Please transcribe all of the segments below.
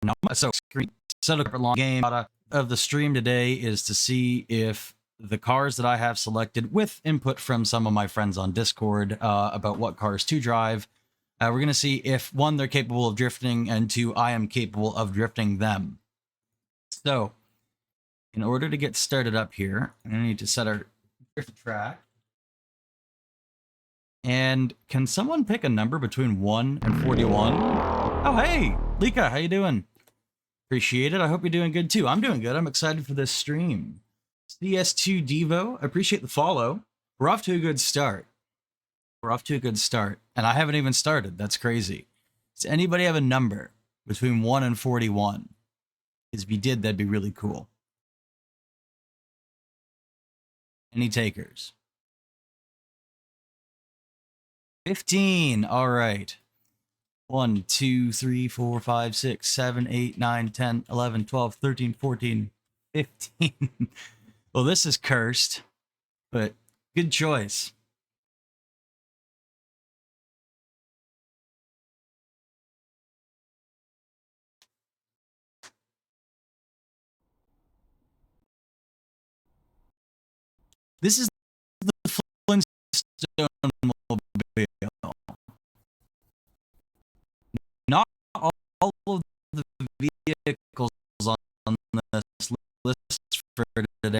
No, so screen set up a long game of the stream today is to see if the cars that I have selected, with input from some of my friends on Discord about what cars to drive, we're going to see if, one, they're capable of drifting, and two, I am capable of drifting them. So, in order to get started up here, I need to set our drift track. And can someone pick a number between 1 and 41? Oh, hey! Lika, how you doing? Appreciate it. I hope you're doing good, too. I'm doing good. I'm excited for this stream. CS2 Devo, I appreciate the follow. We're off to a good start. And I haven't even started. That's crazy. Does anybody have a number between 1 and 41? Because if you did, that'd be really cool. Any takers? 15. All right. 1, 2, 3, 4, 5, 6, 7, 8, 9, 10, 11, 12, 13, 14, 15. Well, this is cursed, but good choice. This is the Flintstone mobile. Not all of the vehicles on this list for today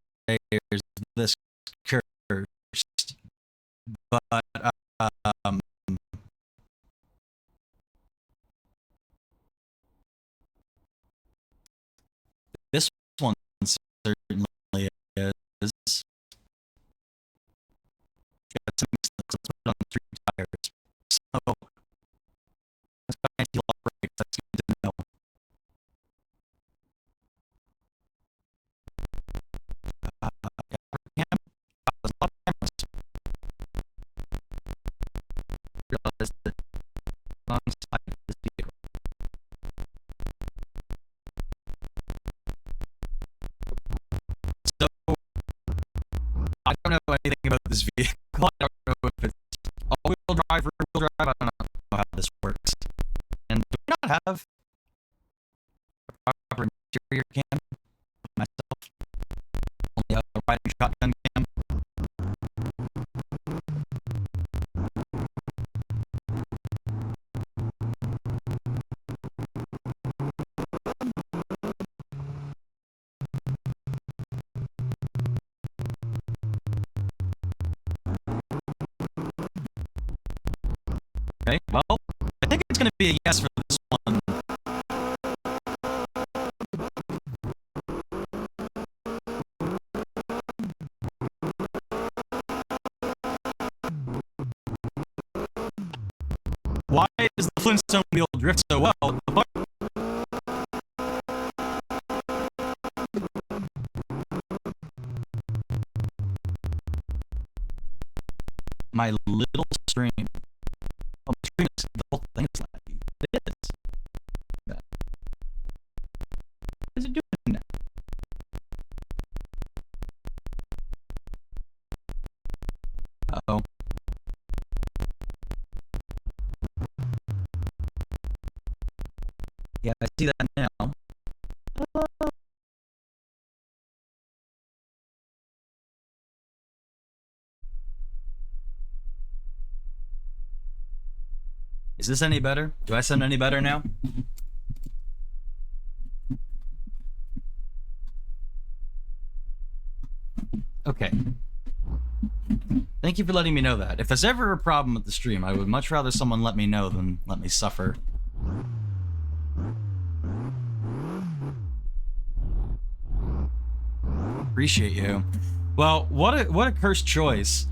is this cursed, but this one certainly is. Let's put it on 3 tires. So that's why I feel brakes. That's good to know. Realize that alongside this vehicle. So I don't know anything about this vehicle. I don't know if it's all-wheel drive, rear-wheel drive. I don't know how this works. And do we not have a proper interior cam myself? Only a riding shotgun cam. Okay, well, I think it's going to be a yes for this one. Why does the Flintstone wheel drift so well? My little stream. Oh, my stream is, the whole thing is laggy. It is. Yeah. What is it doing now? Uh-oh. Yeah, I see that now. Is this any better? Do I sound any better now? Okay. Thank you for letting me know that. If there's ever a problem with the stream, I would much rather someone let me know than let me suffer. Appreciate you. Well, what a cursed choice.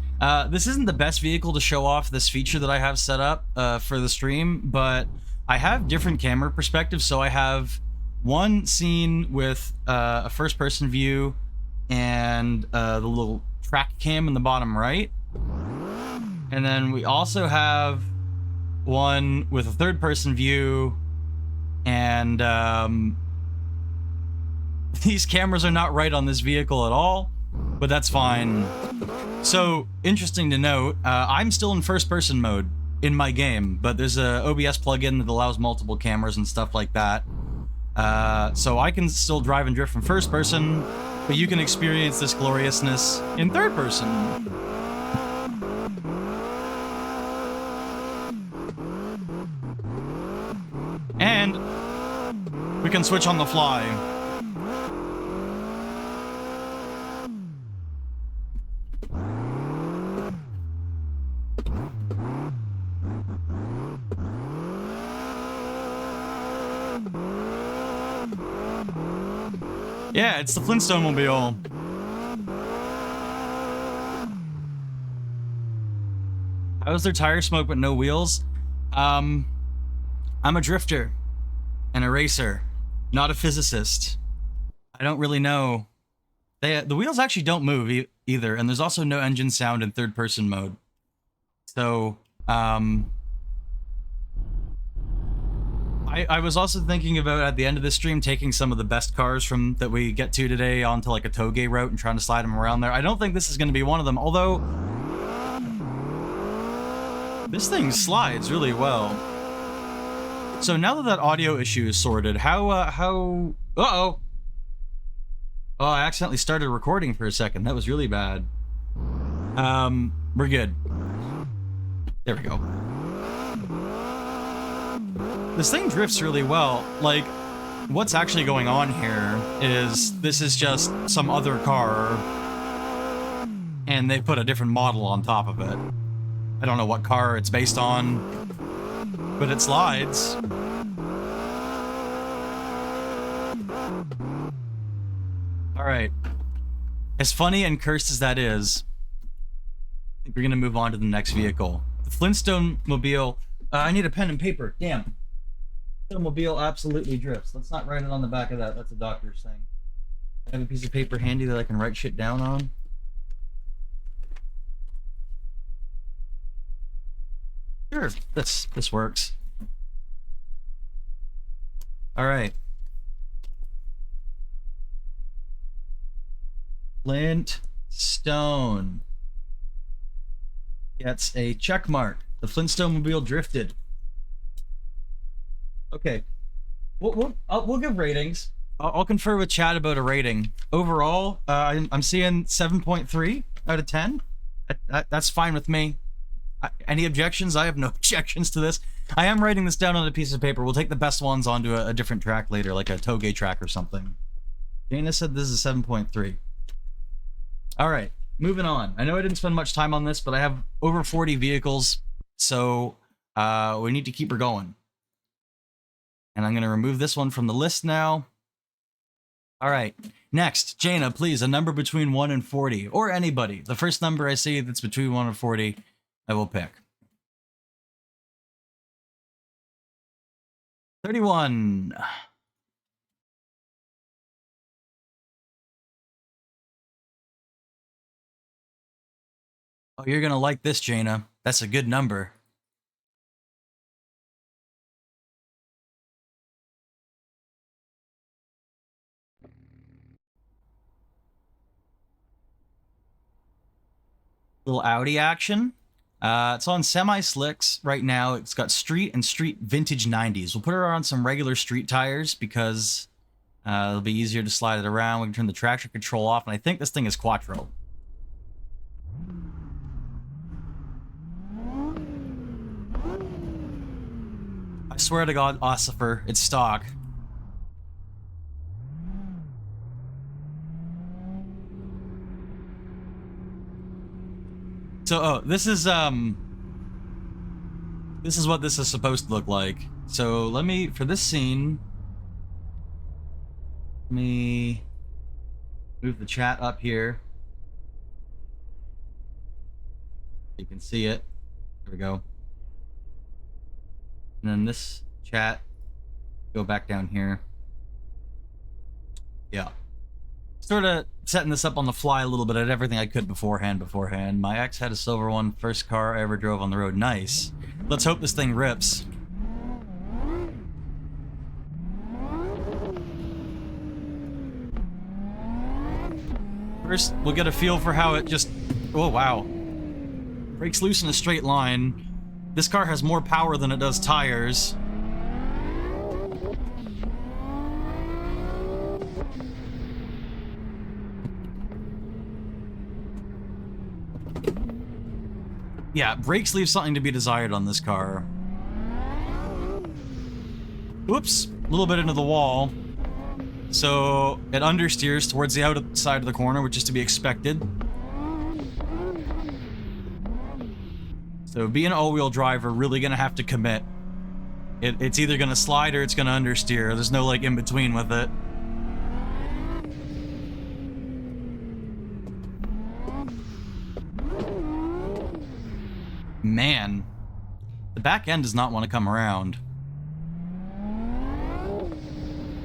This isn't the best vehicle to show off this feature that I have set up for the stream, but I have different camera perspectives. So I have one scene with a first-person view and the little track cam in the bottom right. And then we also have one with a third-person view, and these cameras are not right on this vehicle at all, but that's fine. So, interesting to note, I'm still in first-person mode in my game, but there's a OBS plugin that allows multiple cameras and stuff like that. So I can still drive and drift from first person, but you can experience this gloriousness in third person. And we can switch on the fly. Yeah, it's the Flintstone-mobile. How is their tire smoke but no wheels? I'm a drifter and a racer, not a physicist. I don't really know. The wheels actually don't move either, and there's also no engine sound in third-person mode. So, I was also thinking about, at the end of this stream, taking some of the best cars from that we get to today onto like a toge route and trying to slide them around there. I don't think this is going to be one of them, although this thing slides really well. So now that audio issue is sorted, uh-oh. Oh, I accidentally started recording for a second. That was really bad. We're good. There we go. This thing drifts really well. Like, what's actually going on here is this is just some other car, and they put a different model on top of it. I don't know what car it's based on, but it slides. Alright. As funny and cursed as that is, I think we're gonna move on to the next vehicle. The Flintstone-mobile. I need a pen and paper. Damn. Mobile absolutely drifts. Let's not write it on the back of that. That's a doctor's thing. I have a piece of paper handy that I can write shit down on. Sure, this works. All right. Flintstone gets a check mark. The Flintstone-mobile drifted. Okay, we'll give ratings. I'll confer with Chad about a rating. Overall, I'm seeing 7.3 out of 10. That's fine with me. Any objections? I have no objections to this. I am writing this down on a piece of paper. We'll take the best ones onto a different track later, like a toge track or something. Dana said this is 7.3. All right, moving on. I know I didn't spend much time on this, but I have over 40 vehicles, so we need to keep her going. And I'm going to remove this one from the list now. All right. Next, Jaina, please, a number between 1 and 40, or anybody. The first number I see that's between 1 and 40, I will pick. 31. Oh, you're going to like this, Jaina. That's a good number. Little Audi action. It's on semi-slicks right now. It's got street and street vintage 90s. We'll put her on some regular street tires because it'll be easier to slide it around. We can turn the traction control off, and I think this thing is quattro. I swear to God, Ossifer, it's stock. So, this is what this is supposed to look like. So let me, for this scene, let me move the chat up here. You can see it. There we go. And then this chat, go back down here. Yeah. Sort of setting this up on the fly a little bit. I did everything I could beforehand. My ex had a silver one, first car I ever drove on the road. Nice. Let's hope this thing rips. First, we'll get a feel for how it just... Oh, wow. Breaks loose in a straight line. This car has more power than it does tires. Yeah, brakes leave something to be desired on this car. Oops, a little bit into the wall. So it understeers towards the outside of the corner, which is to be expected. So being an all-wheel drive, we're really gonna have to commit. It's either gonna slide or it's gonna understeer. There's no like in between with it. Man, the back end does not want to come around.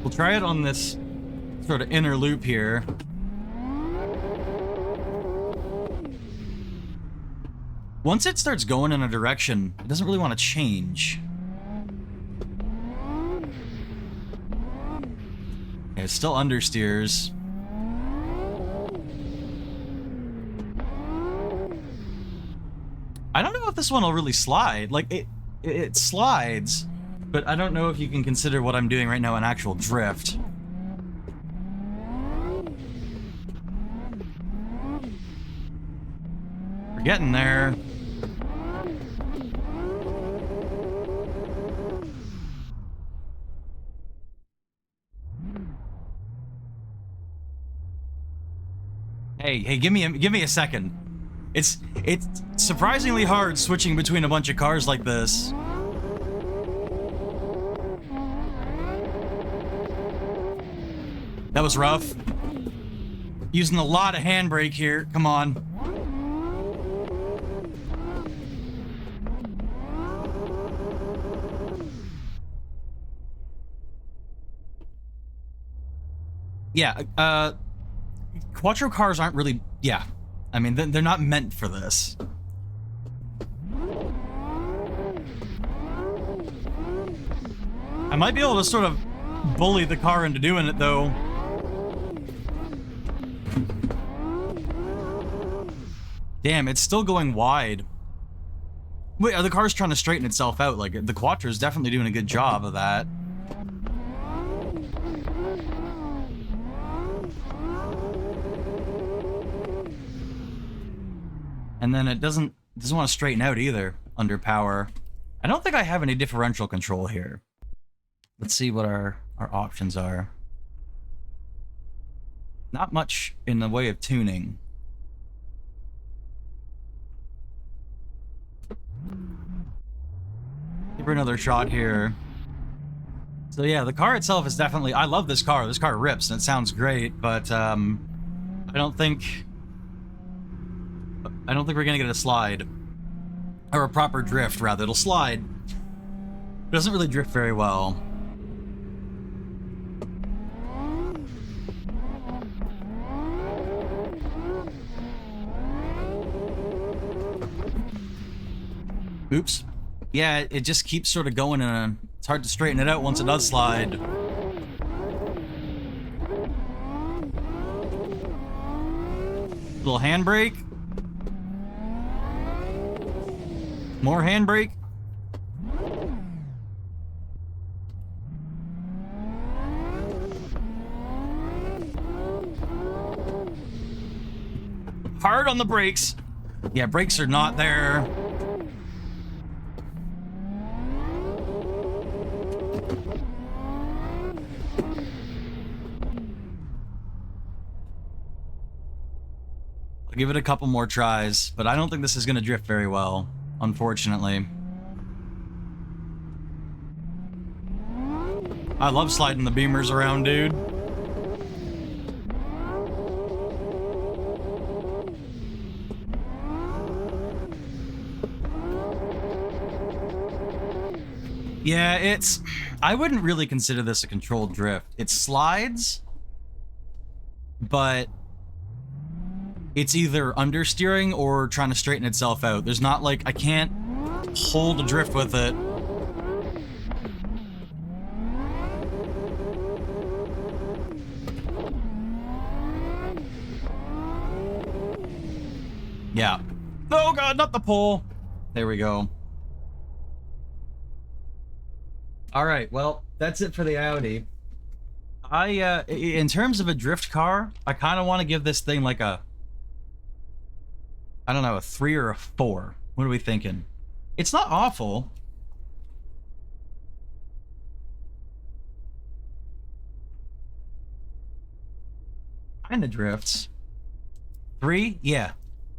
We'll try it on this sort of inner loop here. Once it starts going in a direction, it doesn't really want to change. Yeah, it still understeers. I don't know if this one will really slide. Like, it slides, but I don't know if you can consider what I'm doing right now an actual drift. We're getting there. Hey, give me a second. It's surprisingly hard switching between a bunch of cars like this. That was rough. Using a lot of handbrake here. Come on. Yeah, Quattro cars aren't really... Yeah. I mean, they're not meant for this. I might be able to sort of bully the car into doing it, though. Damn, it's still going wide. Wait, the car's trying to straighten itself out. Like, the Quattro's definitely doing a good job of that. And then it doesn't want to straighten out either under power. I don't think I have any differential control here. Let's see what our options are. Not much in the way of tuning. Give her another shot here. So yeah, the car itself is definitely... I love this car. This car rips and it sounds great, but I don't think we're gonna get a slide. Or a proper drift, rather. It'll slide. It doesn't really drift very well. Oops. Yeah, it just keeps sort of going and it's hard to straighten it out once it does slide. Little handbrake. More handbrake. Hard on the brakes. Yeah, brakes are not there. I'll give it a couple more tries, but I don't think this is going to drift very well. Unfortunately. I love sliding the beamers around, dude. Yeah, I wouldn't really consider this a controlled drift. It slides, but it's either understeering or trying to straighten itself out. There's not like, I can't hold a drift with it. Yeah. Oh god, not the pole. There we go. Alright, well, that's it for the Audi. In terms of a drift car, I kind of want to give this thing like a... I don't know, a 3 or a 4. What are we thinking? It's not awful. Kinda drifts. 3? Yeah.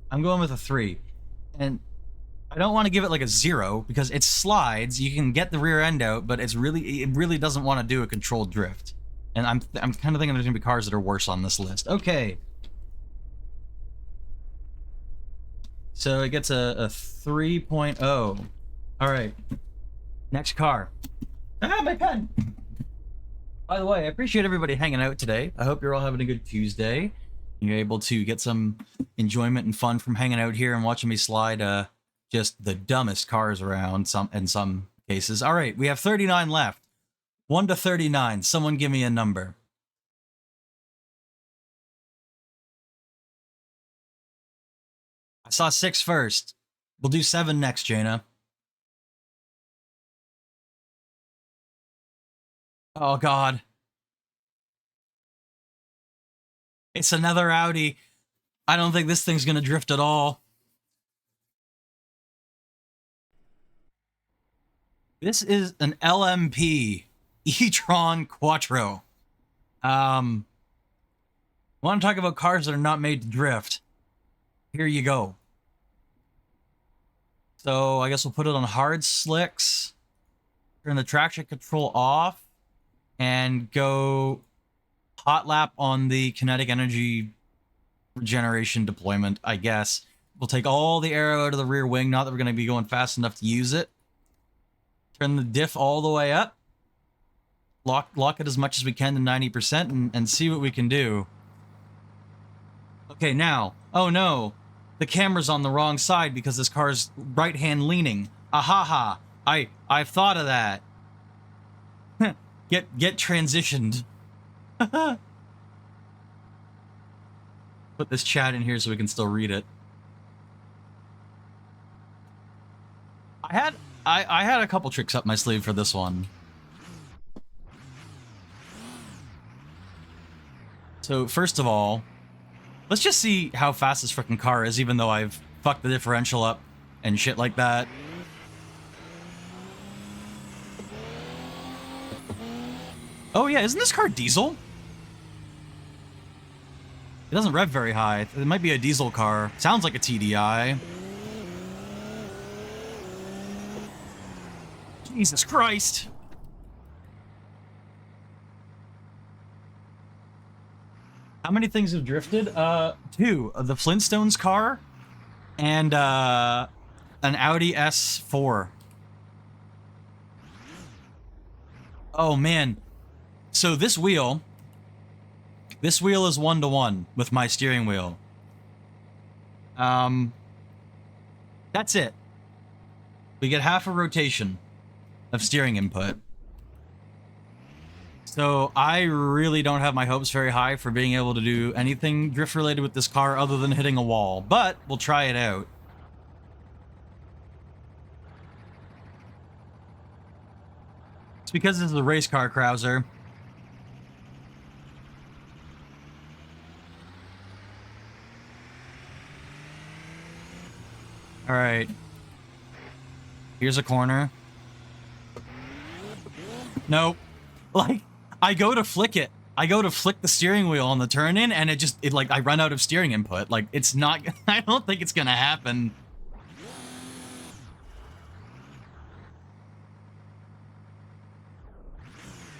I'm going with a 3. And I don't want to give it like a 0 because it slides. You can get the rear end out, but it really doesn't want to do a controlled drift. And I'm kind of thinking there's gonna be cars that are worse on this list. Okay. So it gets a 3.0. All right. Next car. Ah, my pen. By the way, I appreciate everybody hanging out today. I hope you're all having a good Tuesday. You're able to get some enjoyment and fun from hanging out here and watching me slide just the dumbest cars around in some cases. All right, we have 39 left. 1 to 39. Someone give me a number. I saw 6 first. We'll do 7 next, Jaina. Oh, God. It's another Audi. I don't think this thing's gonna drift at all. This is an LMP e-tron Quattro. Want to talk about cars that are not made to drift? Here you go. So I guess we'll put it on hard slicks. Turn the traction control off. And go hot lap on the kinetic energy regeneration deployment, I guess. We'll take all the aero out of the rear wing, not that we're going to be going fast enough to use it. Turn the diff all the way up. Lock it as much as we can to 90% and see what we can do. Okay, now. Oh no. The camera's on the wrong side because this car's right-hand leaning. Ahaha. I've thought of that. Get transitioned. Put this chat in here so we can still read it. I had a couple tricks up my sleeve for this one. So first of all, let's just see how fast this freaking car is, even though I've fucked the differential up and shit like that. Oh yeah, isn't this car diesel? It doesn't rev very high. It might be a diesel car. Sounds like a TDI. Jesus Christ. How many things have drifted? 2. The Flintstones car and an Audi S4. Oh man. So this wheel is 1-to-1 with my steering wheel. That's it. We get half a rotation of steering input. So I really don't have my hopes very high for being able to do anything drift related with this car other than hitting a wall, but we'll try it out. It's because this is a race car, Krauser. All right. Here's a corner. Nope. Like, I go to flick it. I go to flick the steering wheel on the turn in, and it like, I run out of steering input. Like, it's not, I don't think it's gonna happen.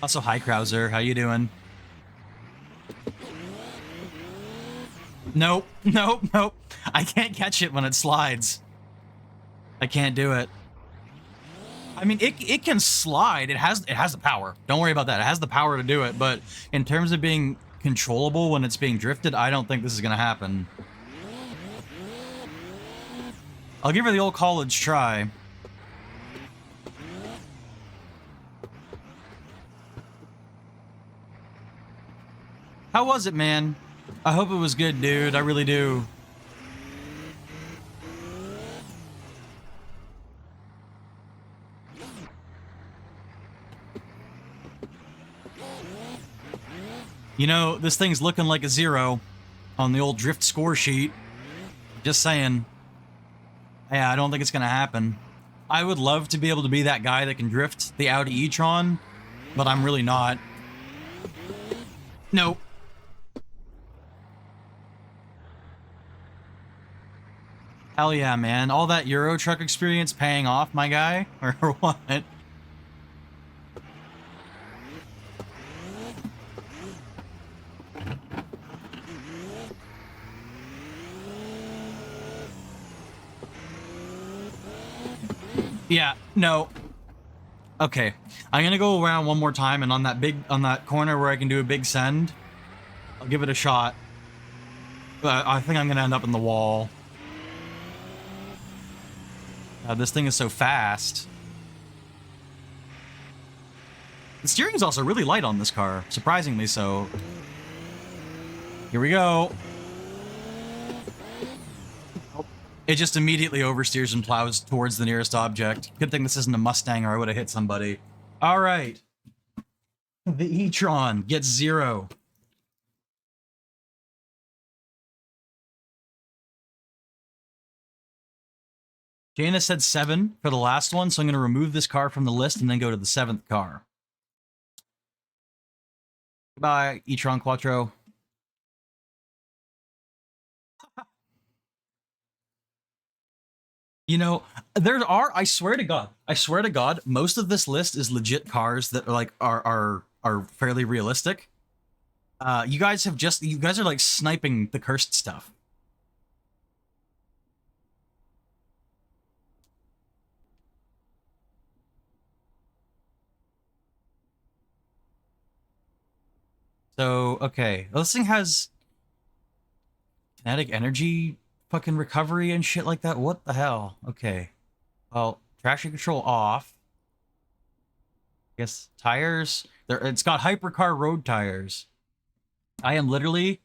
Also, hi, Krauser. How you doing? Nope. Nope. Nope. I can't catch it when it slides. I can't do it. I mean, it can slide. It has the power. Don't worry about that. It has the power to do it. But in terms of being controllable when it's being drifted, I don't think this is gonna happen. I'll give her the old college try. How was it, man? I hope it was good, dude. I really do. You know, this thing's looking like a 0 on the old drift score sheet. Just saying. Yeah, I don't think it's gonna happen. I would love to be able to be that guy that can drift the Audi e-tron, but I'm really not. Nope. Hell yeah, man. All that Euro truck experience paying off, my guy? Or what? Yeah, no. Okay. I'm gonna go around one more time, and on that corner where I can do a big send, I'll give it a shot. But I think I'm gonna end up in the wall. This thing is so fast. The steering is also really light on this car, surprisingly so. Here we go. It just immediately oversteers and plows towards the nearest object. Good thing this isn't a Mustang or I would have hit somebody. All right. The e-tron gets 0. Jana said 7 for the last one, so I'm going to remove this car from the list and then go to the 7th car. Goodbye, e-tron Quattro. You know, there are, I swear to God, most of this list is legit cars that are like are fairly realistic. You guys are like sniping the cursed stuff. So, okay. Well, this thing has kinetic energy fucking recovery and shit like that. What the hell? Okay. Well, traction control off. I guess tires. It's got hypercar road tires. I am literally...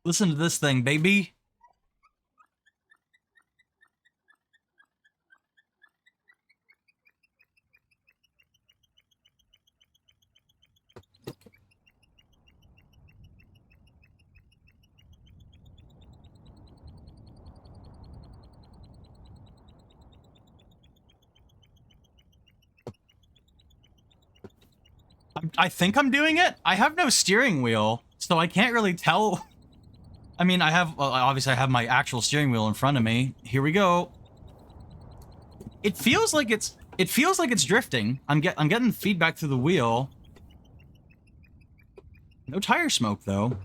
Listen to this thing, baby. I think I'm doing it. I have no steering wheel, so I can't really tell. I mean, obviously I have my actual steering wheel in front of me. Here we go. It feels like it's drifting. I'm getting feedback through the wheel. No tire smoke though.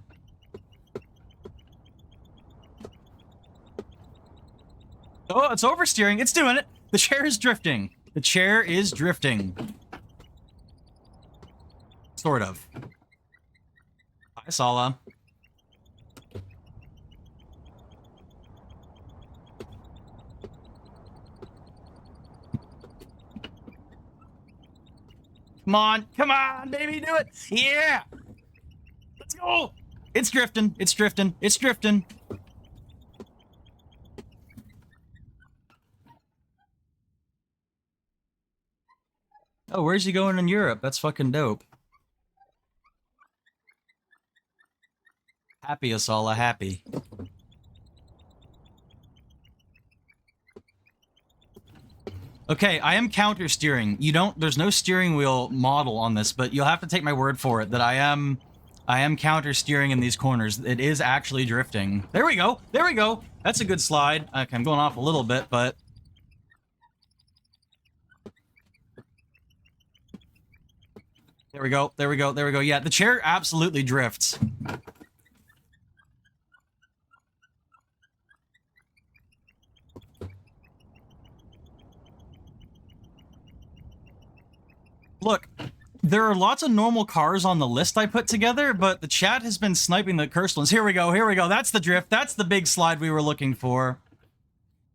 Oh, it's oversteering. It's doing it. The chair is drifting. The chair is drifting. Sort of. Hi, Sala. Come on, baby, do it. Yeah. Let's go. It's drifting. It's drifting. It's drifting. Oh, where's he going in Europe? That's fucking dope. Happy, Asala, happy. Okay, I am counter steering. There's no steering wheel model on this, but you'll have to take my word for it that I am counter steering in these corners. It is actually drifting. There we go. There we go. That's a good slide. Okay, I'm going off a little bit, but there we go. There we go. There we go. Yeah, the chair absolutely drifts. Look, there are lots of normal cars on the list I put together, but the chat has been sniping the cursed ones. Here we go, here we go. That's the drift. That's the big slide we were looking for.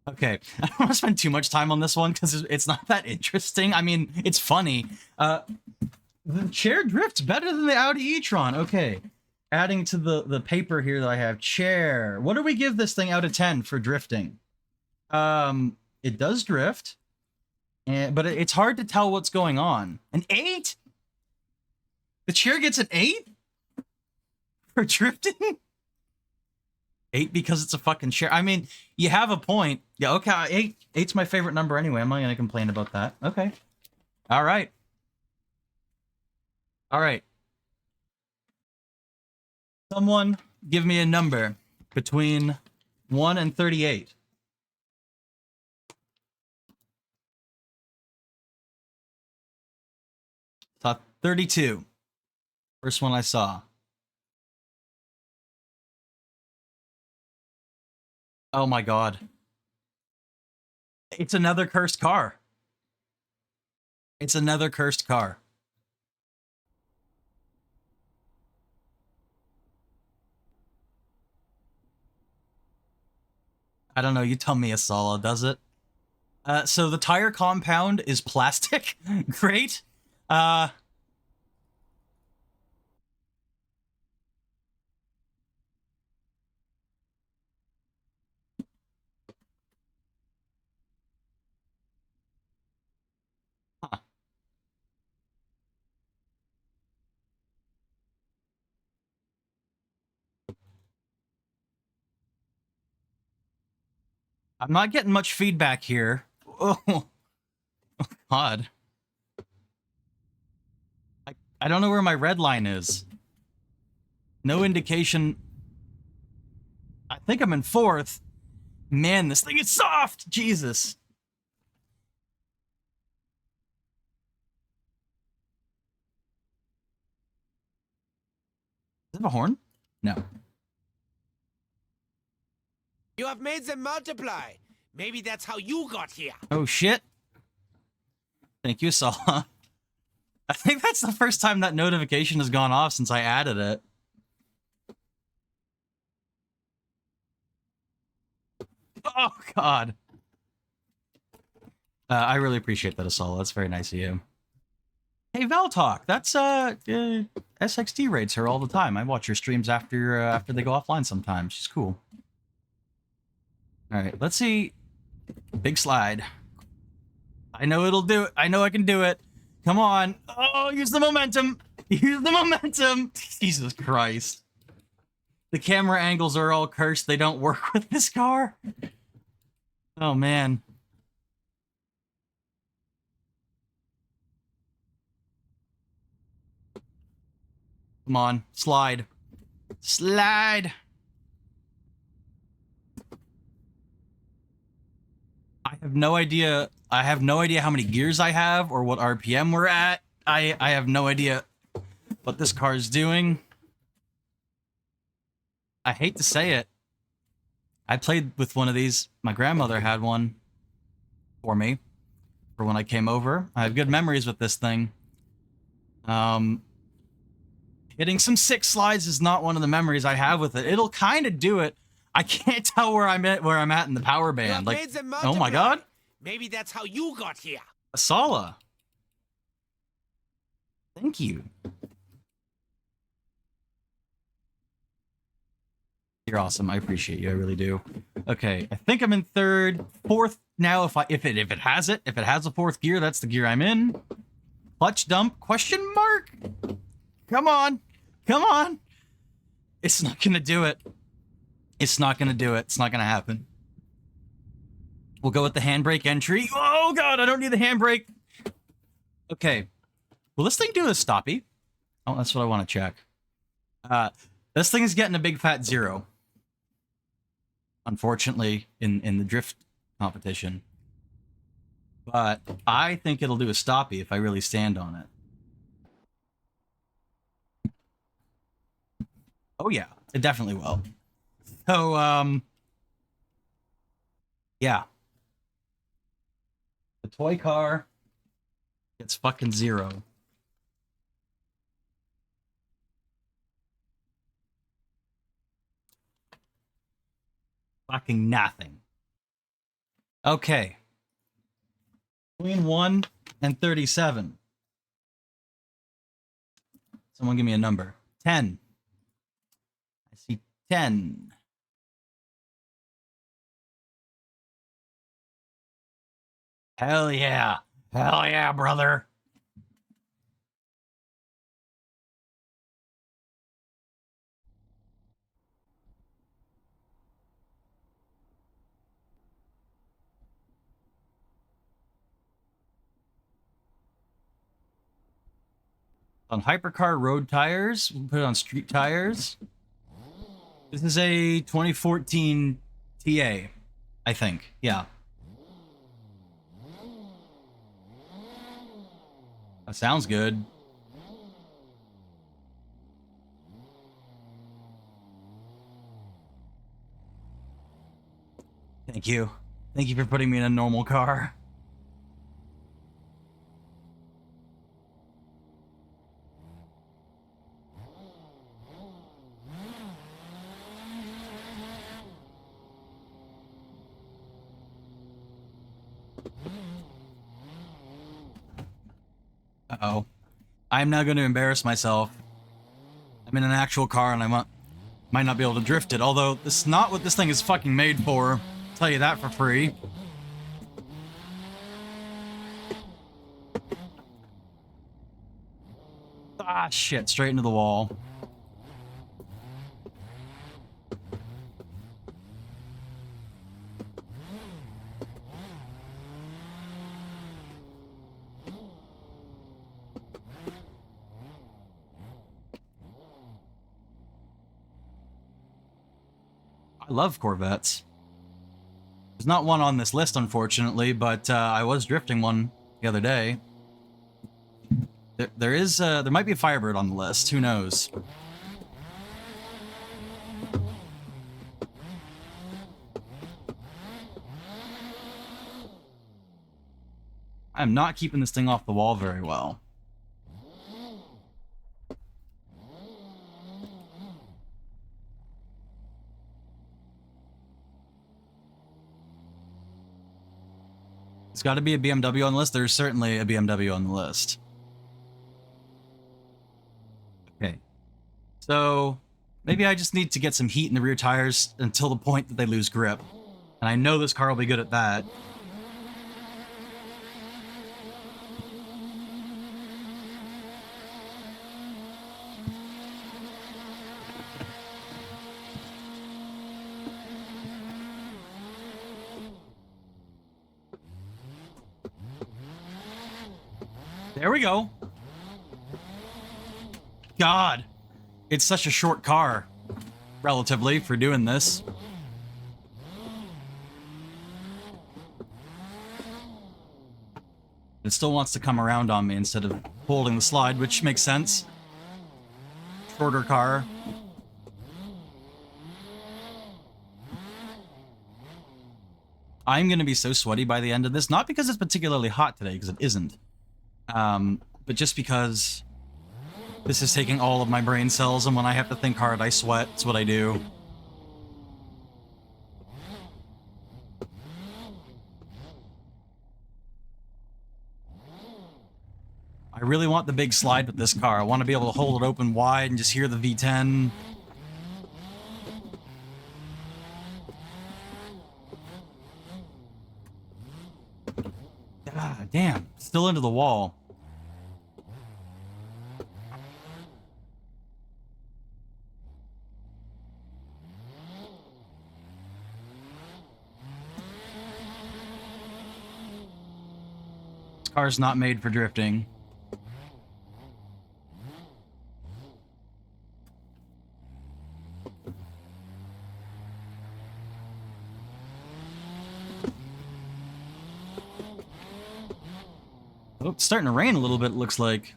Okay, I don't want to spend too much time on this one because it's not that interesting. I mean, it's funny. The chair drifts better than the Audi e-tron. Okay, adding to the paper here that I have. Chair. What do we give this thing out of 10 for drifting? It does drift. But it's hard to tell what's going on. An 8? The chair gets an 8? For drifting? 8 because it's a fucking share. I mean, you have a point. Yeah, okay. 8's my favorite number anyway. I'm not gonna complain about that. Okay. All right. All right. Someone give me a number between 1 and 38. 32. First one I saw. Oh my god. It's another cursed car. It's another cursed car. I don't know, you tell me, Asala, does it? So the tire compound is plastic. Great. Uh, huh. I'm not getting much feedback here. Oh, God. I don't know where my red line is. No indication. I think I'm in 4th. Man, this thing is soft! Jesus. Is it a horn? No. You have made them multiply. Maybe that's how you got here. Oh, shit. Thank you, Saw. I think that's the first time that notification has gone off since I added it. Oh, God. I really appreciate that, Asala. That's very nice of you. Hey, Valtalk, that's SXT rates her all the time. I watch her streams after they go offline sometimes. She's cool. All right, let's see. Big slide. I know it'll do it. I know I can do it. Come on. Oh, use the momentum. Use the momentum. Jesus Christ. The camera angles are all cursed. They don't work with this car. Oh, man. Come on. Slide. Slide. I have no idea. I have no idea how many gears I have or what RPM we're at. I have no idea what this car is doing. I hate to say it. I played with one of these. My grandmother had one for me for when I came over. I have good memories with this thing. Hitting some 6 slides is not one of the memories I have with it. It'll kind of do it. I can't tell where I'm at in the power band. Like, oh my god. Maybe that's how you got here. Asala. Thank you. You're awesome. I appreciate you. I really do. Okay, I think I'm in 3rd, 4th now. If it has a 4th gear, that's the gear I'm in. Clutch dump? Question mark? Come on, come on. It's not gonna do it. It's not gonna do it. It's not gonna happen. We'll go with the handbrake entry. Oh god, I don't need the handbrake. Okay. Will this thing do a stoppie? Oh, that's what I want to check. This thing is getting a big fat 0. Unfortunately, in the drift competition. But I think it'll do a stoppie if I really stand on it. Oh yeah, it definitely will. So, yeah. The toy car gets fucking 0. Fucking nothing. Okay. Between 1 and 37. Someone give me a number. 10. I see 10. Hell yeah. Hell yeah, brother. On hypercar road tires, we'll put it on street tires. This is a 2014 TA, I think. Yeah. That sounds good. Thank you. Thank you for putting me in a normal car. Uh-oh. I'm now going to embarrass myself. I'm in an actual car and I might not be able to drift it, although this is not what this thing is fucking made for. I'll tell you that for free. Ah, shit, straight into the wall. I love Corvettes. There's not one on this list, unfortunately, but I was drifting one the other day. There might be a Firebird on the list. Who knows? I'm not keeping this thing off the wall very well. There's got to be a BMW on the list. There's certainly a BMW on the list. Okay. So, maybe I just need to get some heat in the rear tires until the point that they lose grip. And I know this car will be good at that. There we go. God, it's such a short car, relatively, for doing this. It still wants to come around on me instead of holding the slide, which makes sense. Shorter car. I'm going to be so sweaty by the end of this, not because it's particularly hot today, because it isn't. But just because this is taking all of my brain cells, and when I have to think hard, I sweat. It's what I do. I really want the big slide with this car. I want to be able to hold it open wide and just hear the V10. Ah, damn. Still into the wall. This car's not made for drifting. Oh, it's starting to rain a little bit, it looks like.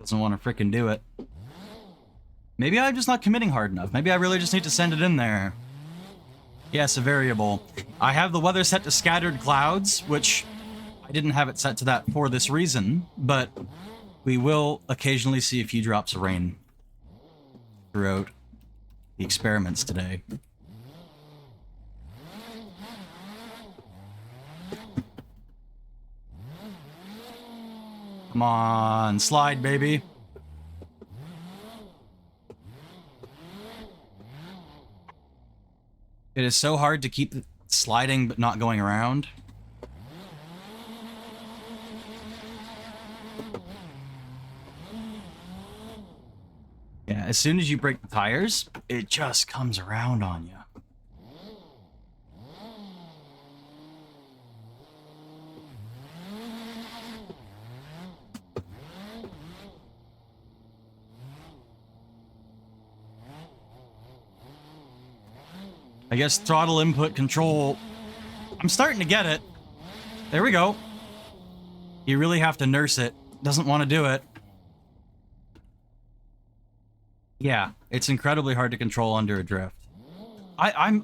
Doesn't want to frickin' do it. Maybe I'm just not committing hard enough. Maybe I really just need to send it in there. Yes, a variable. I have the weather set to scattered clouds, which I didn't have it set to that for this reason, but we will occasionally see a few drops of rain throughout the experiments today. Come on, slide, baby. It is so hard to keep sliding but not going around. Yeah, as soon as you break the tires, it just comes around on you. I guess throttle input control. I'm starting to get it. There we go. You really have to nurse it. Doesn't want to do it. Yeah, it's incredibly hard to control under a drift. I'm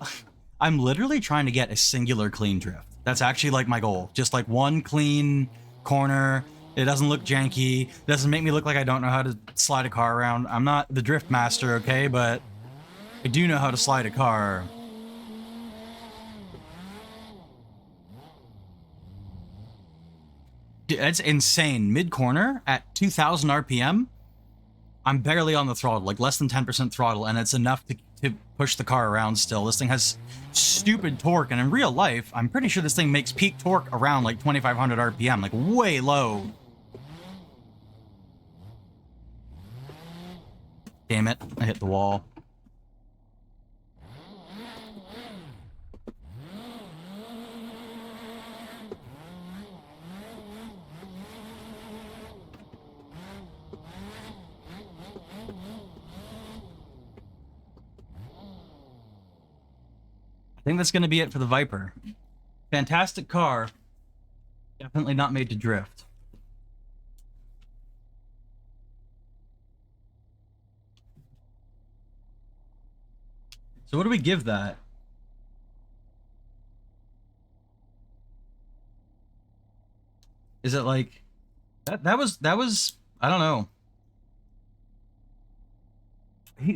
literally trying to get a singular clean drift. That's actually like my goal. Just like one clean corner. It doesn't look janky. It doesn't make me look like I don't know how to slide a car around. I'm not the drift master, okay, but I do know how to slide a car. Dude, that's insane. Mid-corner at 2,000 RPM, I'm barely on the throttle, like less than 10% throttle, and it's enough to push the car around still. This thing has stupid torque, and in real life, I'm pretty sure this thing makes peak torque around like 2,500 RPM, like way low. Damn it, I hit the wall. I think that's going to be it for the Viper. Fantastic car. Definitely not made to drift. So what do we give that? Is it like that was I don't know.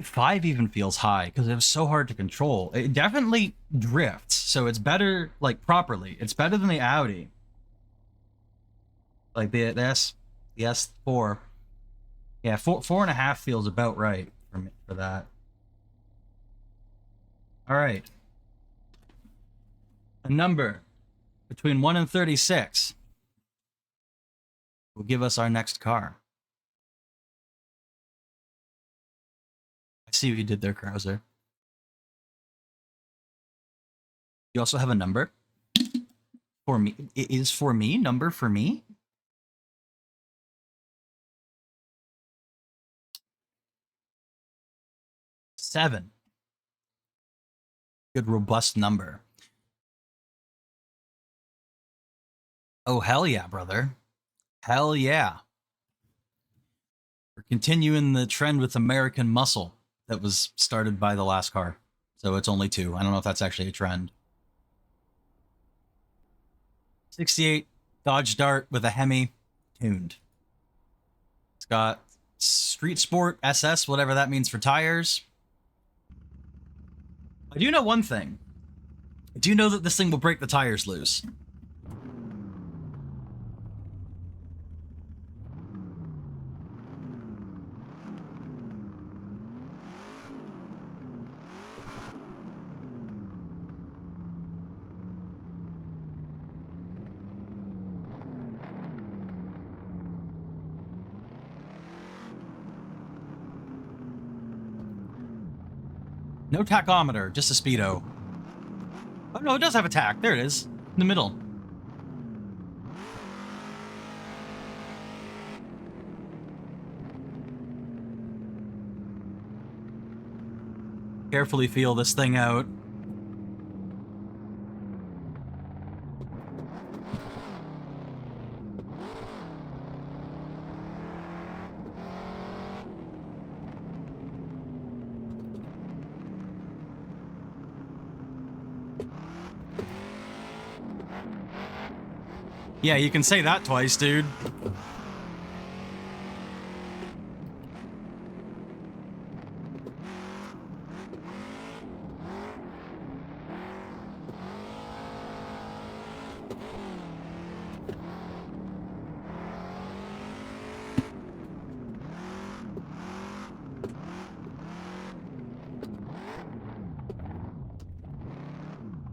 5 even feels high because it was so hard to control. It definitely drifts, so it's better, like, properly. It's better than the Audi. Like the S4. Yeah, 4.5 feels about right for me, for that. All right. A number between 1 and 36 will give us our next car. See what you did there, Krauser. You also have a number for me. It is for me. Number for me. Seven. Good, robust number. Oh, hell yeah, brother. Hell yeah. We're continuing the trend with American muscle that was started by the last car. So it's only 2. I don't know if that's actually a trend. 68 Dodge Dart with a Hemi, tuned. It's got Street Sport SS, whatever that means for tires. I do know one thing. I do know that this thing will break the tires loose. No tachometer, just a speedo. Oh no, it does have a tach. There it is, in the middle. Carefully feel this thing out. Yeah, you can say that twice, dude.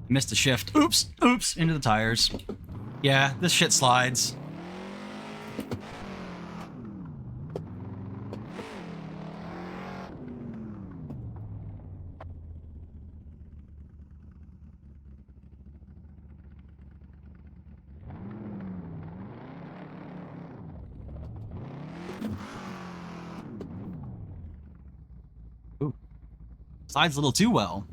Missed a shift. Oops, oops, into the tires. Yeah, this shit slides. Ooh. Slides a little too well.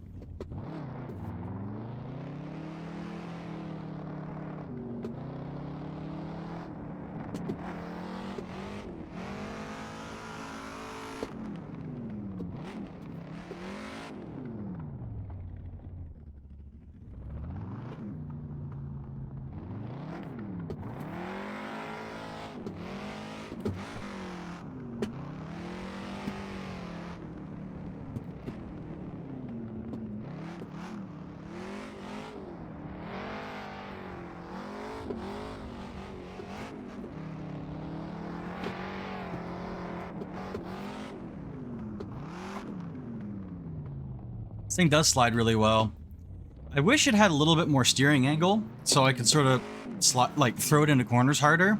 thing does slide really well. I wish it had a little bit more steering angle, so I could sort of like throw it into corners harder.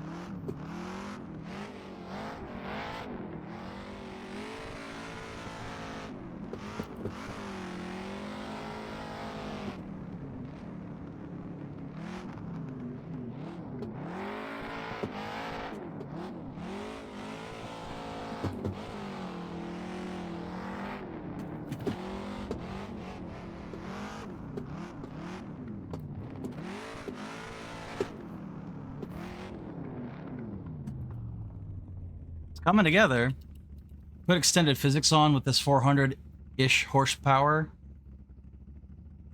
Coming together. Put extended physics on with this 400-ish horsepower.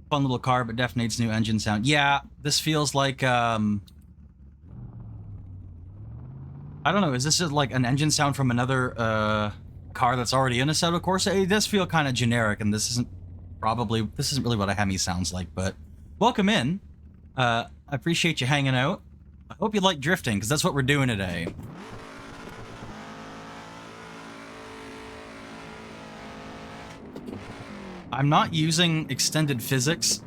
Fun little car, but definitely needs new engine sound. Yeah, this feels like, I don't know, is this just like an engine sound from another car that's already in Assetto Corsa? It does feel kind of generic, and this isn't really what a Hemi sounds like, but welcome in. I appreciate you hanging out. I hope you like drifting, because that's what we're doing today. I'm not using extended physics,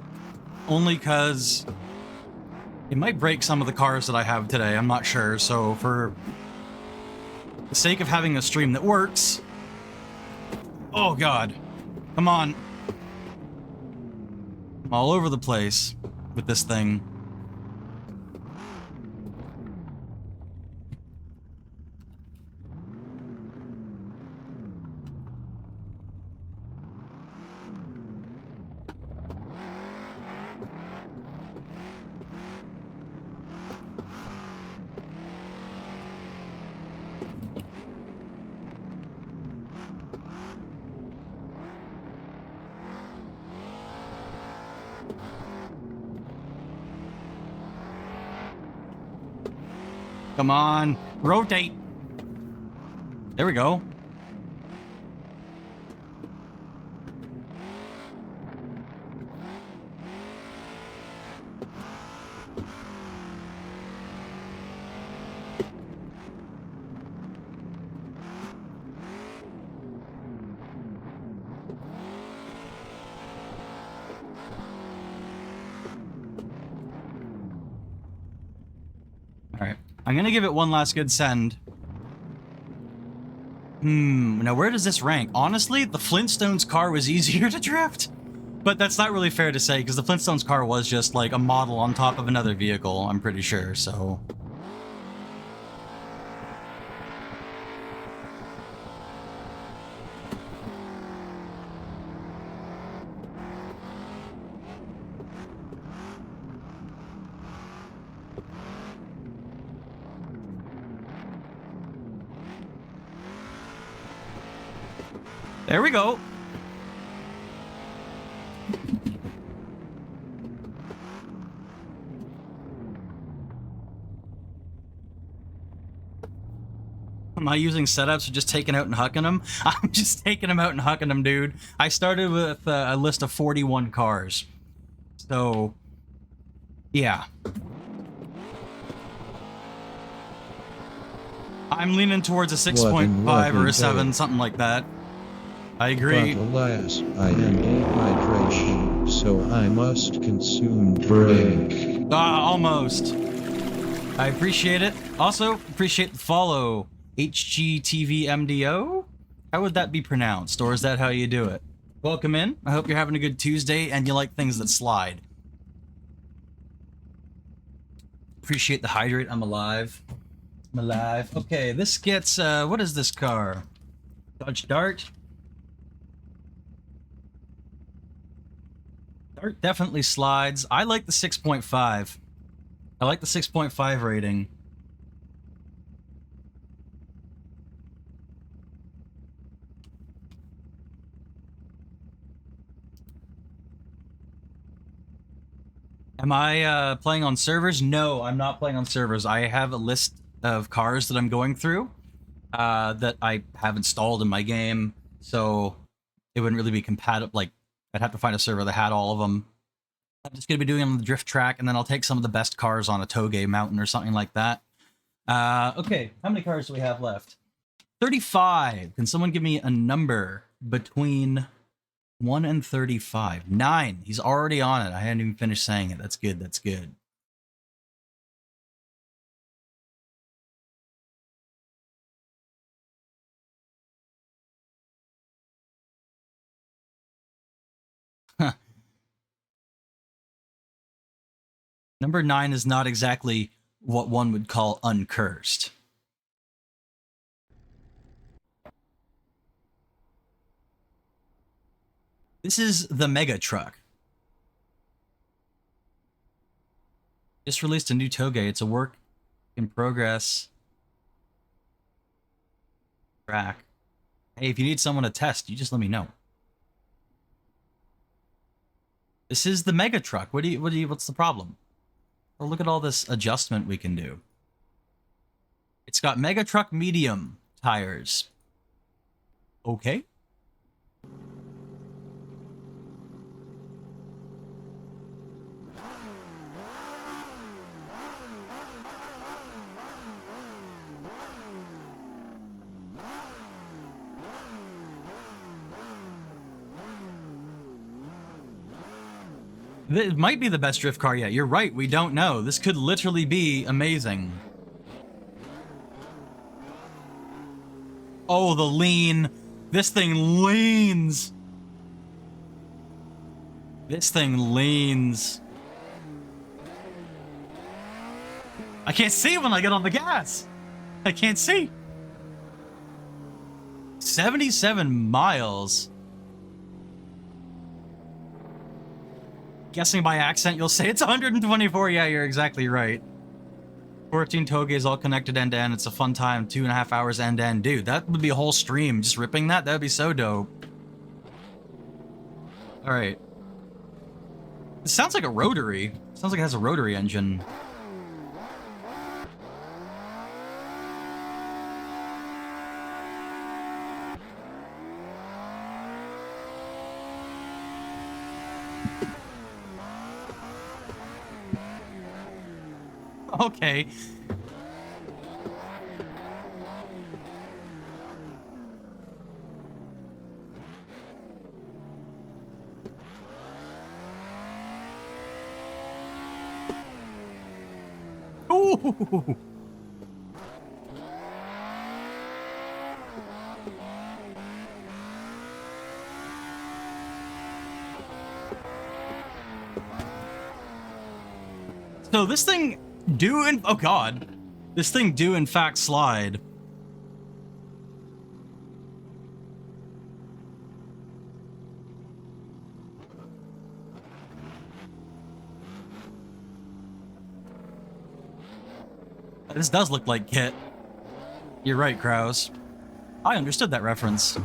only because it might break some of the cars that I have today, I'm not sure, so for the sake of having a stream that works... Oh god, come on. I'm all over the place with this thing. Come on, rotate. There we go. All right. I'm gonna give it one last good send. Now where does this rank? Honestly, the Flintstones car was easier to drift. But that's not really fair to say, because the Flintstones car was just like a model on top of another vehicle, I'm pretty sure, so... There we go. Am I using setups or just taking out and hucking them? I'm just taking them out and hucking them, dude. I started with a list of 41 cars. So, yeah. I'm leaning towards a 6.5 or a 7, something like that. I agree. But alas, I am dehydration, so I must consume drink. Almost. I appreciate it. Also, appreciate the follow. HGTVMDO? How would that be pronounced, or is that how you do it? Welcome in. I hope you're having a good Tuesday and you like things that slide. Appreciate the hydrate. I'm alive. I'm alive. Okay, this gets, what is this car? Dodge Dart. Dart definitely slides. I like the 6.5. I like the 6.5 rating. Am I playing on servers? No, I'm not playing on servers. I have a list of cars that I'm going through that I have installed in my game, so it wouldn't really be compatible. Like, I'd have to find a server that had all of them. I'm just going to be doing them on the drift track, and then I'll take some of the best cars on a Toge mountain or something like that. Okay, how many cars do we have left? 35. Can someone give me a number between 1 and 35. 9. He's already on it. I hadn't even finished saying it. That's good. That's good. Huh. Number 9 is not exactly what one would call uncursed. This is the Mega Truck. Just released a new toge. It's a work in progress track. Hey, if you need someone to test, you just let me know. This is the Mega Truck. What's the problem? Well, look at all this adjustment we can do. It's got Mega Truck medium tires. Okay. It might be the best drift car yet. You're right, we don't know. This could literally be amazing. Oh, the lean. This thing leans. This thing leans. I can't see when I get on the gas. I can't see. 77 miles. Guessing by accent, you'll say it's 124. Yeah, you're exactly right. 14 toges all connected end to end. It's a fun time. 2.5 hours end to end. Dude, that would be a whole stream. Just ripping that? That would be so dope. Alright. It sounds like a rotary. Sounds like it has a rotary engine. Okay. Ooh. So this thing oh god. This thing do in fact slide. This does look like Kit. You're right, Kraus. I understood that reference.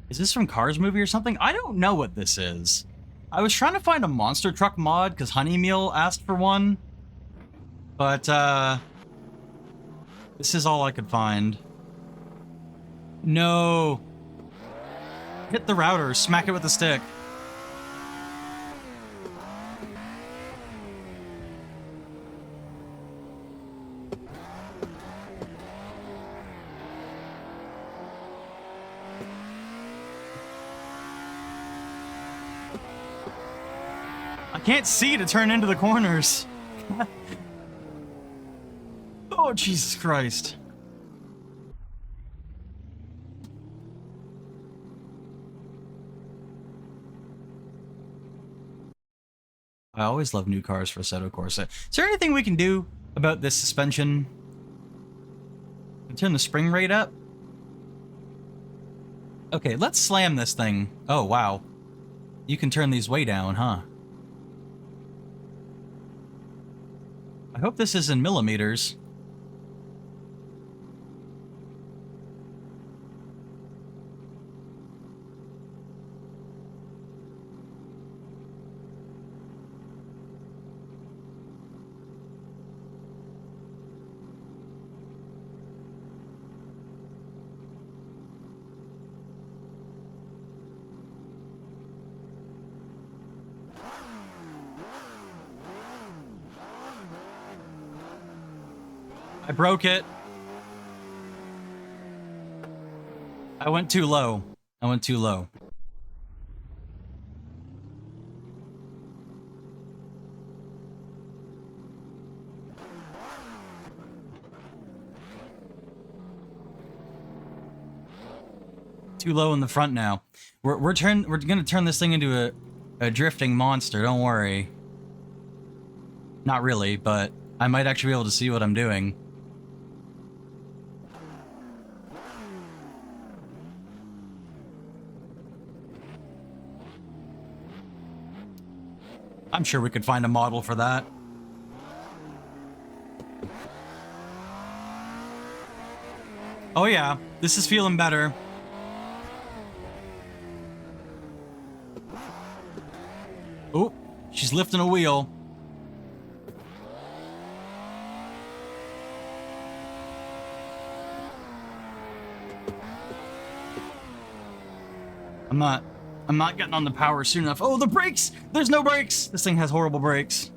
Is this from Cars movie or something? I don't know what this is. I was trying to find a monster truck mod because Honeymeal asked for one. But, this is all I could find. No. Hit the router. Smack it with a stick. I can't see to turn into the corners. Oh, Jesus Christ. I always love new cars for Assetto Corsa. Is there anything we can do about this suspension? Turn the spring rate up? Okay, let's slam this thing. Oh, wow. You can turn these way down, huh? I hope this is in millimeters. I broke it. I went too low. I went too low. Too low in the front now. We're gonna turn this thing into a drifting monster. Don't worry. Not really, but I might actually be able to see what I'm doing. I'm sure we could find a model for that. Oh yeah, this is feeling better. Oh, she's lifting a wheel. I'm not getting on the power soon enough. Oh, the brakes! There's no brakes! This thing has horrible brakes.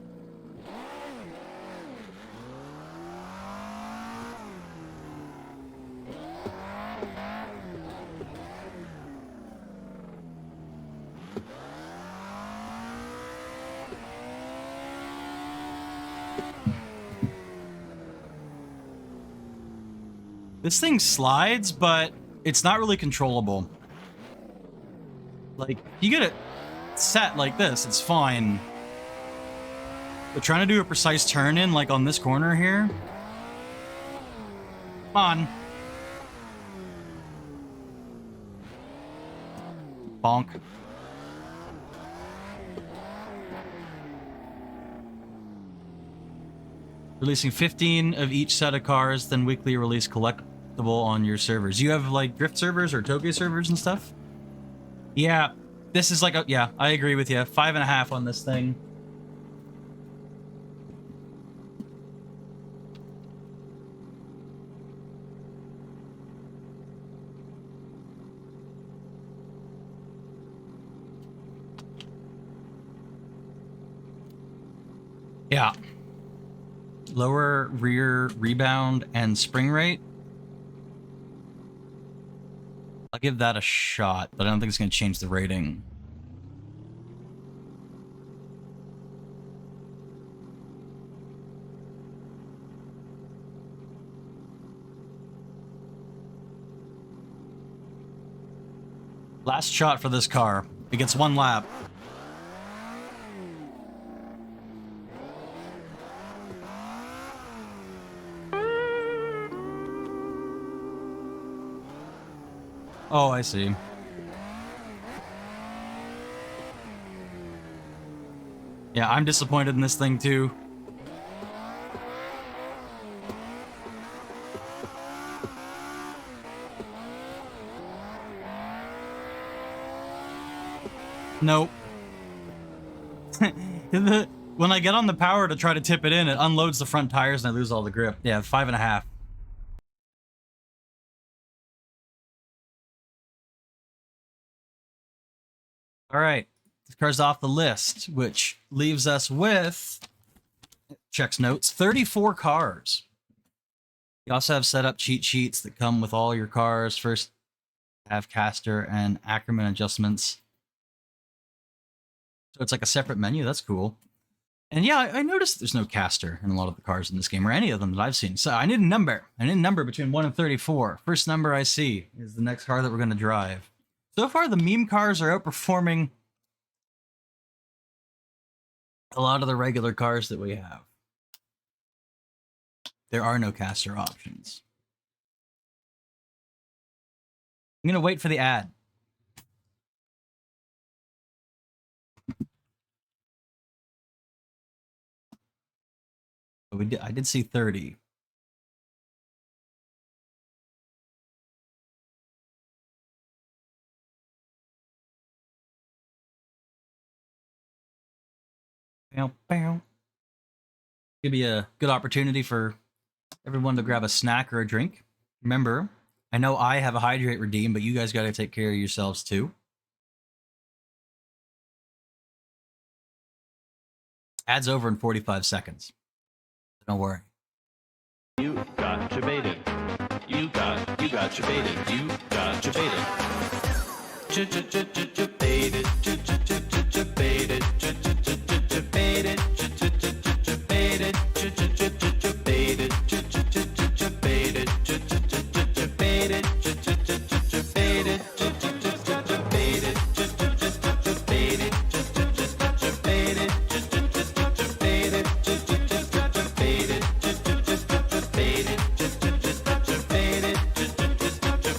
This thing slides, but it's not really controllable. Like, you get it set like this, it's fine. But trying to do a precise turn in, like on this corner here. Come on. Bonk. Releasing 15 of each set of cars, then weekly release collectible on your servers. You have like drift servers or Tokyo servers and stuff? Yeah, this is like a, yeah, I agree with you. 5.5 on this thing. Yeah. Lower rear rebound and spring rate. I'll give that a shot, but I don't think it's going to change the rating. Last shot for this car. It gets 1 lap. Oh, I see. Yeah, I'm disappointed in this thing too. Nope. When I get on the power to try to tip it in, it unloads the front tires and I lose all the grip. Yeah, 5.5. All right, this car's off the list, which leaves us with, checks notes, 34 cars. You also have set up cheat sheets that come with all your cars. First, have caster and Ackerman adjustments. So it's like a separate menu. That's cool. And yeah, I noticed there's no caster in a lot of the cars in this game, or any of them that I've seen. So I need a number. I need a number between 1 and 34. First number I see is the next car that we're going to drive. So far, the meme cars are outperforming a lot of the regular cars that we have. There are no caster options. I'm going to wait for the ad. I did see 30. Bow, bow. Could be a good opportunity for everyone to grab a snack or a drink. Remember, I know I have a hydrate redeem, but you guys got to take care of yourselves too. Ad's over in 45 seconds. Don't worry. You got baited. You got baited. You got baited. Baited. Baited. Baited.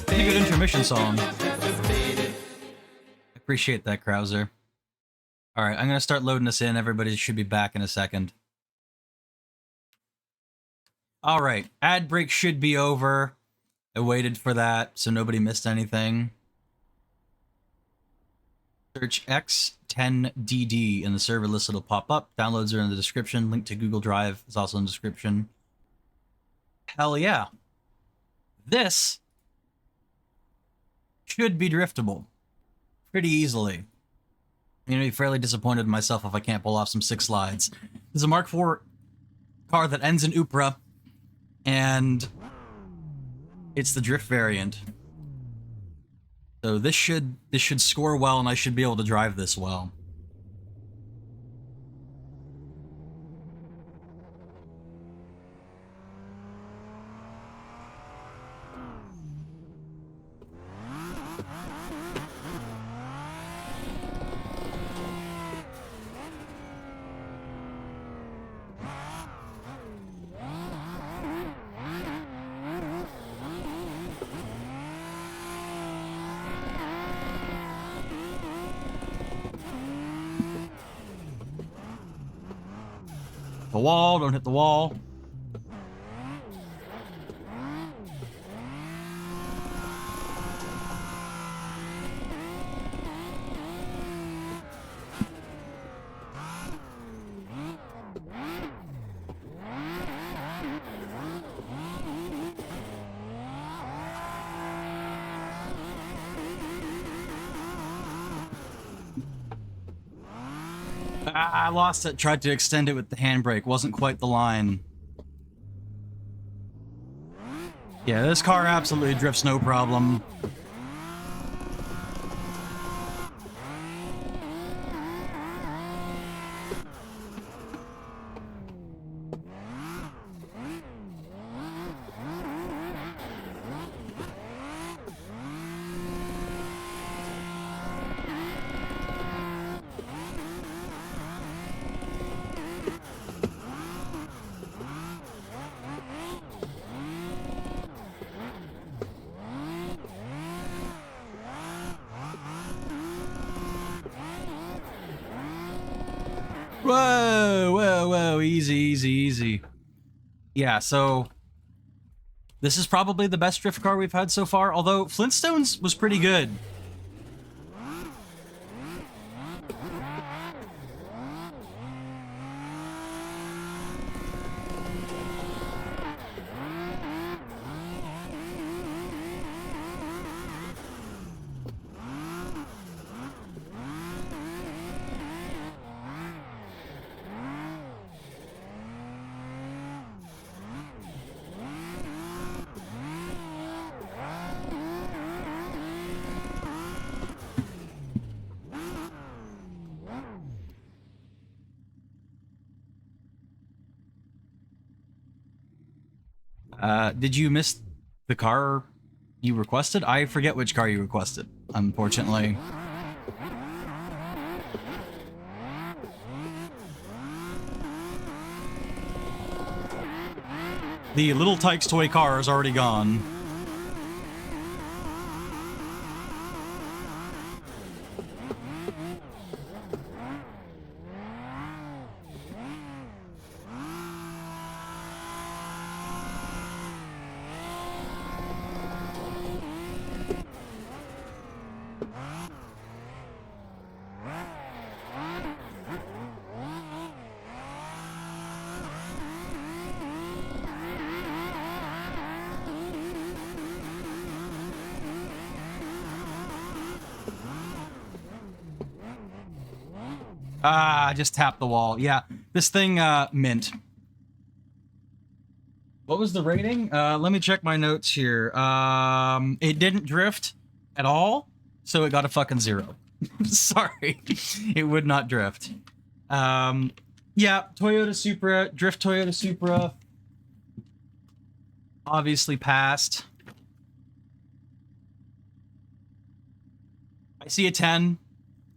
Pretty good intermission song. Appreciate that, Krauser. All right, I'm gonna start loading this in. Everybody should be back in a second. All right, ad break should be over. I waited for that so nobody missed anything. Search X10DD in the server list, it'll pop up. Downloads are in the description. Link to Google Drive is also in the description. Hell yeah. This should be driftable pretty easily. I'm gonna be fairly disappointed in myself if I can't pull off some 6 slides. This is a Mark IV car that ends in Upra, and it's the drift variant. So this should score well, and I should be able to drive this well. The wall, don't hit the wall. I lost it, tried to extend it with the handbrake, wasn't quite the line. Yeah, this car absolutely drifts no problem. Whoa, whoa, whoa, easy, easy, easy. Yeah, so this is probably the best drift car we've had so far, although Flintstones was pretty good. Did you miss the car you requested? I forget which car you requested, unfortunately. The Little Tykes toy car is already gone. Ah, I just tapped the wall. Yeah, this thing, mint. What was the rating? Let me check my notes here. It didn't drift at all, so it got a fucking 0. Sorry, it would not drift. Yeah, Toyota Supra, drift Toyota Supra. Obviously passed. I see a 10.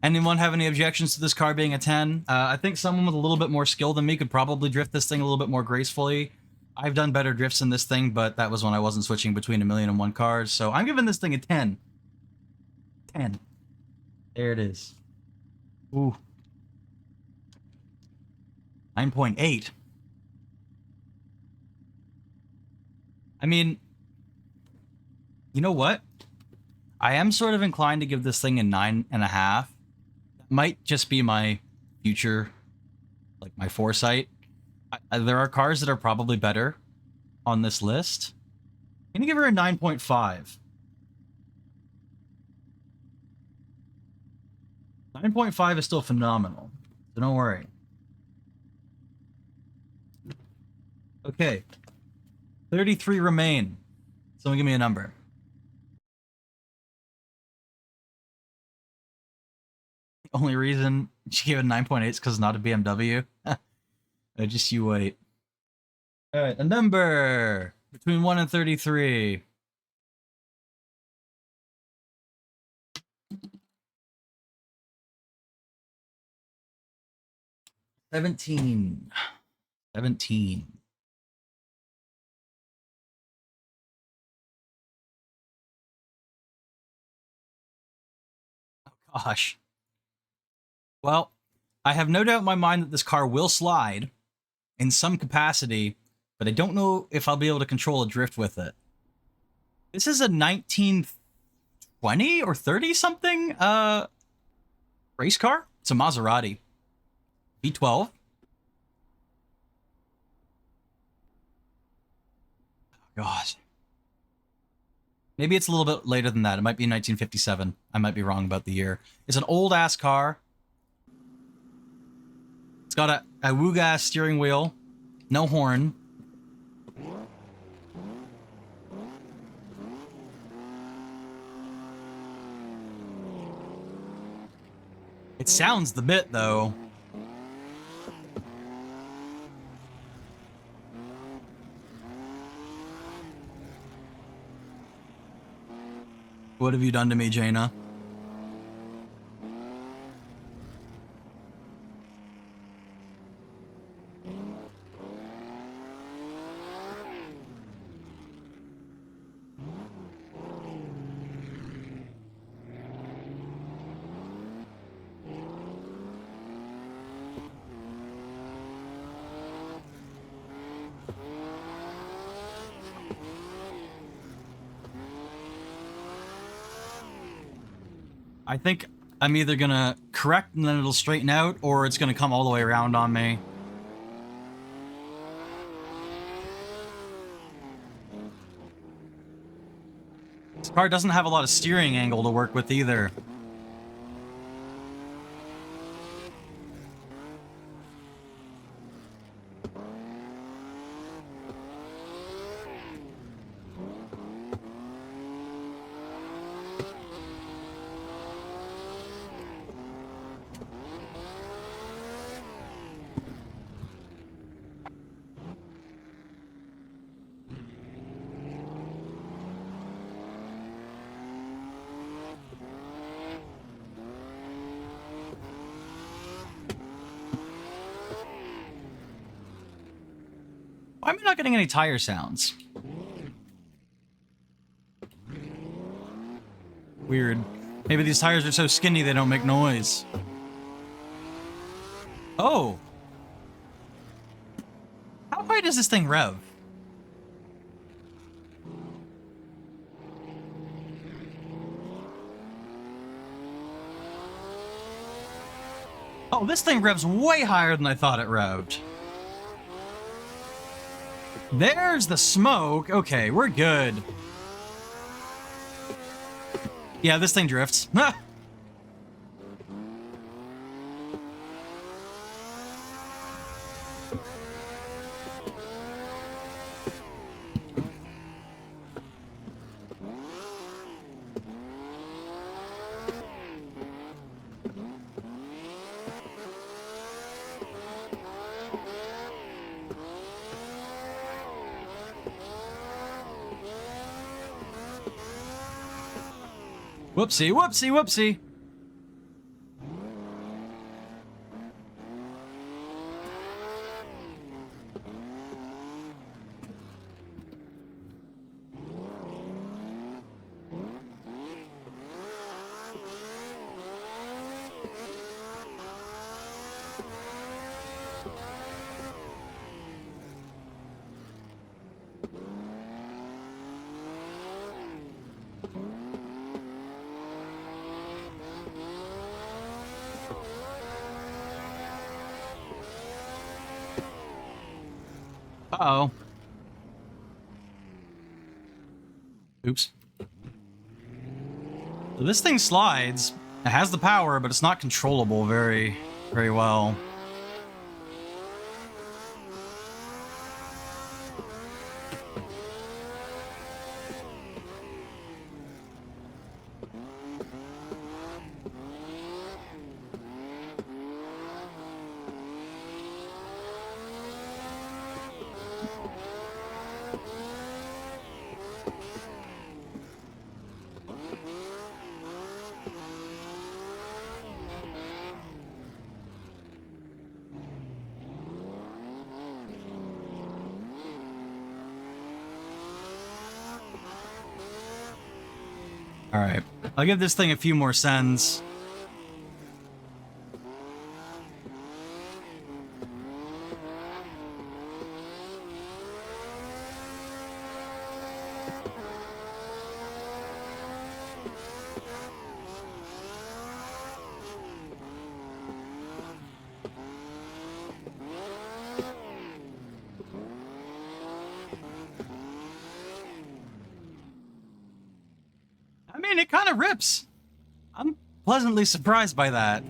Anyone have any objections to this car being a 10? I think someone with a little bit more skill than me could probably drift this thing a little bit more gracefully. I've done better drifts in this thing, but that was when I wasn't switching between 1,000,001 cars, so I'm giving this thing a 10. 10. There it is. Ooh. 9.8. I mean, you know what? I am sort of inclined to give this thing a 9.5. That might just be my future, like my foresight. There are cars that are probably better on this list. I'm gonna give her a 9.5. 9.5 is still phenomenal, so don't worry. Okay. 33 remain. Someone give me a number. The only reason she gave it 9.8 is because it's not a BMW. Just you wait. All right, a number between 1 and 33. Seventeen. Oh, gosh. Well, I have no doubt in my mind that this car will slide in some capacity, but I don't know if I'll be able to control a drift with it. This is a 1920 or 30 something race car. It's a Maserati V12. God. Maybe it's a little bit later than that. It might be 1957. I might be wrong about the year. It's an old ass car. It's got a Wugas steering wheel. No horn. It sounds the bit, though. What have you done to me, Jaina? I think I'm either gonna correct and then it'll straighten out, or it's gonna come all the way around on me. This car doesn't have a lot of steering angle to work with either. Why am I not getting any tire sounds? Weird. Maybe these tires are so skinny they don't make noise. Oh. How high does this thing rev? Oh, this thing revs way higher than I thought it revved. There's the smoke. Okay, we're good. Yeah, this thing drifts. Ah! Whoopsie, whoopsie, whoopsie. Uh-oh. Oops. So this thing slides. It has the power, but it's not controllable very well. Alright, I'll give this thing a few more sends. I mean, it kind of rips. I'm pleasantly surprised by that.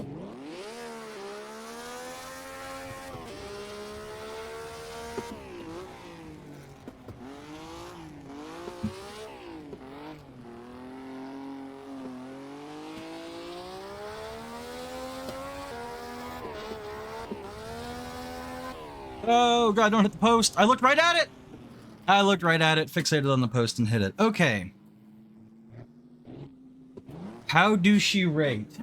Oh god, don't hit the post. I looked right at it. I looked right at it, fixated on the post and hit it. Okay. How do she rate?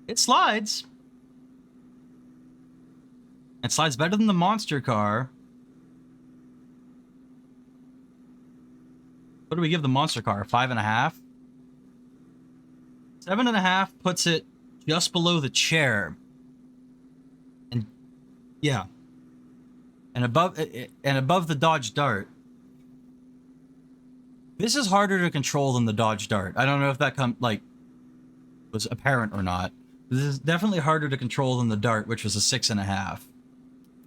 It slides. It slides better than the monster car. What do we give the monster car? 5.5? 7.5 puts it just below the chair. And yeah. And above the Dodge Dart. This is harder to control than the Dodge Dart. I don't know if that was apparent or not. This is definitely harder to control than the Dart, which was a 6.5.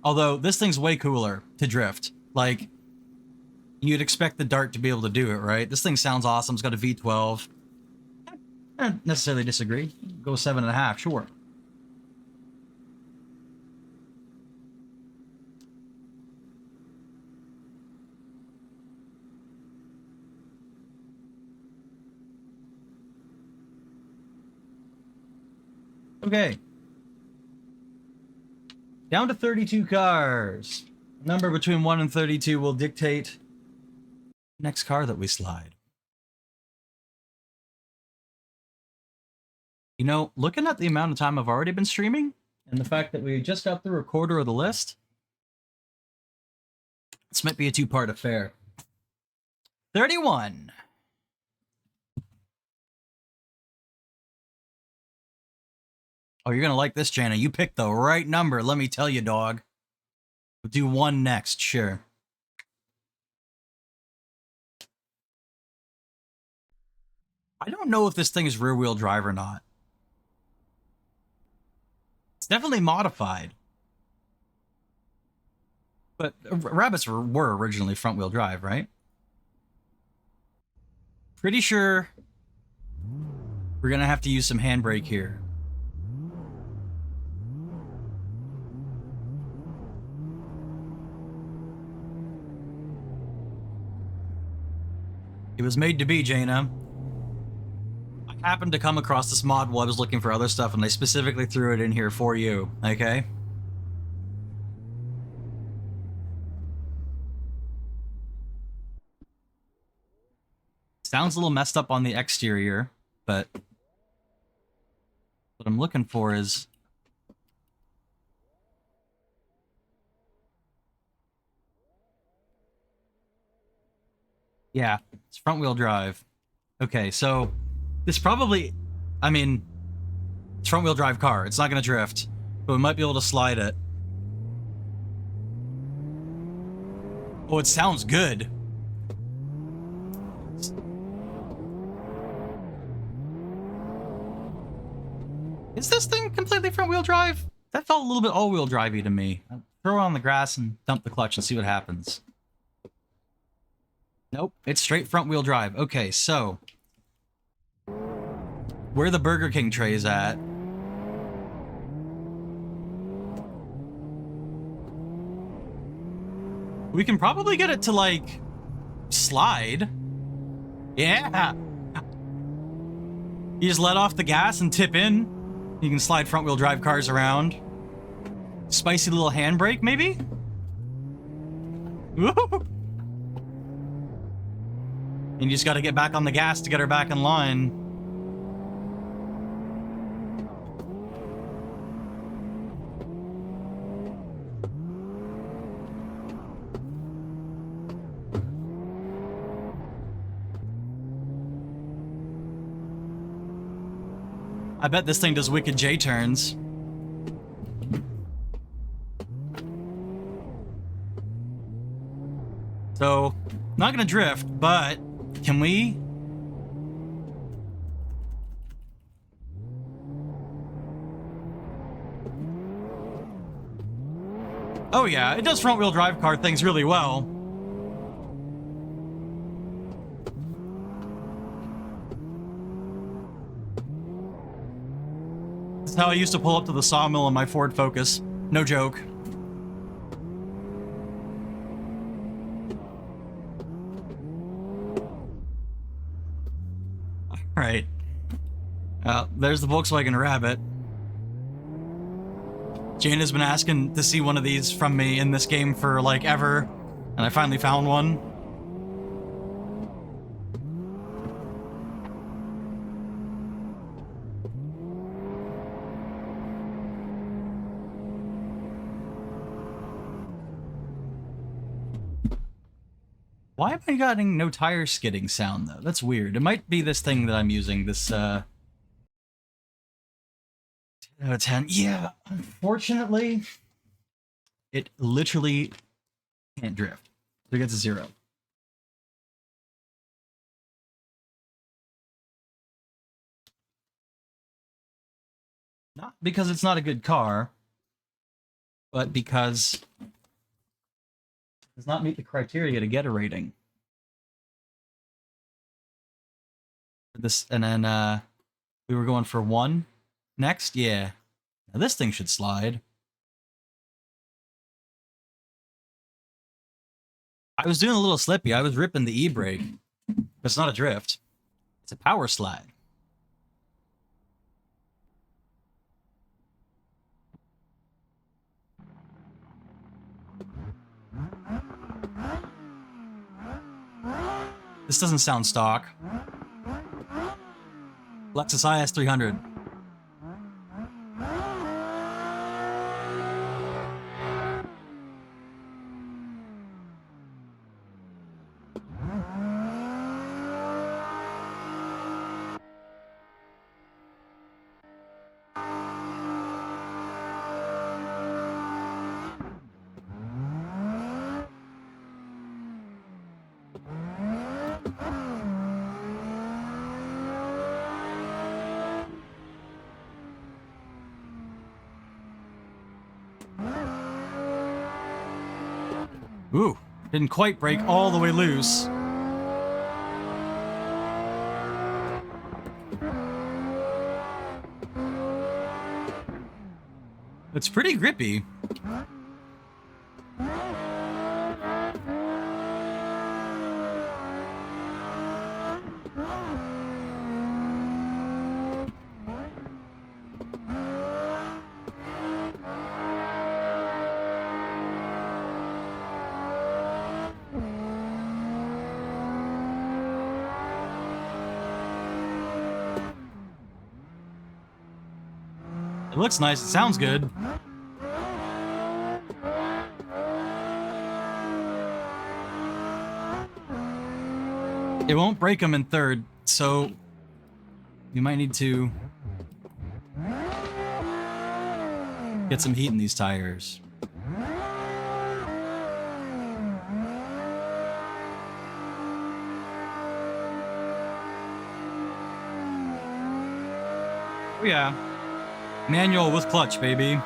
Although this thing's way cooler to drift. Like, you'd expect the Dart to be able to do it, right? This thing sounds awesome. It's got a V12. I don't necessarily disagree. Go 7.5, sure. Okay. Down to 32 cars. Number between 1 and 32 will dictate the next car that we slide. You know, looking at the amount of time I've already been streaming, and the fact that we just got through a quarter of the list, this might be a two-part affair. 31. Oh, you're gonna like this, Jana. You picked the right number, let me tell you, dog. We'll do 1 next, sure. I don't know if this thing is rear-wheel drive or not. It's definitely modified. But rabbits were originally front-wheel drive, right? Pretty sure we're gonna have to use some handbrake here. It was made to be, Jaina. I happened to come across this mod while I was looking for other stuff, and I specifically threw it in here for you, okay? Sounds a little messed up on the exterior, but what I'm looking for is... Yeah, it's front-wheel drive. Okay, so this probably... I mean, it's front-wheel drive car. It's not going to drift, but we might be able to slide it. Oh, it sounds good. Is this thing completely front-wheel drive? That felt a little bit all-wheel drivey to me. I'll throw it on the grass and dump the clutch and see what happens. Nope, it's straight front-wheel drive. Okay, so... where the Burger King tray's at... we can probably get it to, like, slide. Yeah! You just let off the gas and tip in. You can slide front-wheel drive cars around. Spicy little handbrake, maybe? Woo! And you just gotta get back on the gas to get her back in line. I bet this thing does wicked J-turns. So, not gonna drift, but can we? Oh yeah, it does front-wheel drive car things really well. This is how I used to pull up to the sawmill in my Ford Focus. No joke. Alright. There's the Volkswagen Rabbit. Jane has been asking to see one of these from me in this game for, like, ever. And I finally found one. Why am I getting no tire skidding sound, though? That's weird. It might be this thing that I'm using, this, 10 out of 10. Yeah, unfortunately, it literally can't drift. So it gets a 0. Not because it's not a good car, but because... does not meet the criteria to get a rating. This, and then we were going for 1 next. Yeah, now this thing should slide. I was doing a little slippy. I was ripping the e-brake. It's not a drift. It's a power slide. This doesn't sound stock. Lexus IS 300. Ooh, didn't quite break all the way loose. It's pretty grippy. It looks nice. It sounds good. It won't break them in third, so you might need to get some heat in these tires. Oh yeah. Manual with clutch, baby.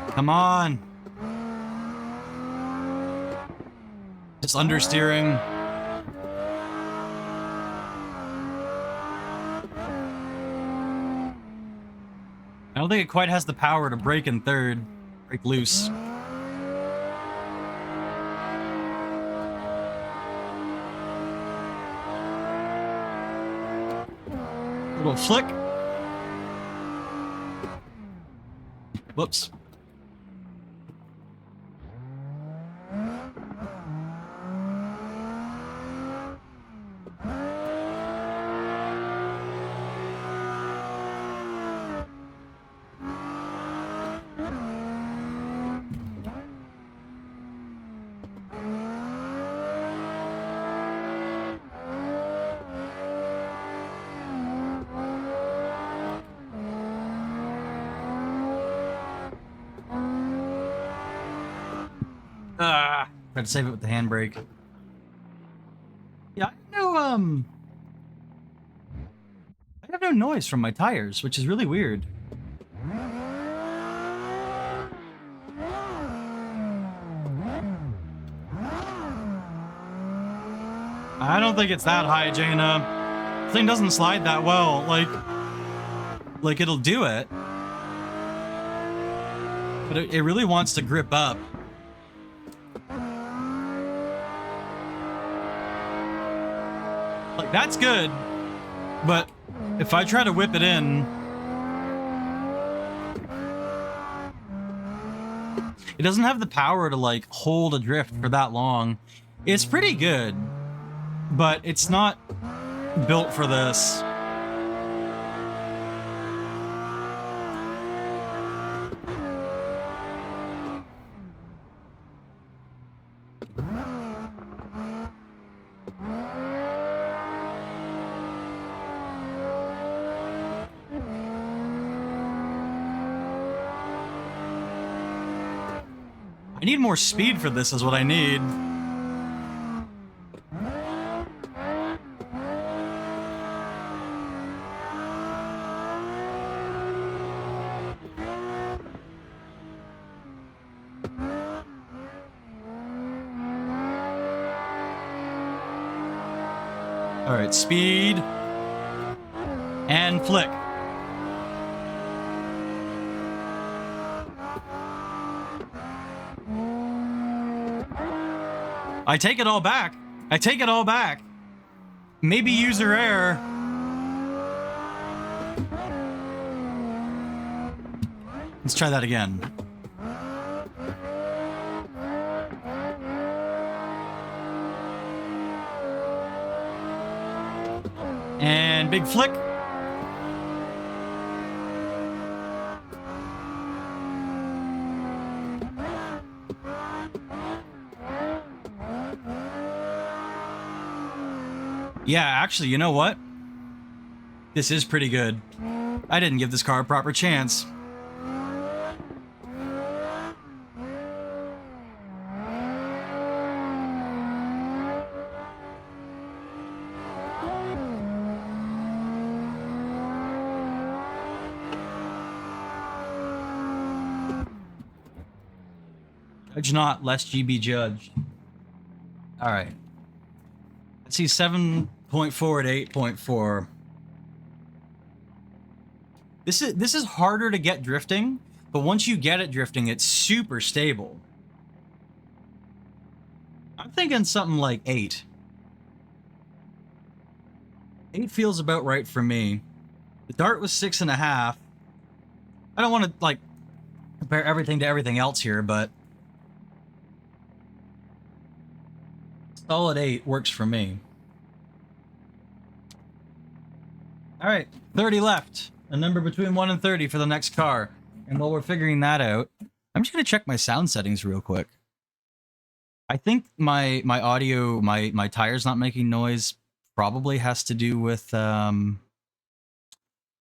Come on. Just understeering. I don't think it quite has the power to brake in third. Break loose. Little flick. Whoops. Try to save it with the handbrake. Yeah, I have no noise from my tires, which is really weird. I don't think it's that high, Jaina. The thing doesn't slide that well. Like it'll do it, but it really wants to grip up. Like, that's good, but if I try to whip it in, it doesn't have the power to, like, hold a drift for that long. It's pretty good, but it's not built for this. I need more speed for this is what I need. All right, speed and flick. I take it all back. I take it all back. Maybe user error. Let's try that again. And big flick. Yeah, actually, you know what? This is pretty good. I didn't give this car a proper chance. Judge not, lest ye be judged. All right. Let's see, 7.4 at 8.4. This is harder to get drifting, but once you get it drifting, it's super stable. I'm thinking something like 8. 8 feels about right for me. The dart was 6.5. I don't want to, like, compare everything to everything else here, but solid 8 works for me. Alright, 30 left. A number between 1 and 30 for the next car. And while we're figuring that out, I'm just going to check my sound settings real quick. I think my audio, my tires not making noise probably has to do with the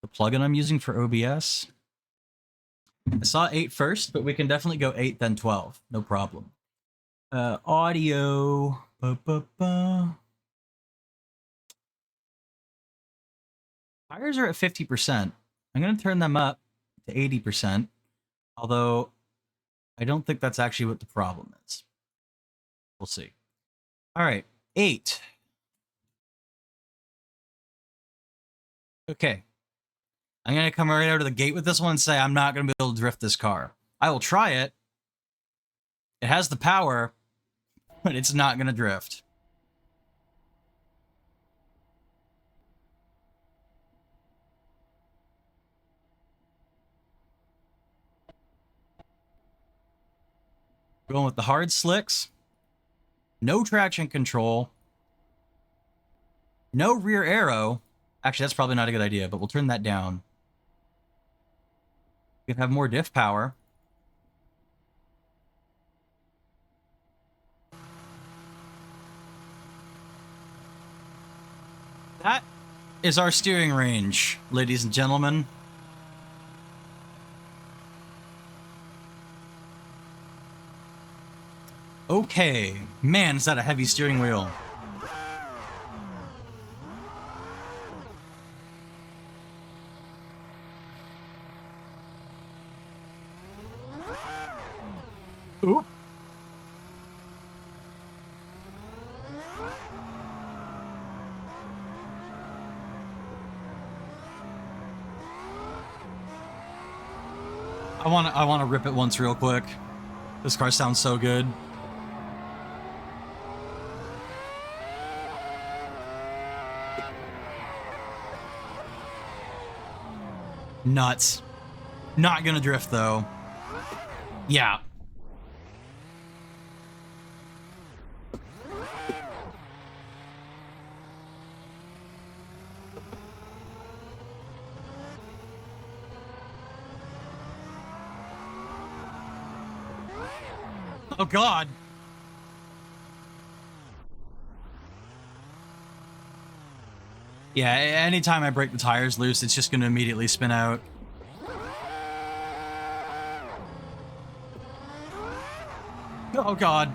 plugin I'm using for OBS. I saw 8 first, but we can definitely go 8 then 12. No problem. Audio. Tires are at 50%. I'm going to turn them up to 80%, although I don't think that's actually what the problem is. We'll see. All right, 8. Okay. I'm going to come right out of the gate with this one and say I'm not going to be able to drift this car. I will try it. It has the power, but it's not going to drift. Going with the hard slicks. No traction control. No rear arrow. Actually, that's probably not a good idea, but we'll turn that down. We can have more diff power. That is our steering range, ladies and gentlemen. Okay. Man, is that a heavy steering wheel. Oop. I want to rip it once real quick. This car sounds so good. Nuts. Not gonna drift though. Yeah. Oh God. Yeah, anytime I break the tires loose, it's just gonna immediately spin out. Oh God.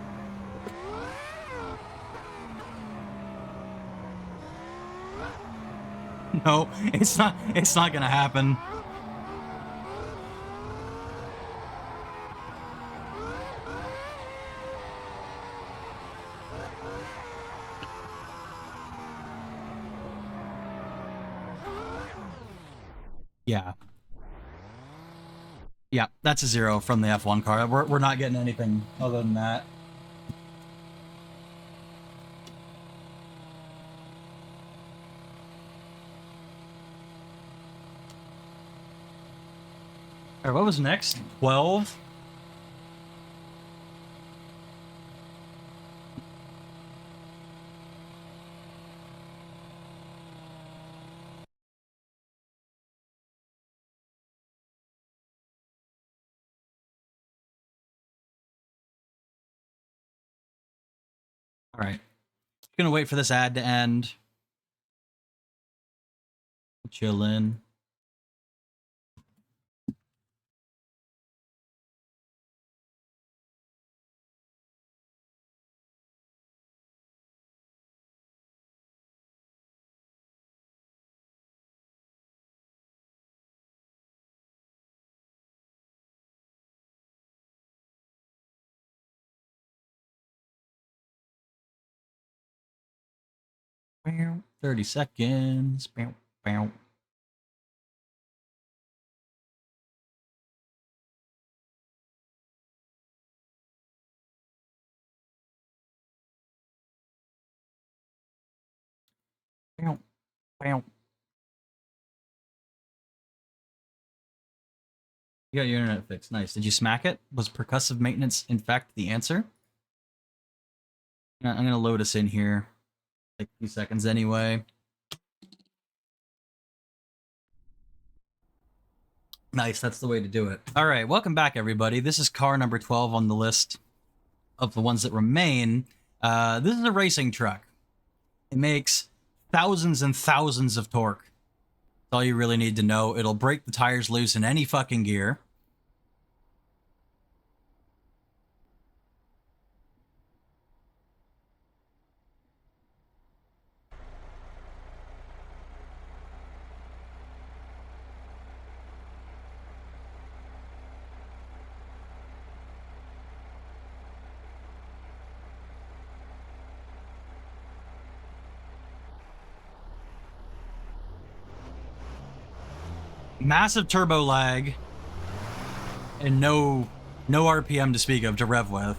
No, it's not gonna happen. Yeah. Yeah, that's a 0 from the F1 car. We're not getting anything other than that. Alright, what was next? 12? Alright. Gonna wait for this ad to end. Chillin'. Bow, 30 seconds. Bow, bow. Bow. Bam. You got your internet fixed. Nice. Did you smack it? Was percussive maintenance, in fact, the answer? I'm going to load us in here. Take a few seconds anyway. Nice. That's the way to do it. All right. Welcome back, everybody. This is car number 12 on the list of the ones that remain. This is a racing truck. It makes thousands and thousands of torque. That's all you really need to know. It'll break the tires loose in any fucking gear. Massive turbo lag and no RPM to speak of to rev with.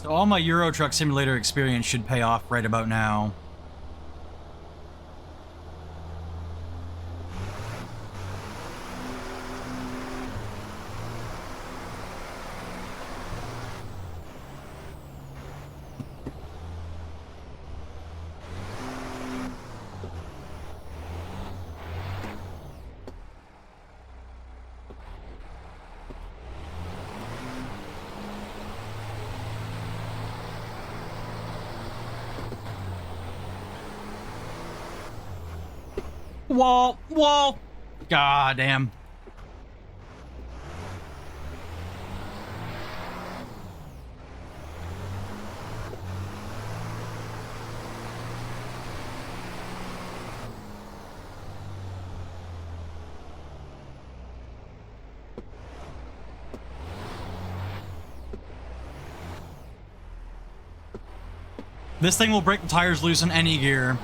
So all my Euro Truck Simulator experience should pay off right about now. Wall! God damn. This thing will break the tires loose in any gear.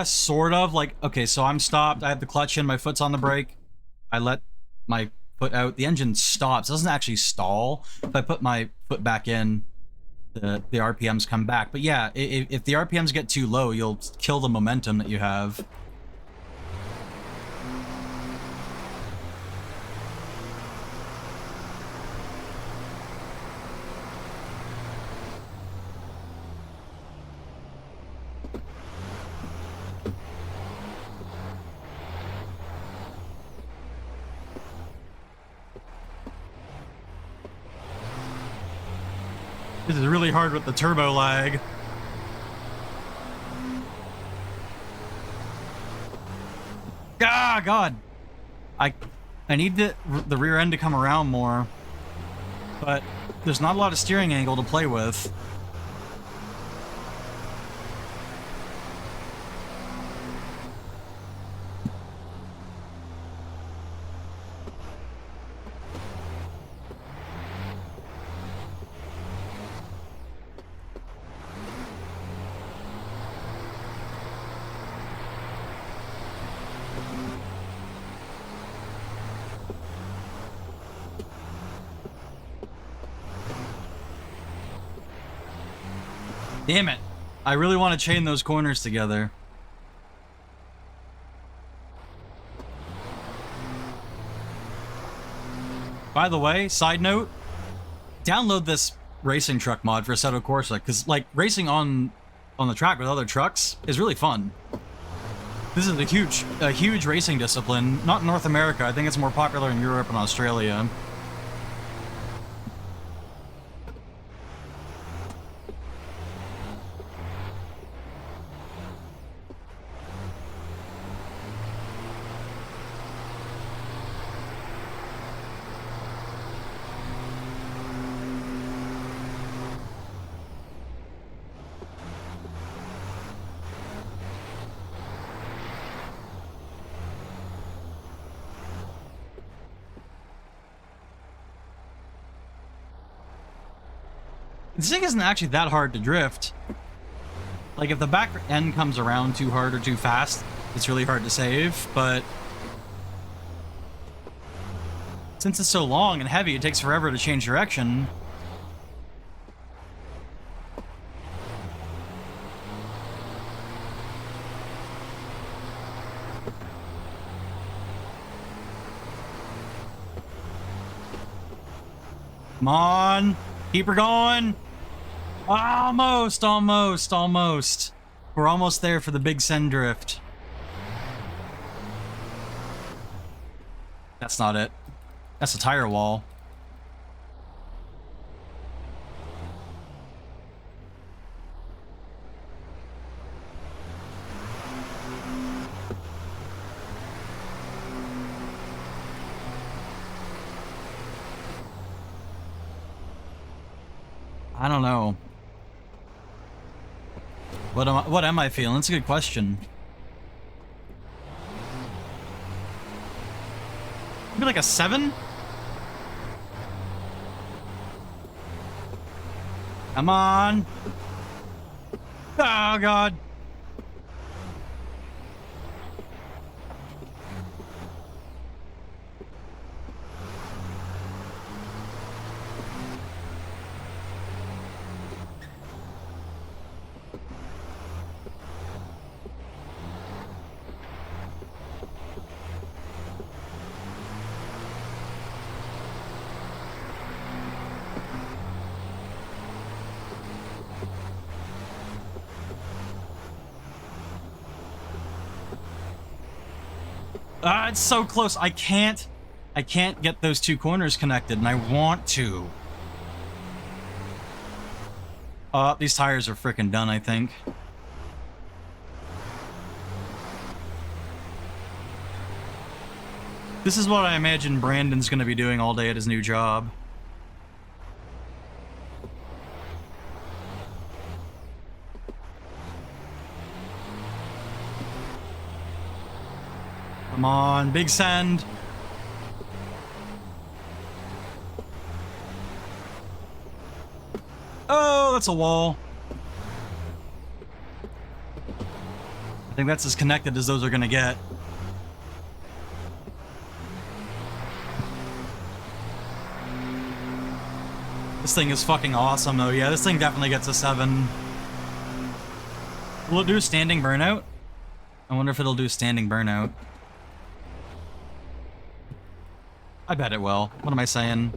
Sort of. Like, okay, so I'm stopped. I have the clutch in, my foot's on the brake. I let my foot out. The engine stops. It doesn't actually stall. If I put my foot back in, the RPMs come back. But yeah, if the RPMs get too low, you'll kill the momentum that you have. This is really hard with the turbo lag. Ah, God. I need the rear end to come around more. But there's not a lot of steering angle to play with. Damn it. I really want to chain those corners together. By the way, side note, download this racing truck mod for Assetto Corsa, because like racing on the track with other trucks is really fun. This is a huge racing discipline. Not in North America. I think it's more popular in Europe and Australia. This thing isn't actually that hard to drift. Like, if the back end comes around too hard or too fast, it's really hard to save, but since it's so long and heavy, it takes forever to change direction. Come on, keep her going. Almost. We're almost there for the big send drift. That's not it. That's a tire wall. I don't know. What am I feeling? That's a good question. Maybe like a 7? Come on. Oh, God. It's so close. I can't get those two corners connected, and I want to. These tires are freaking done, I think. This is what I imagine Brandon's gonna be doing all day at his new job. Come on, big send. Oh, that's a wall. I think that's as connected as those are gonna get. This thing is fucking awesome, though. Yeah, this thing definitely gets a 7. Will it do a standing burnout? I wonder if it'll do a standing burnout. I bet it will. What am I saying?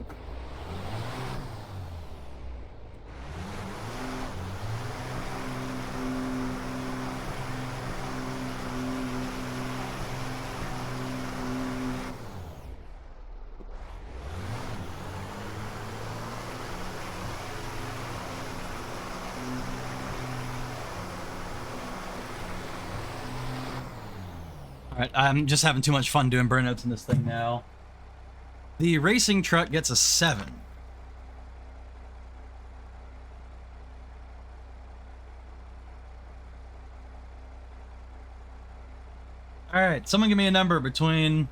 Alright, I'm just having too much fun doing burnouts in this thing now. The racing truck gets a 7. Alright, someone give me a number between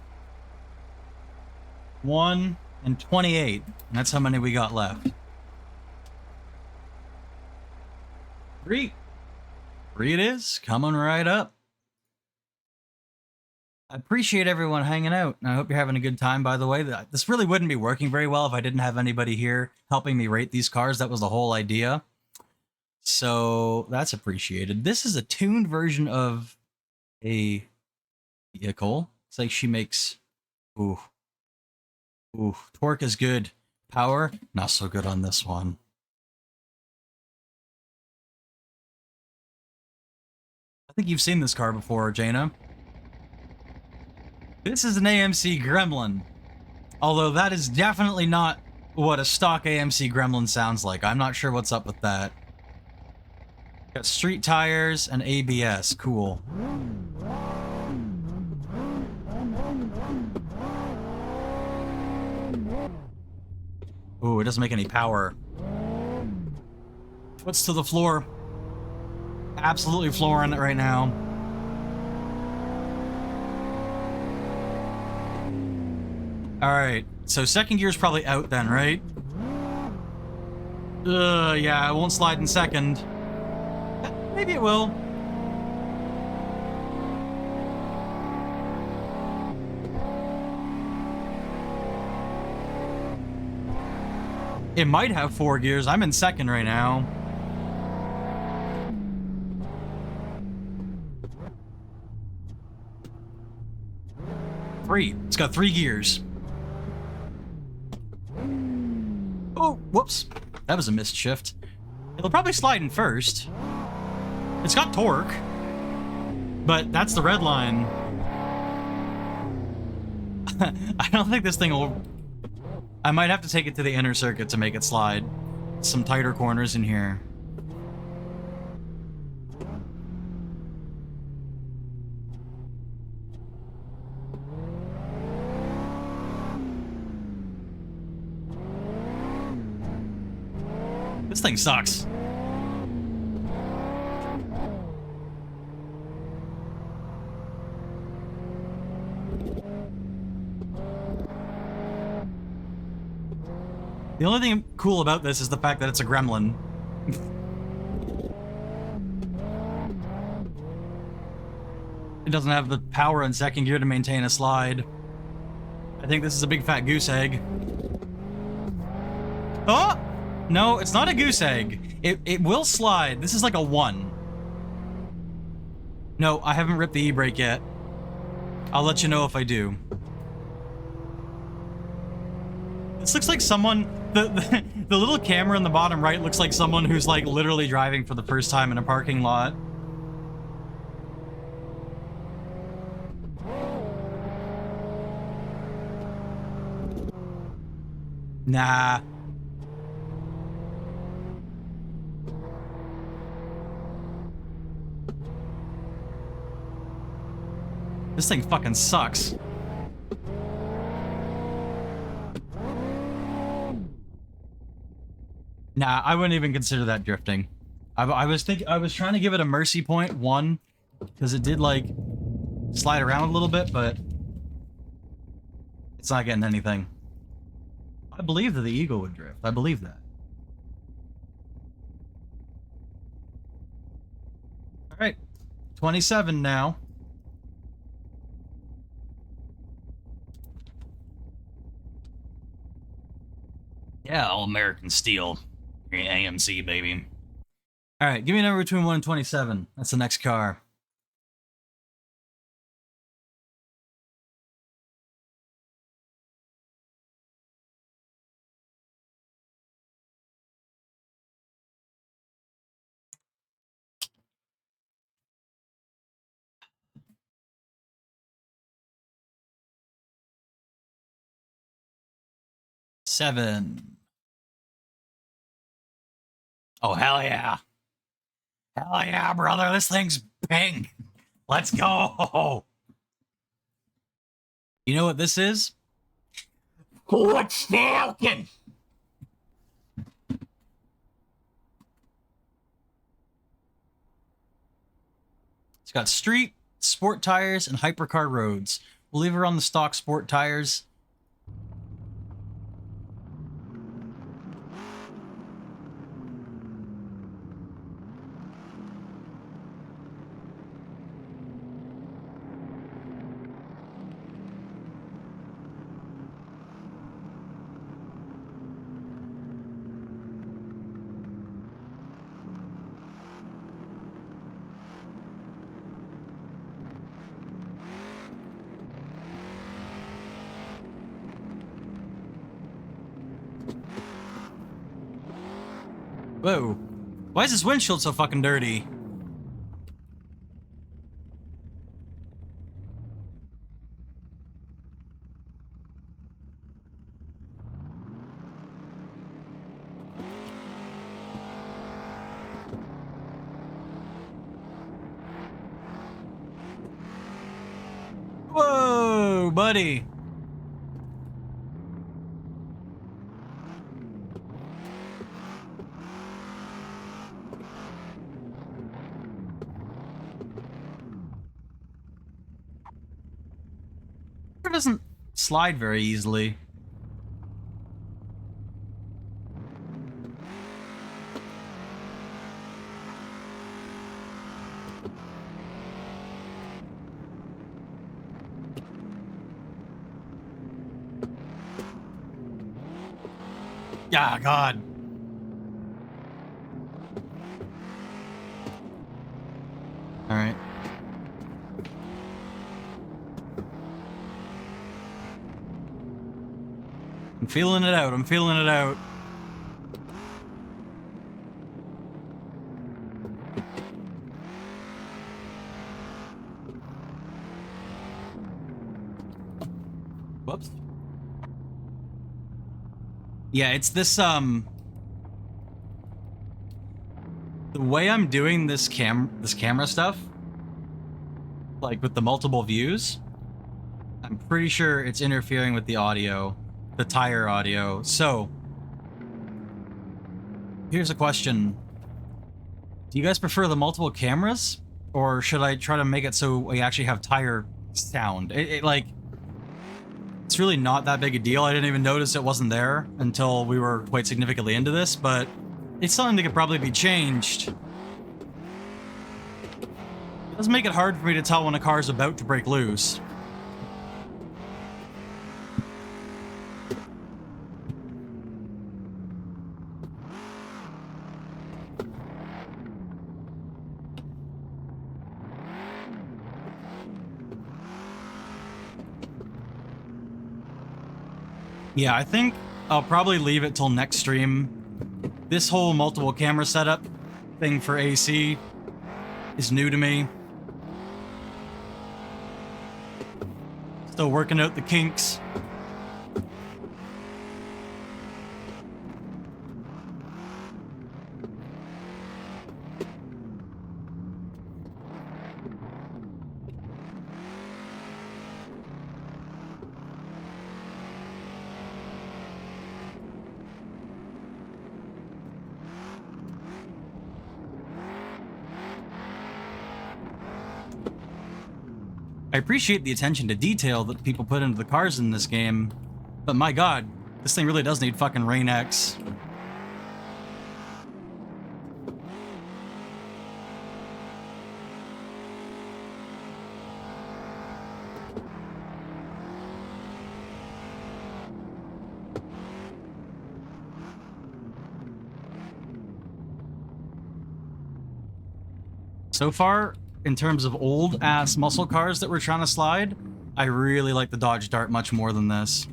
1 and 28. And that's how many we got left. 3. 3 it is, coming right up. I appreciate everyone hanging out, and I hope you're having a good time, by the way. This really wouldn't be working very well if I didn't have anybody here helping me rate these cars. That was the whole idea. So that's appreciated. This is a tuned version of a vehicle. It's like she makes... Ooh. Ooh. Torque is good. Power, not so good on this one. I think you've seen this car before, Jaina. This is an AMC Gremlin, although that is definitely not what a stock AMC Gremlin sounds like. I'm not sure what's up with that. Got street tires and ABS, cool. Ooh, it doesn't make any power. Foot's to the floor. Absolutely flooring it right now. Alright, so second gear's probably out then, right? Yeah, it won't slide in second. Maybe it will. It might have 4 gears. I'm in second right now. Three. It's got 3 gears. Oh, whoops. That was a missed shift. It'll probably slide in first. It's got torque. But that's the red line. I don't think this thing will... I might have to take it to the inner circuit to make it slide. Some tighter corners in here. This thing sucks. The only thing cool about this is the fact that it's a gremlin. It doesn't have the power in second gear to maintain a slide. I think this is a big fat goose egg. Oh! No, it's not a goose egg. It will slide. This is like a 1. No, I haven't ripped the e-brake yet. I'll let you know if I do. This looks like someone... The little camera in the bottom right looks like someone who's like literally driving for the first time in a parking lot. Nah. This thing fucking sucks. Nah, I wouldn't even consider that drifting. I was trying to give it a mercy point 1 because it did like slide around a little bit, but it's not getting anything. I believe that the Eagle would drift. I believe that. All right, 27 now. Yeah, all American steel. AMC, baby. All right, give me a number between 1 and 27. That's the next car. Seven. Oh, hell yeah. Hell yeah, brother. This thing's pink. Let's go. You know what this is? What's Falcon? It's got street, sport tires, and hypercar roads. We'll leave her on the stock sport tires. Whoa. Why is this windshield so fucking dirty? Whoa, buddy. It doesn't slide very easily. Yeah, God. All right. I'm feeling it out. I'm feeling it out. Whoops. Yeah, it's this, the way I'm doing this camera stuff, like with the multiple views, I'm pretty sure it's interfering with the audio, the tire audio. So, here's a question. Do you guys prefer the multiple cameras? Or should I try to make it so we actually have tire sound? Like, it's really not that big a deal. I didn't even notice it wasn't there until we were quite significantly into this, but it's something that could probably be changed. It does make it hard for me to tell when a car is about to break loose. Yeah, I think I'll probably leave it till next stream. This whole multiple camera setup thing for AC is new to me. Still working out the kinks. I appreciate the attention to detail that people put into the cars in this game, but my god, this thing really does need fucking Rain X. So far, in terms of old-ass muscle cars that we're trying to slide, I really like the Dodge Dart much more than this.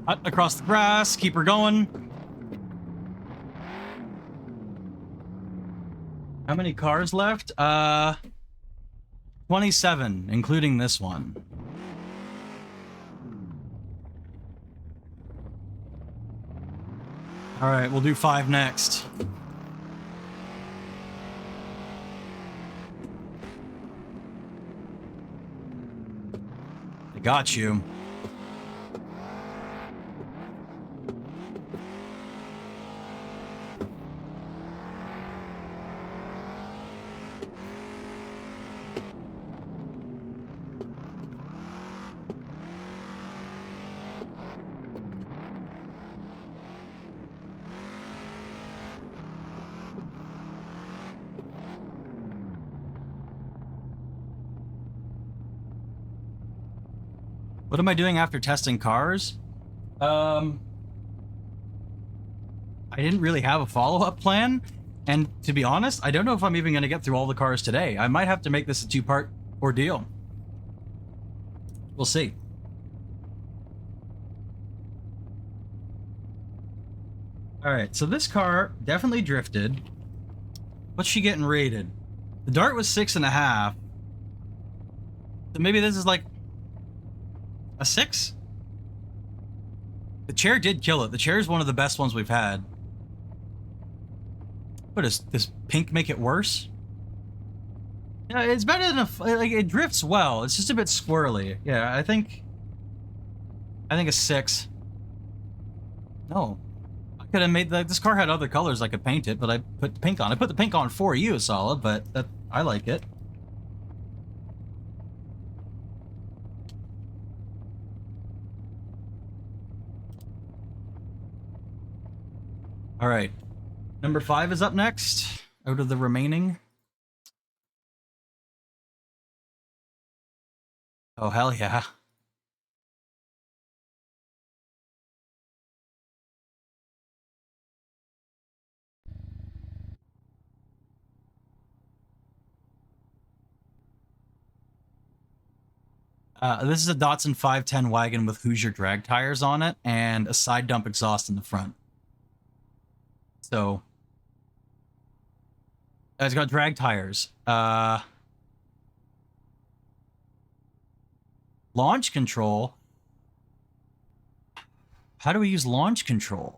Cut across the grass, keep her going. How many cars left? 27, including this one. All right, we'll do 5 next. I got you. What am I doing after testing cars? I didn't really have a follow-up plan, and to be honest, I don't know if I'm even going to get through all the cars today. I might have to make this a 2-part ordeal. We'll see. Alright, so this car definitely drifted. What's she getting rated? The Dart was 6.5. So maybe this is like a 6? The chair did kill it. The chair is one of the best ones we've had. What does pink make it worse? Yeah, it's better than like it drifts well. It's just a bit squirrely. Yeah, I think a 6. No. I could have made this car had other colors I could paint it, but I put the pink on. I put the pink on for you, solid, but I like it. All right. Number 5 is up next, out of the remaining. Oh, hell yeah. This is a Datsun 510 wagon with Hoosier drag tires on it and a side dump exhaust in the front. So, it's got drag tires. Launch control. How do we use launch control?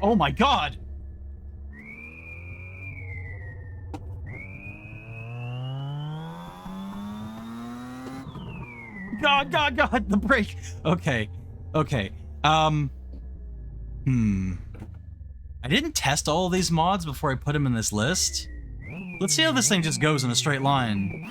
Oh my god! God, the brake. Okay. I didn't test all of these mods before I put them in this list. Let's see how this thing just goes in a straight line.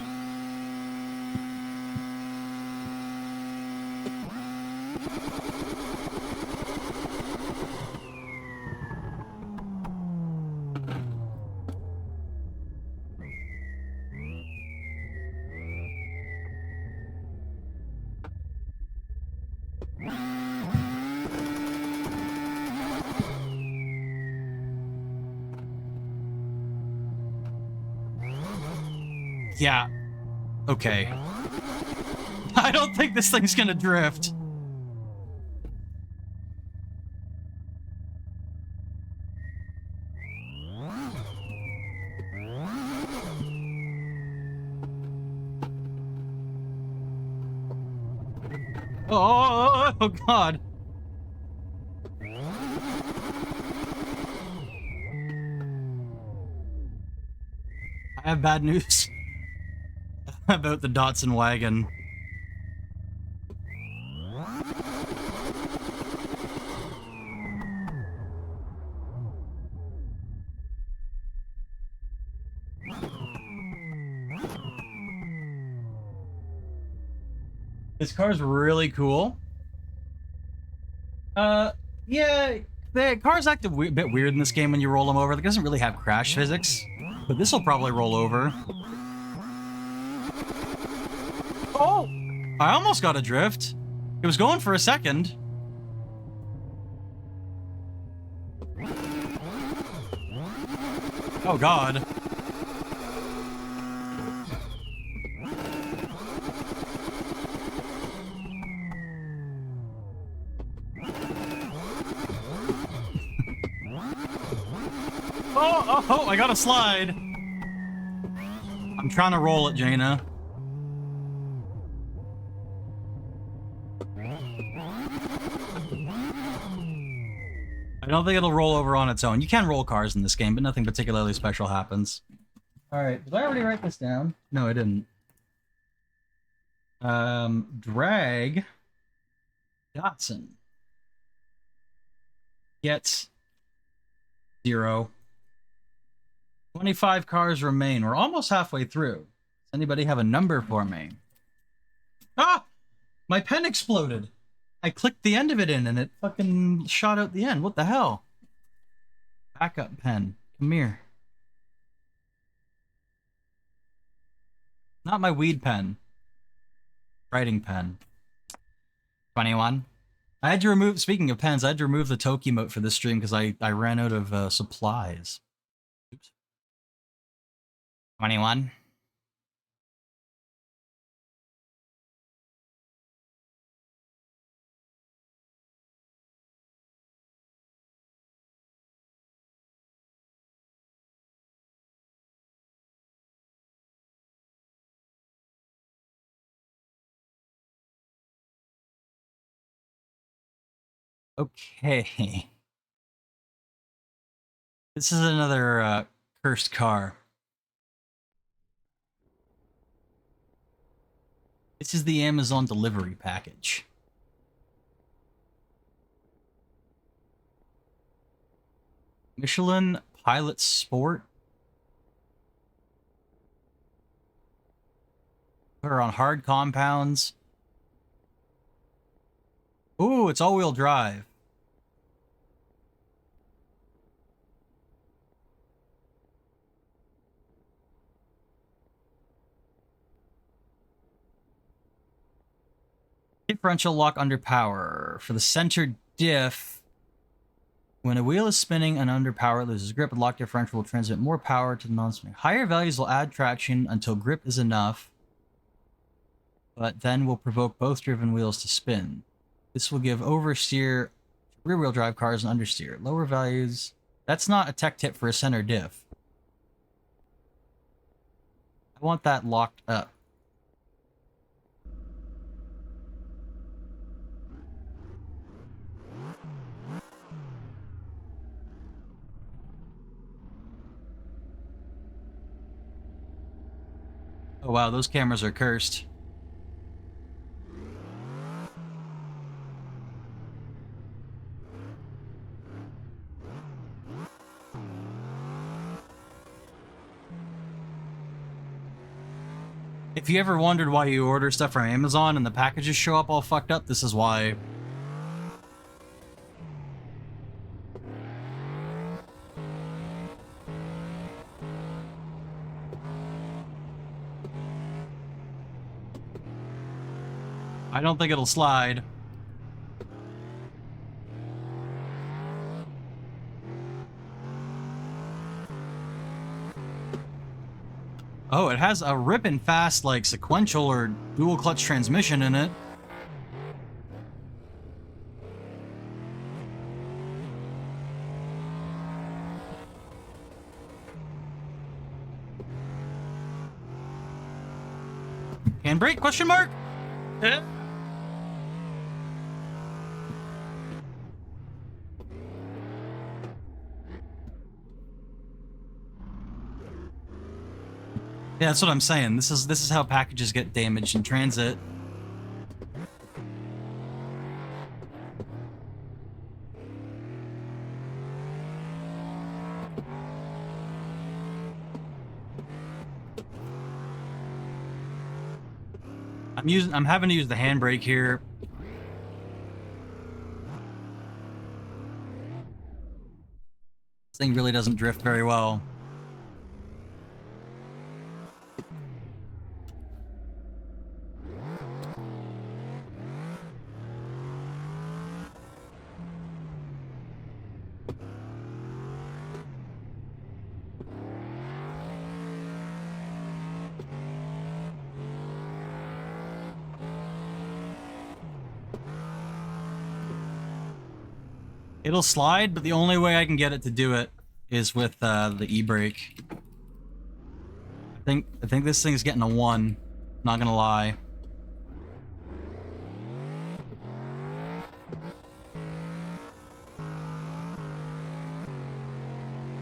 Yeah. Okay. I don't think this thing's gonna drift. Oh god. I have bad news about the Datsun wagon. This car's really cool. Yeah, the cars act a bit weird in this game when you roll them over. It doesn't really have crash physics, but this will probably roll over. Oh! I almost got a drift. It was going for a second. Oh god. Oh, I got a slide. I'm trying to roll it, Jaina. I don't think it'll roll over on its own. You can roll cars in this game, but nothing particularly special happens. Alright, did I already write this down? No, I didn't. Drag Datsun gets 0. 25 cars remain. We're almost halfway through. Does anybody have a number for me? Ah! My pen exploded. I clicked the end of it in and it fucking shot out the end. What the hell? Backup pen. Come here. Not my weed pen. Writing pen. 21. I had to remove, speaking of pens, I had to remove the Toki emote for this stream because I ran out of supplies. Oops. 21. Okay. This is another cursed car. This is the Amazon delivery package. Michelin Pilot Sport. Put her on hard compounds. Ooh, it's all-wheel drive. Differential lock under power. For the center diff, when a wheel is spinning and under power, it loses grip. The lock differential will transmit more power to the non-spinning. Higher values will add traction until grip is enough, but then will provoke both driven wheels to spin. This will give oversteer to rear-wheel drive cars and understeer. Lower values... That's not a tech tip for a center diff. I want that locked up. Oh wow, those cameras are cursed. If you ever wondered why you order stuff from Amazon and the packages show up all fucked up, this is why. I don't think it'll slide. Oh, it has a rippin' fast, like, sequential or dual clutch transmission in it. Handbrake? Question mark? Eh? Yeah, that's what I'm saying. This is how packages get damaged in transit. I'm having to use the handbrake here. This thing really doesn't drift very well. It'll slide, but the only way I can get it to do it is with the e-brake. I think this thing's getting a 1. Not gonna lie.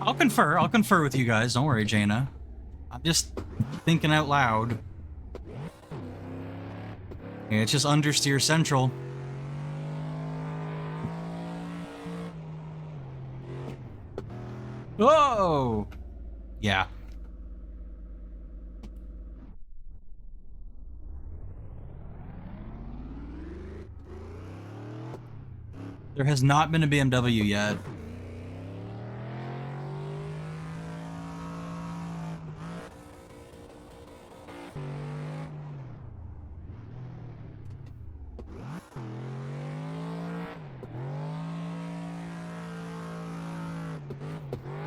I'll confer with you guys. Don't worry, Jaina. I'm just thinking out loud. Yeah, it's just understeer central. Whoa! Yeah. There has not been a BMW yet.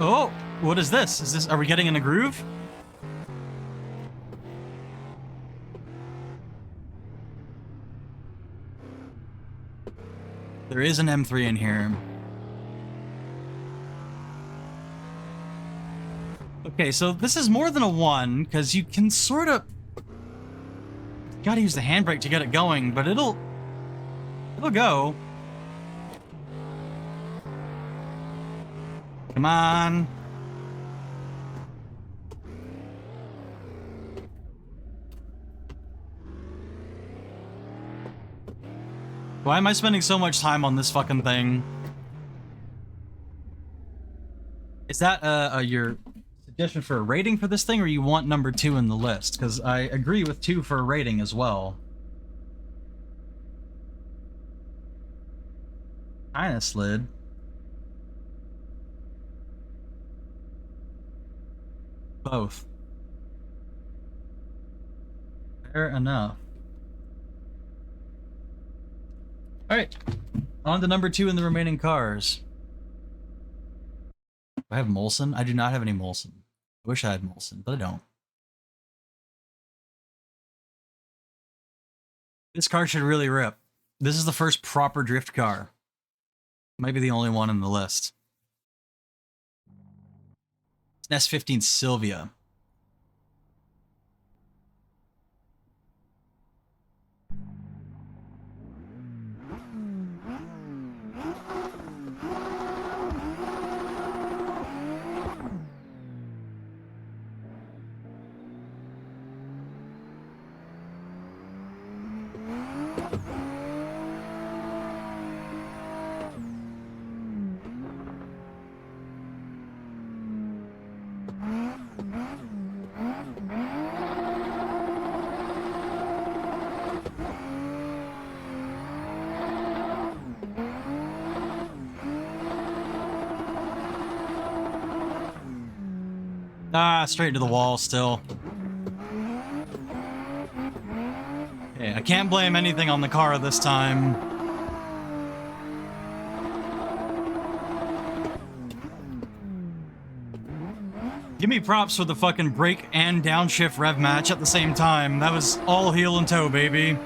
Oh, what is this? Are we getting in a groove? There is an M3 in here. Okay, so this is more than a 1, because you can sort of... Gotta use the handbrake to get it going, but it'll go. Come on. Why am I spending so much time on this fucking thing? Is that your suggestion for a rating for this thing, or you want number 2 in the list? Because I agree with 2 for a rating as well. Kinda slid. Both. Fair enough. Alright. On to number 2 in the remaining cars. Do I have Molson? I do not have any Molson. I wish I had Molson, but I don't. This car should really rip. This is the first proper drift car. Might be the only one in the list. It's an S15 Sylvia. Ah, straight into the wall still. Okay, I can't blame anything on the car this time. Give me props for the fucking brake and downshift rev match at the same time. That was all heel and toe, baby.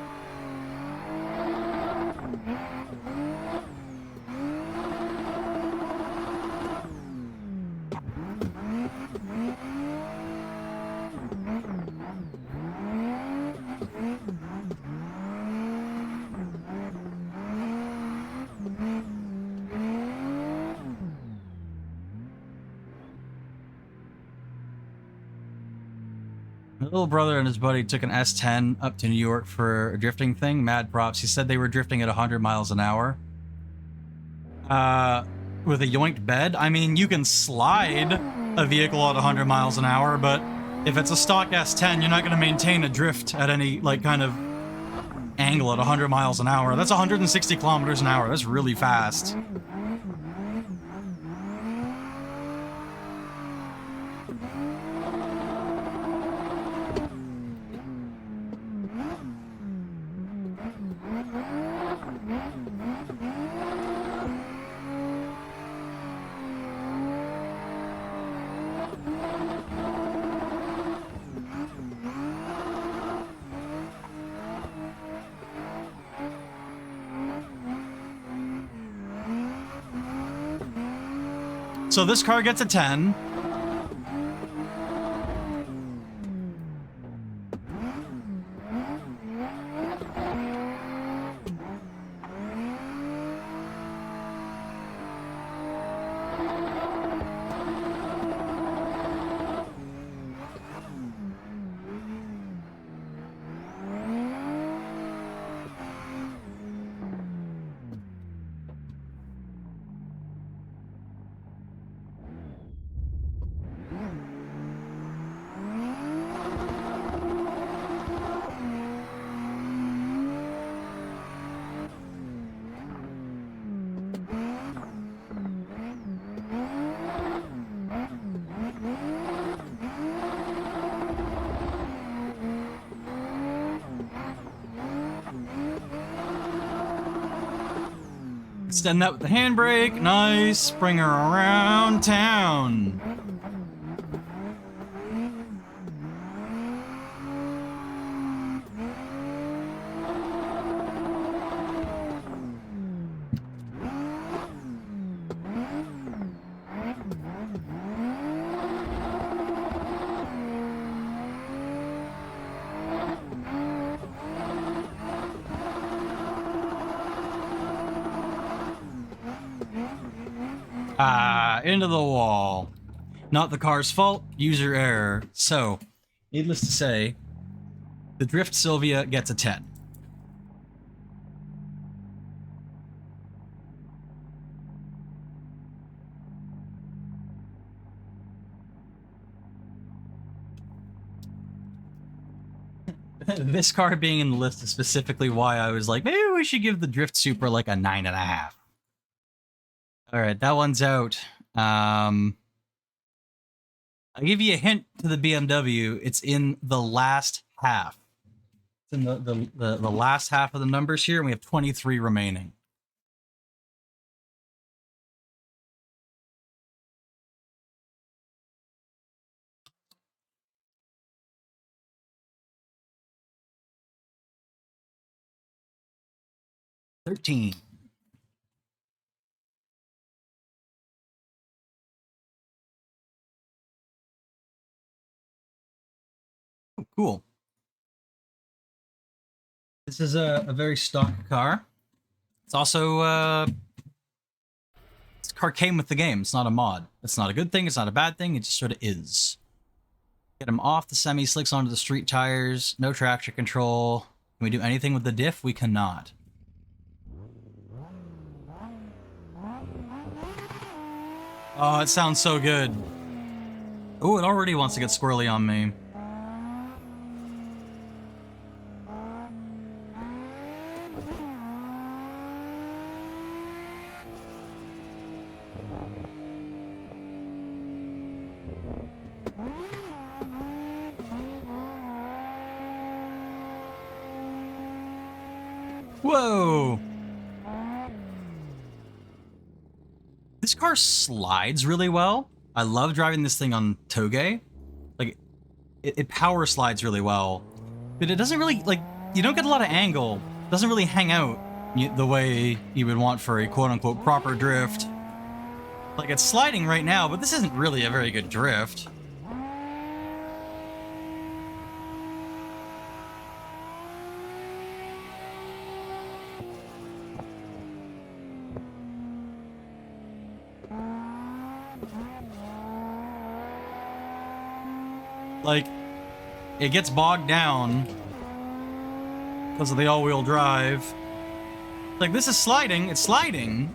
My little brother and his buddy took an S10 up to New York for a drifting thing. Mad props. He said they were drifting at 100 miles an hour. With a yoinked bed. I mean, you can slide a vehicle at 100 miles an hour, but if it's a stock S10, you're not going to maintain a drift at any, like, kind of angle at 100 miles an hour. That's 160 kilometers an hour. That's really fast. So this car gets a 10. Extend that with the handbrake. Nice. Bring her around town. into the wall. Not the car's fault, user error. So, needless to say, the Drift Sylvia gets a 10. This car being in the list is specifically why I was like, maybe we should give the Drift Super like a 9.5. Alright, that one's out. I'll give you a hint to the BMW. It's in the last half. It's in the last half of the numbers here, and we have 23 remaining. $13. Oh, cool. This is a very stock car. It's also this car came with the game. It's not a mod. It's not a good thing. It's not a bad thing. It just sort of is. Get him off the semi-slicks onto the street tires. No traction control. Can we do anything with the diff? We cannot. Oh, it sounds so good. Oh, it already wants to get squirrely on me. Whoa! This car slides really well. I love driving this thing on Toge. Like, it power slides really well. But it doesn't really, like, you don't get a lot of angle. It doesn't really hang out the way you would want for a quote-unquote proper drift. Like, it's sliding right now, but this isn't really a very good drift. Like, it gets bogged down because of the all-wheel drive. Like, this is sliding. It's sliding.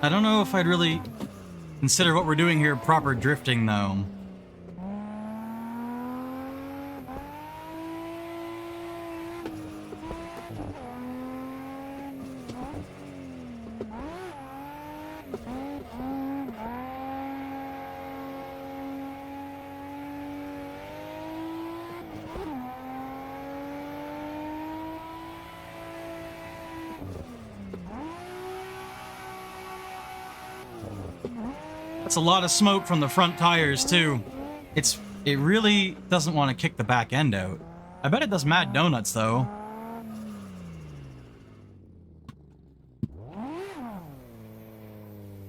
I don't know if I'd really consider what we're doing here proper drifting, though. That's a lot of smoke from the front tires, too. It really doesn't want to kick the back end out. I bet it does mad donuts, though.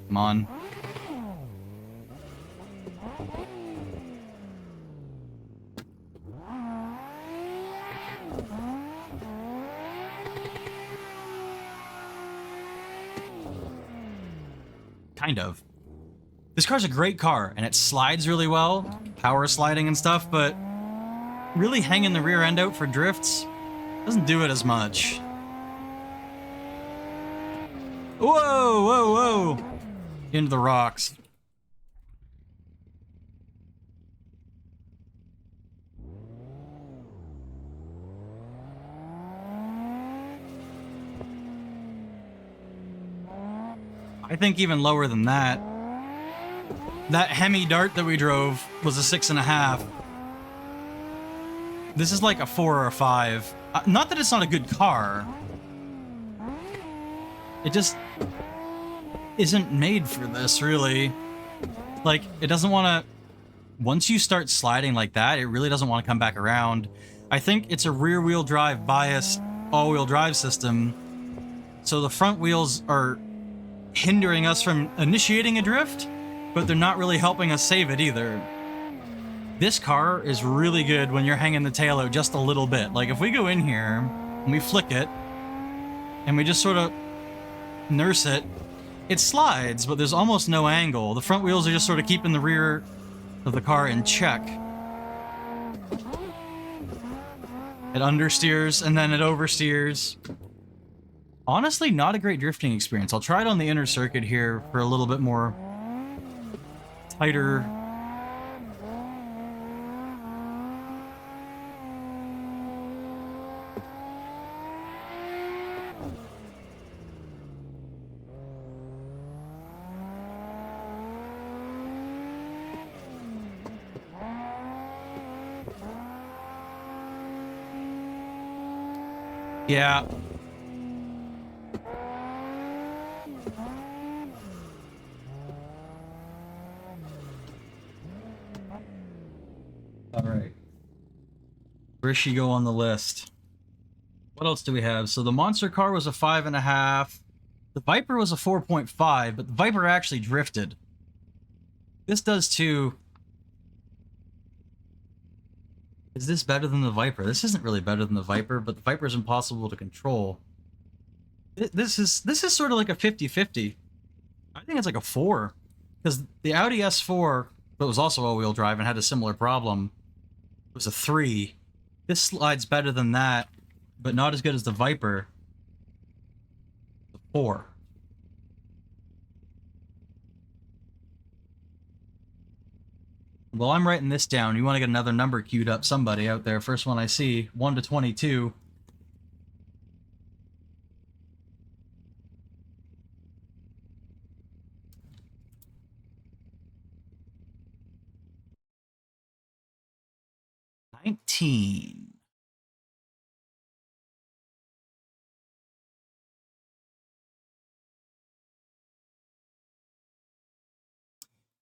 Come on. Kind of. This car's a great car, and it slides really well, power sliding and stuff, but really hanging the rear end out for drifts doesn't do it as much. Whoa, whoa, whoa! Into the rocks. I think even lower than that. That Hemi Dart that we drove was a 6.5. This is like a 4 or a 5. Not that it's not a good car. It just isn't made for this, really. Like, it doesn't want to... Once you start sliding like that, it really doesn't want to come back around. I think it's a rear-wheel drive biased all-wheel drive system. So the front wheels are hindering us from initiating a drift, but they're not really helping us save it either. This car is really good when you're hanging the tail out just a little bit. Like, if we go in here and we flick it and we just sort of nurse it, It slides, but there's almost no angle. The front wheels are just sort of keeping the rear of the car in check. It understeers and then it oversteers. Honestly, not a great drifting experience. I'll try it on the inner circuit here for a little bit more tighter. Yeah. All right. Where does she go on the list? What else do we have? So the monster car was a 5.5. The Viper was a 4.5, but the Viper actually drifted. This does too. Is this better than the Viper? This isn't really better than the Viper, but the Viper is impossible to control. This is sort of like a 50-50. I think it's like a 4. Because the Audi S4, but was also all-wheel drive and had a similar problem, was a 3. This slides better than that, but not as good as the Viper. The 4. Well, I'm writing this down. You want to get another number queued up, somebody out there. First one I see, 1 to 22. $19.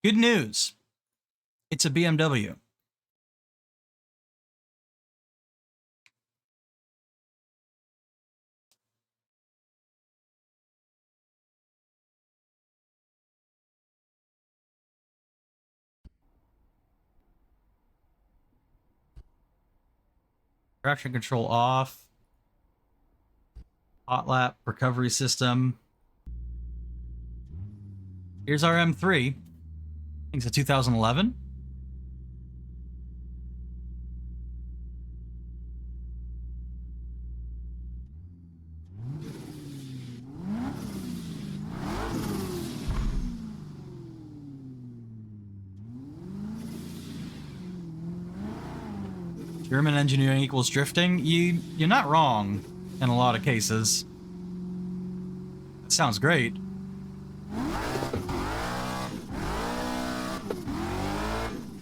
Good news. It's a BMW. Traction control off. Hot lap recovery system. Here's our M3. I think it's a 2011. German engineering equals drifting? You're not wrong in a lot of cases. That sounds great.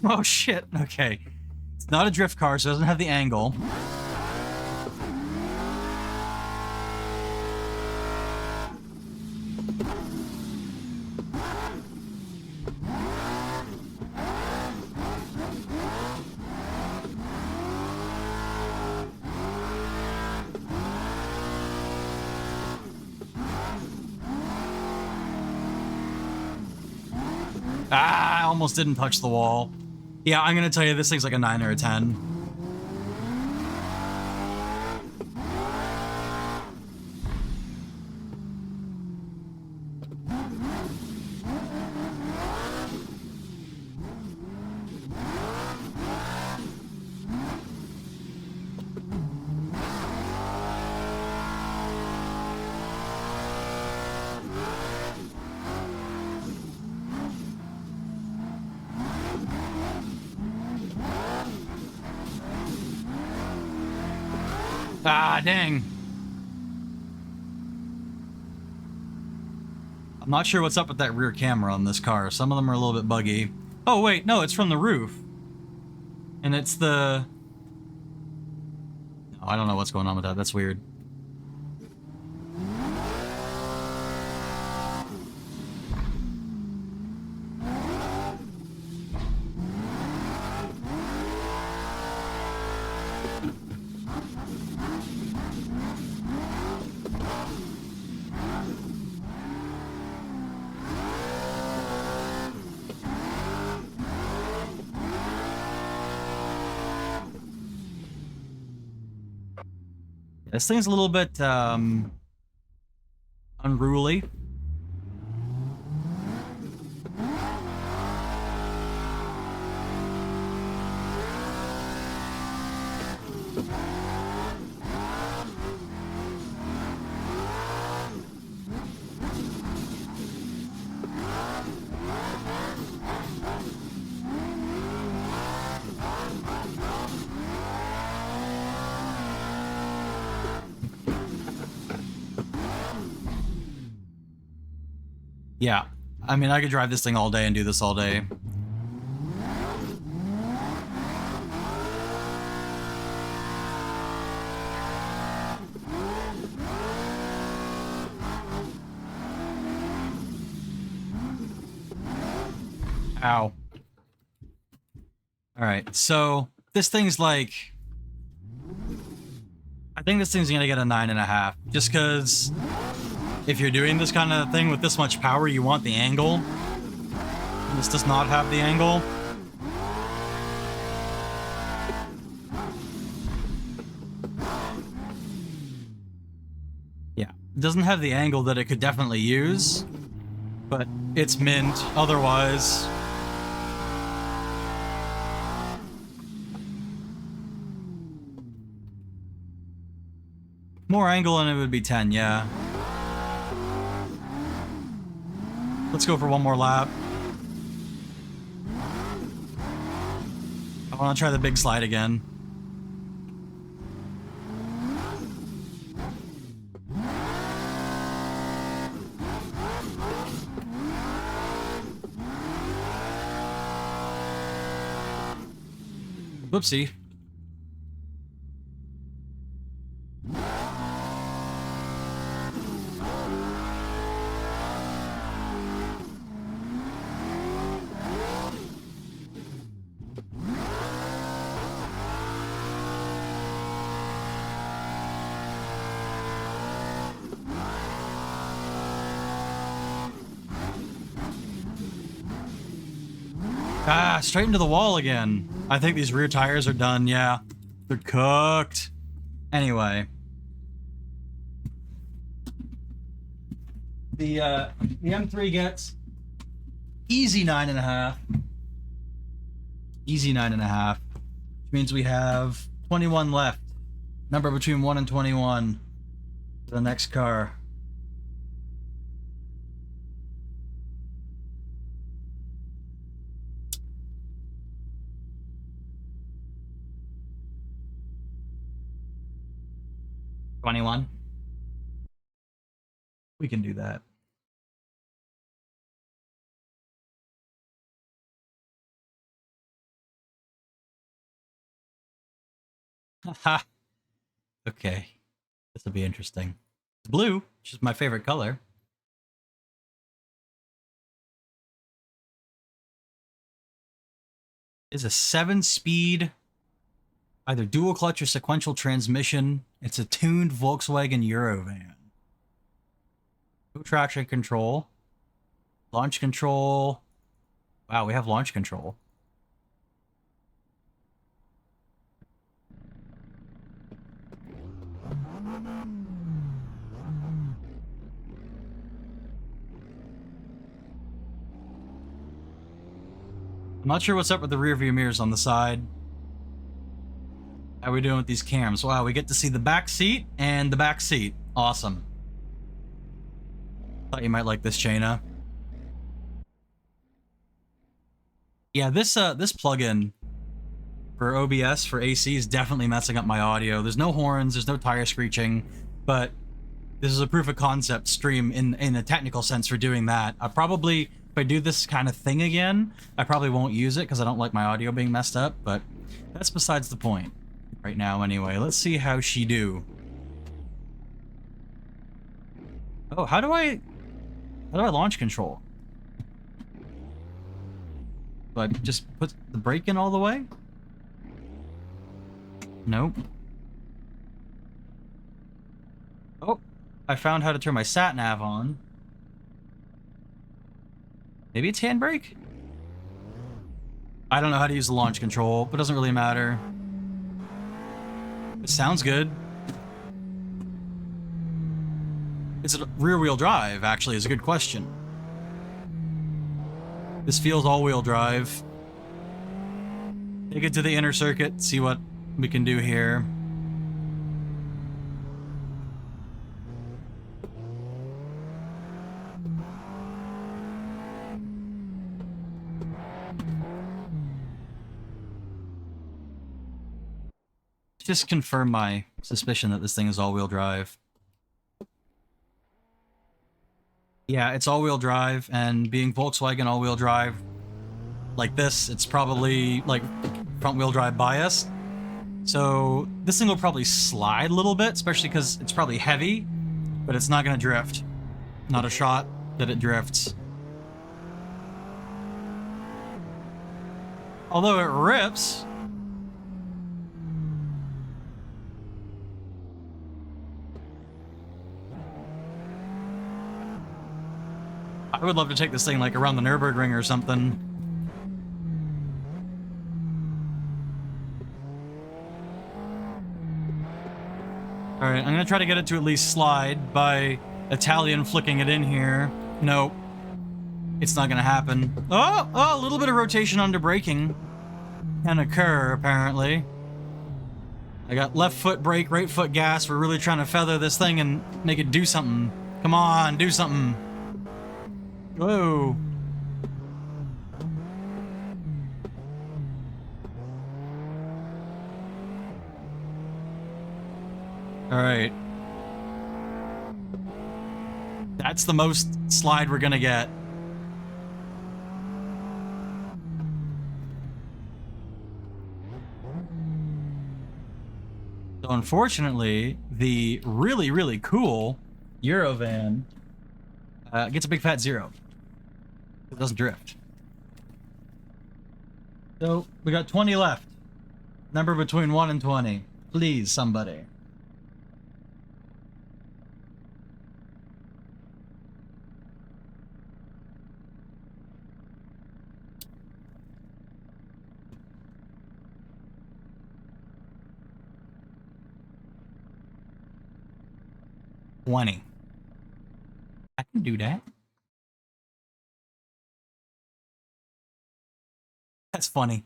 Oh shit, okay. It's not a drift car, so it doesn't have the angle. Ah, I almost didn't touch the wall. Yeah, I'm gonna tell you, this thing's like a 9 or a 10. Ah, dang. I'm not sure what's up with that rear camera on this car. Some of them are a little bit buggy. Oh, wait, no, it's from the roof. And it's the... Oh, I don't know what's going on with that. That's weird. This thing's a little bit unruly. Yeah. I mean, I could drive this thing all day and do this all day. Ow. Alright, so this thing's like... I think this thing's gonna get a 9.5. Just because if you're doing this kind of thing with this much power, you want the angle. This does not have the angle. Yeah, it doesn't have the angle that it could definitely use, but it's mint otherwise. More angle and it would be 10, yeah. Let's go for one more lap. I want to try the big slide again. Whoopsie. Ah, straight into the wall again. I think these rear tires are done, yeah. They're cooked. Anyway. The M3 gets easy 9.5. Easy 9.5. Which means we have 21 left. Number between 1 and 21. For the next car. $21. We can do that. Haha. Okay. This will be interesting. It's blue, which is my favorite color. It's a 7-speed, either dual clutch or sequential transmission. It's a tuned Volkswagen Eurovan. No traction control. Launch control. Wow, we have launch control. I'm not sure what's up with the rear view mirrors on the side. How are we doing with these cams? Wow, we get to see the back seat and the back seat. Awesome. Thought you might like this, Chaina. Yeah, this plugin for OBS for AC is definitely messing up my audio. There's no horns, there's no tire screeching, but this is a proof of concept stream in a technical sense for doing that. I probably, if I do this kind of thing again, I probably won't use it because I don't like my audio being messed up, but that's besides the point. Right now, anyway. Let's see how she do. Oh, how do I launch control? Do I just put the brake in all the way? Nope. Oh, I found how to turn my sat nav on. Maybe it's handbrake? I don't know how to use the launch control, but it doesn't really matter. It sounds good. Is it rear-wheel drive, actually, is a good question. This feels all-wheel drive. Take it to the inner circuit, see what we can do here. Just confirm my suspicion that this thing is all-wheel drive. Yeah, it's all-wheel drive, and being Volkswagen all-wheel drive like this, it's probably like front-wheel drive bias. So this thing will probably slide a little bit, especially because it's probably heavy, but it's not going to drift. Not a shot that it drifts. Although it rips. I would love to take this thing like around the Nürburgring or something. Alright, I'm gonna try to get it to at least slide by Italian flicking it in here. Nope. It's not gonna happen. Oh, a little bit of rotation under braking can occur, apparently. I got left foot brake, right foot gas. We're really trying to feather this thing and make it do something. Come on, do something. Whoa. Alright. That's the most slide we're gonna get. So unfortunately, the really, really cool Eurovan gets a big fat 0. It doesn't drift. So we got 20 left. Number between 1 and 20. Please, somebody. I can do that. That's funny.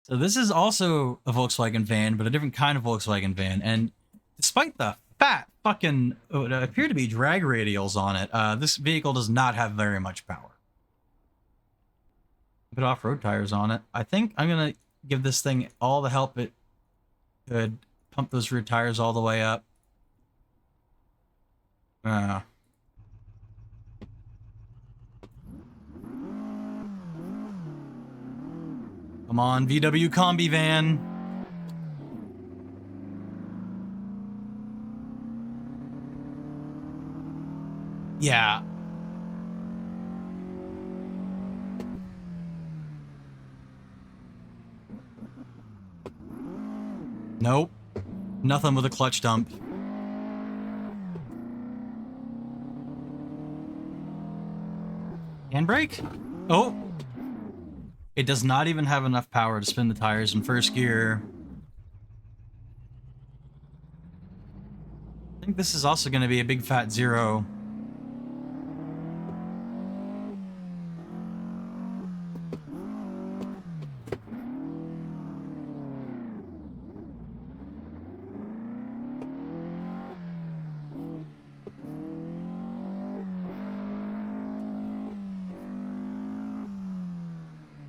So this is also a Volkswagen van, but a different kind of Volkswagen van. And despite the fat fucking, what appear to be drag radials on it, this vehicle does not have very much power. Put off-road tires on it. I think I'm gonna give this thing all the help it could. Pump those rear tires all the way up. Come on, VW Combi van. Yeah. Nope. Nothing with a clutch dump. Handbrake? Oh! It does not even have enough power to spin the tires in first gear. I think this is also going to be a big fat 0.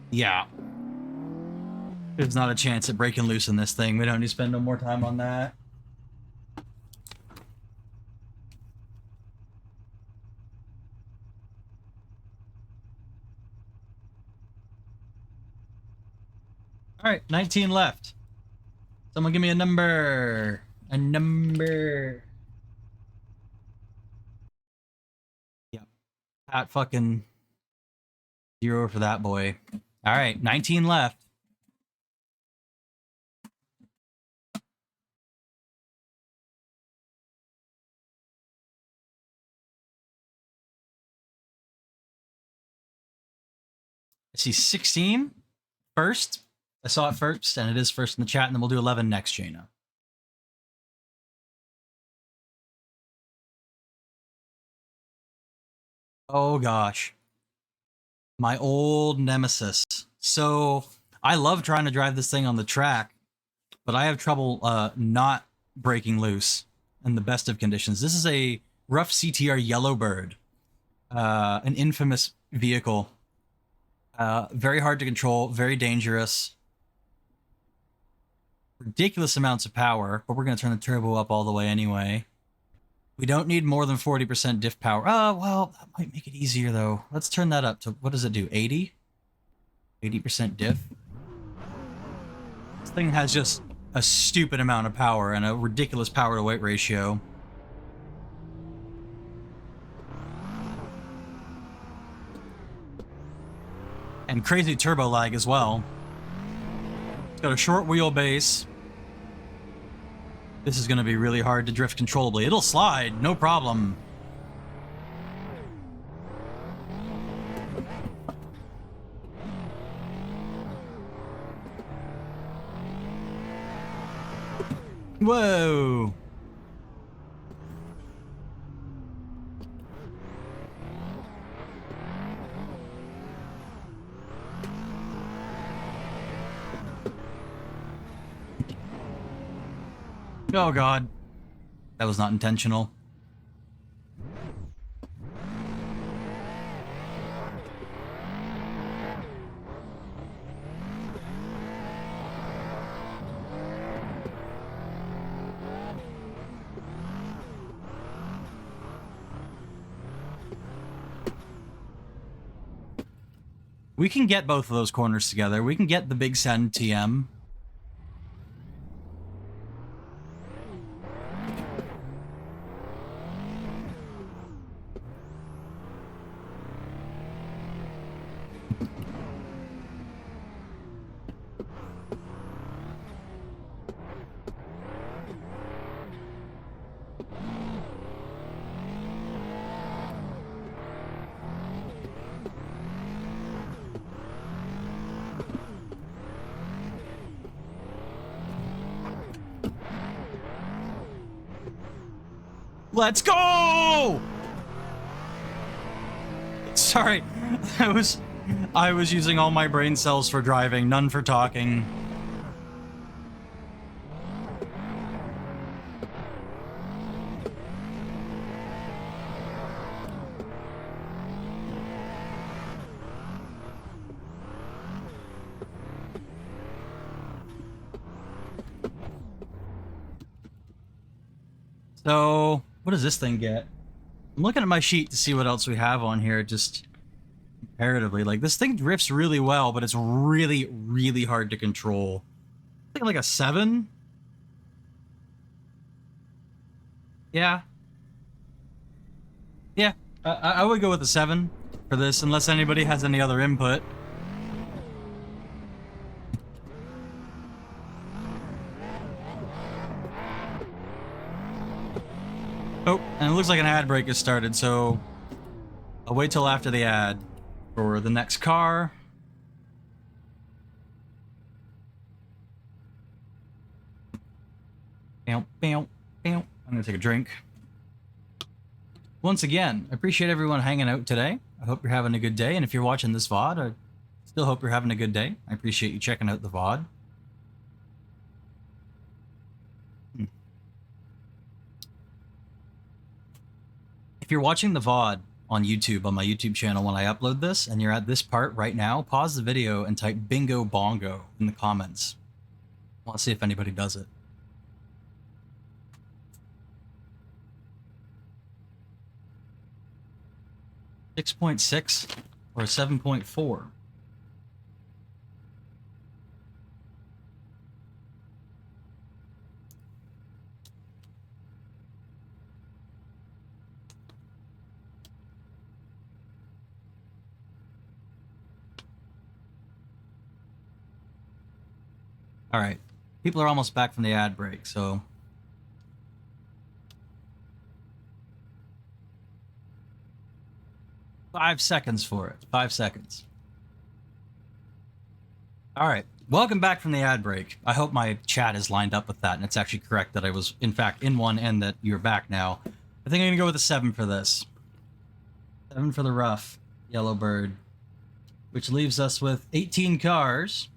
Yeah. There's not a chance at breaking loose in this thing. We don't need to spend no more time on that. Alright, 19 left. Someone give me a number. A number. Yep. Pat fucking 0 for that boy. Alright, 19 left. I see 16 first. I saw it first, and it is first in the chat, and then we'll do 11 next, Jaina. Oh gosh. My old nemesis. So, I love trying to drive this thing on the track, but I have trouble not breaking loose in the best of conditions. This is a rough CTR Yellowbird, an infamous vehicle. Very hard to control, very dangerous. ridiculous amounts of power, but we're going to turn the turbo up all the way anyway. We don't need more than 40% diff power. Oh, well, that might make it easier, though. Let's turn that up to, what does it do, 80? 80% diff? This thing has just a stupid amount of power and a ridiculous power-to-weight ratio. And crazy turbo lag as well. It's got a short wheelbase. This is going to be really hard to drift controllably. It'll slide, no problem. Whoa! Oh god. That was not intentional. We can get both of those corners together. We can get the Big Send TM. Let's go! Sorry, I was using all my brain cells for driving, none for talking. So, what does this thing get? I'm looking at my sheet to see what else we have on here, just comparatively. Like, this thing drifts really well, but it's really, really hard to control. I think like a 7? Yeah. Yeah, I would go with a 7 for this, unless anybody has any other input. Oh, and it looks like an ad break has started, so I'll wait till after the ad for the next car. I'm gonna take a drink. Once again, I appreciate everyone hanging out today. I hope you're having a good day, and if you're watching this VOD, I still hope you're having a good day. I appreciate you checking out the VOD. If you're watching the VOD on YouTube, on my YouTube channel, when I upload this, and you're at this part right now, pause the video and type bingo bongo in the comments. I want to see if anybody does it. .6 or 7.4? All right, people are almost back from the ad break, so 5 seconds for it. 5 seconds. All right, welcome back from the ad break. I hope my chat is lined up with that, and it's actually correct that I was, in fact, in one and that you're back now. I think I'm gonna go with a 7 for this. 7 for the rough yellow bird, which leaves us with 18 cars.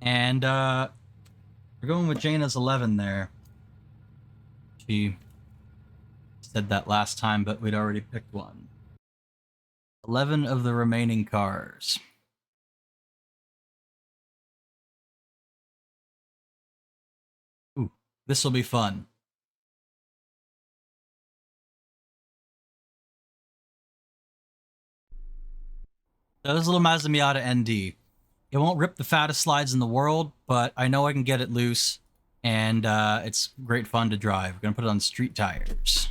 And we're going with Jaina's 11 there. She said that last time, but we'd already picked one. 11 of the remaining cars. This will be fun. So this little Mazda Miata ND. It won't rip the fattest slides in the world, but I know I can get it loose, and it's great fun to drive. We're gonna put it on street tires.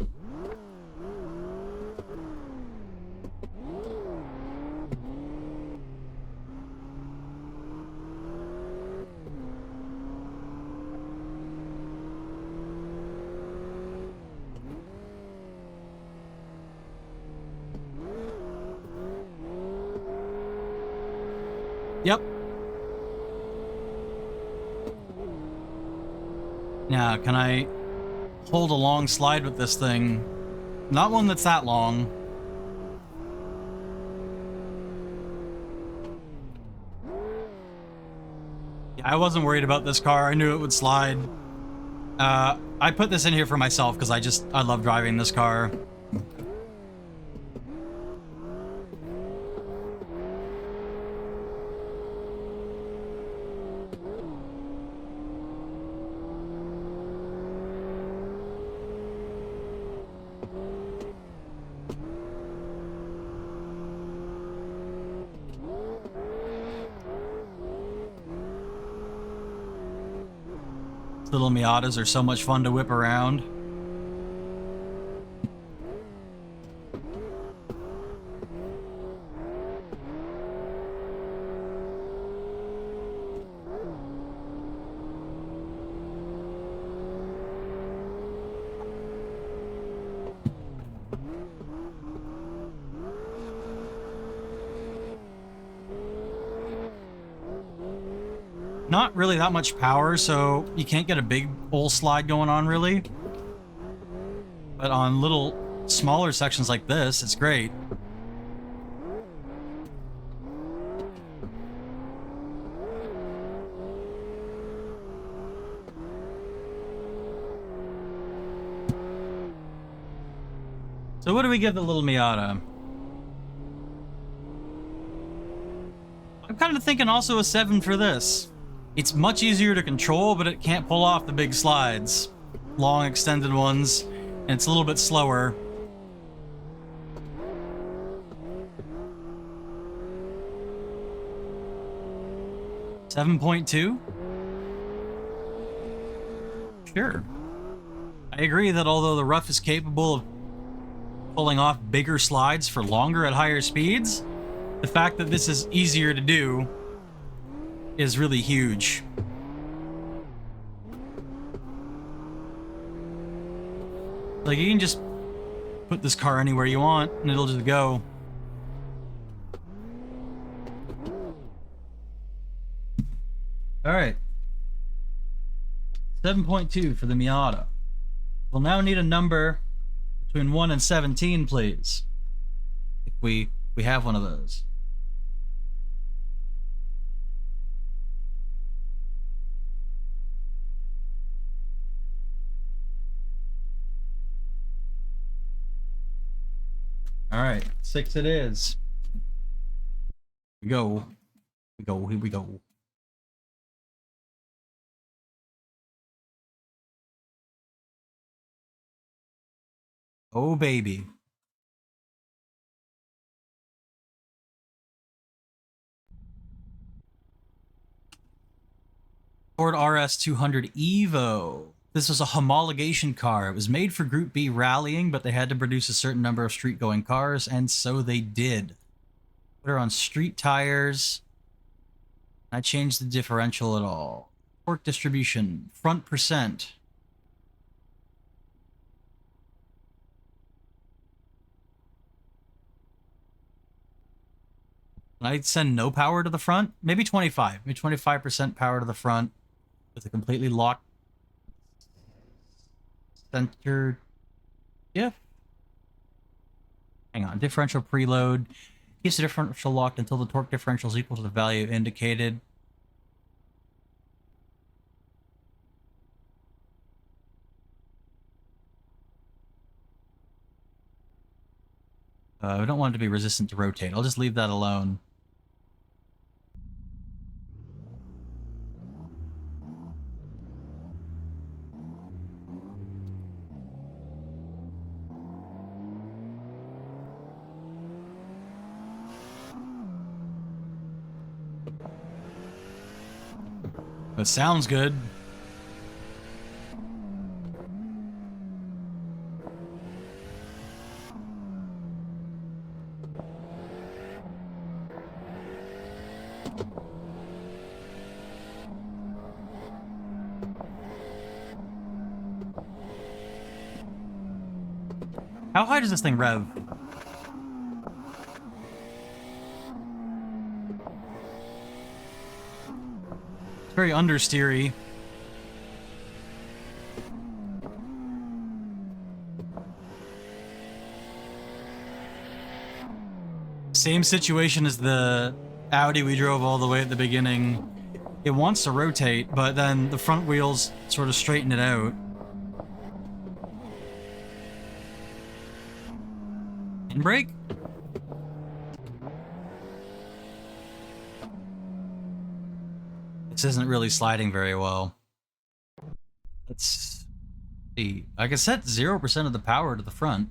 Yep. Now, can I hold a long slide with this thing? Not one that's that long. Yeah, I wasn't worried about this car. I knew it would slide. I put this in here for myself because I love driving this car. Little Miatas are so much fun to whip around. Not really that much power, so you can't get a big old slide going on, really. But on little smaller sections like this, it's great. So what do we give the little Miata? I'm kind of thinking also a 7 for this. It's much easier to control, but it can't pull off the big slides. Long, extended ones, and it's a little bit slower. $7.2? Sure. I agree that although the Rough is capable of pulling off bigger slides for longer at higher speeds, the fact that this is easier to do is really huge. Like, you can just put this car anywhere you want and it'll just go. All right. 7.2 for the Miata. We'll now need a number between 1 and 17, please. If we have one of those. All right, 6 it is. Here we go. Here we go. Oh, baby. Ford RS 200 Evo. This was a homologation car. It was made for Group B rallying, but they had to produce a certain number of street-going cars, and so they did. Put her on street tires. I changed the differential at all. Torque distribution. Front percent. I'd send no power to the front. Maybe 25. Maybe 25% power to the front with a completely locked center diff. Hang on. Differential preload. Keeps the differential locked until the torque differential is equal to the value indicated. I don't want it to be resistant to rotate. I'll just leave that alone. That sounds good. How high does this thing rev? It's very understeery. Same situation as the Audi we drove all the way at the beginning. It wants to rotate, but then the front wheels sort of straighten it out. Brake? This isn't really sliding very well. Let's see. I can set 0% of the power to the front.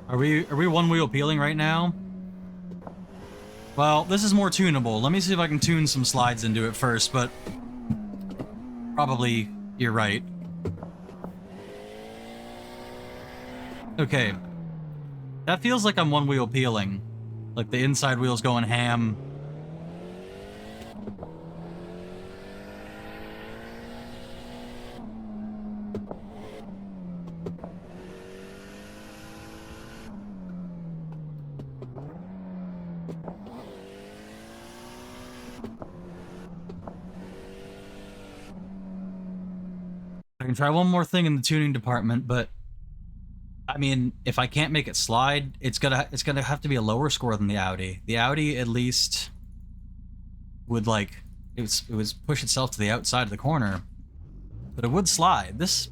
Are we one wheel peeling right now? Well, this is more tunable. Let me see if I can tune some slides into it first, but probably you're right. Okay. That feels like I'm one wheel peeling. Like the inside wheel's going ham. I can try one more thing in the tuning department, but I mean, if I can't make it slide, it's gonna have to be a lower score than the Audi. The Audi at least would like it was push itself to the outside of the corner, but it would slide. This,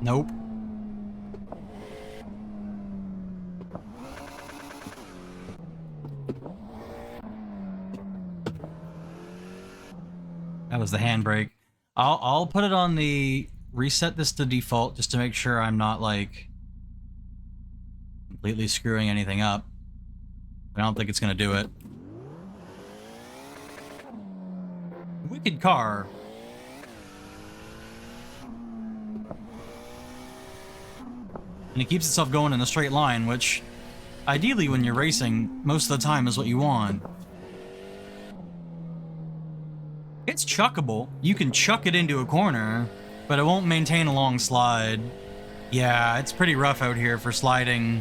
Nope. That was the handbrake. I'll put it on the reset this to default just to make sure I'm not like completely screwing anything up. I don't think it's gonna do it. Wicked car. And it keeps itself going in a straight line, which, ideally when you're racing, most of the time is what you want. It's chuckable. You can chuck it into a corner, but it won't maintain a long slide. Yeah, it's pretty rough out here for sliding.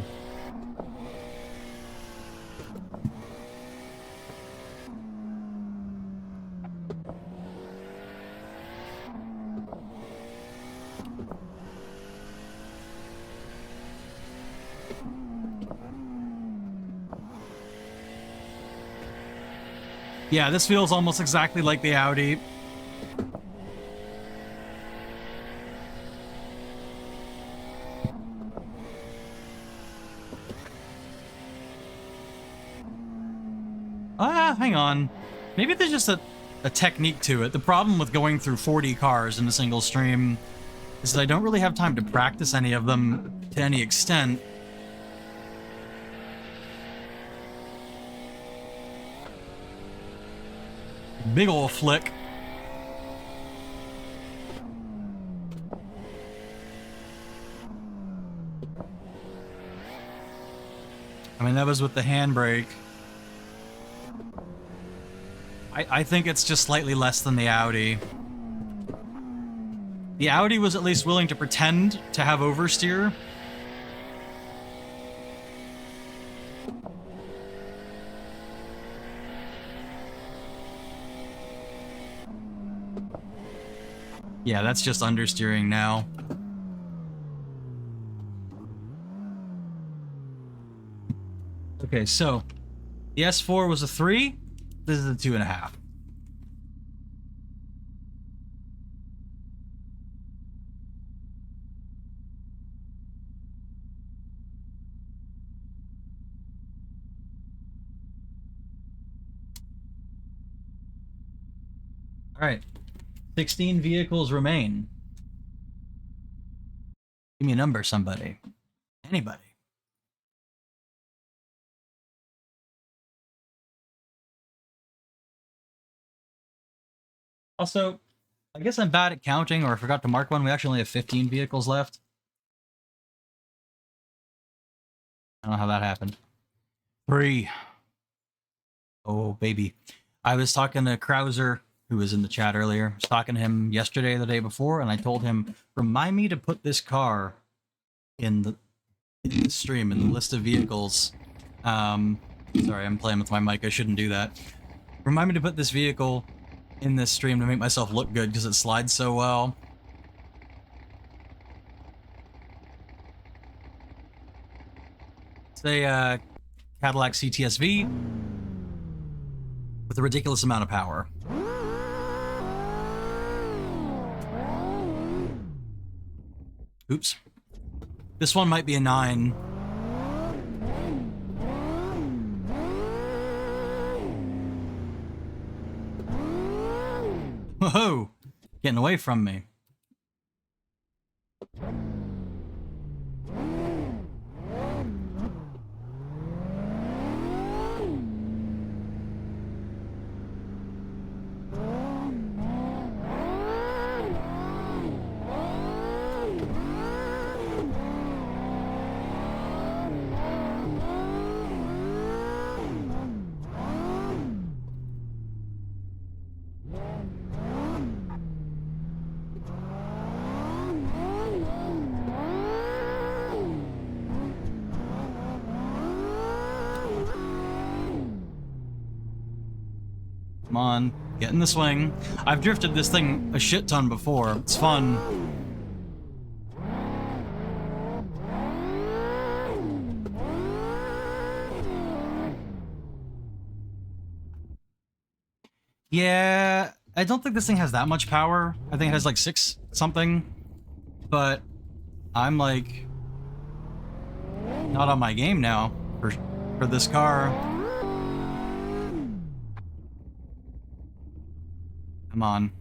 Yeah, this feels almost exactly like the Audi. Hang on. Maybe there's just a technique to it. The problem with going through 40 cars in a single stream is that I don't really have time to practice any of them to any extent. Big ol' flick. I mean, that was with the handbrake. I think it's just slightly less than the Audi. The Audi was at least willing to pretend to have oversteer. Yeah, that's just understeering now. Okay, so the S4 was a 3. This is a 2.5. All right, 16 vehicles remain. Give me a number, somebody. Anybody. Also, I guess I'm bad at counting, or I forgot to mark one. We actually only have 15 vehicles left. I don't know how that happened. 3. Oh, baby. I was talking to Krauser, who was in the chat earlier. I was talking to him yesterday or the day before, and I told him, remind me to put this car in the stream, in the list of vehicles. Sorry, I'm playing with my mic. I shouldn't do that. Remind me to put this vehicle in this stream to make myself look good, because it slides so well. It's a Cadillac CTS-V with a ridiculous amount of power. Oops. This one might be a 9. Whoa! Getting away from me. Come on, get in the swing. I've drifted this thing a shit ton before. It's fun. Yeah, I don't think this thing has that much power. I think it has like 6 something. But I'm like not on my game now for this car. Come on.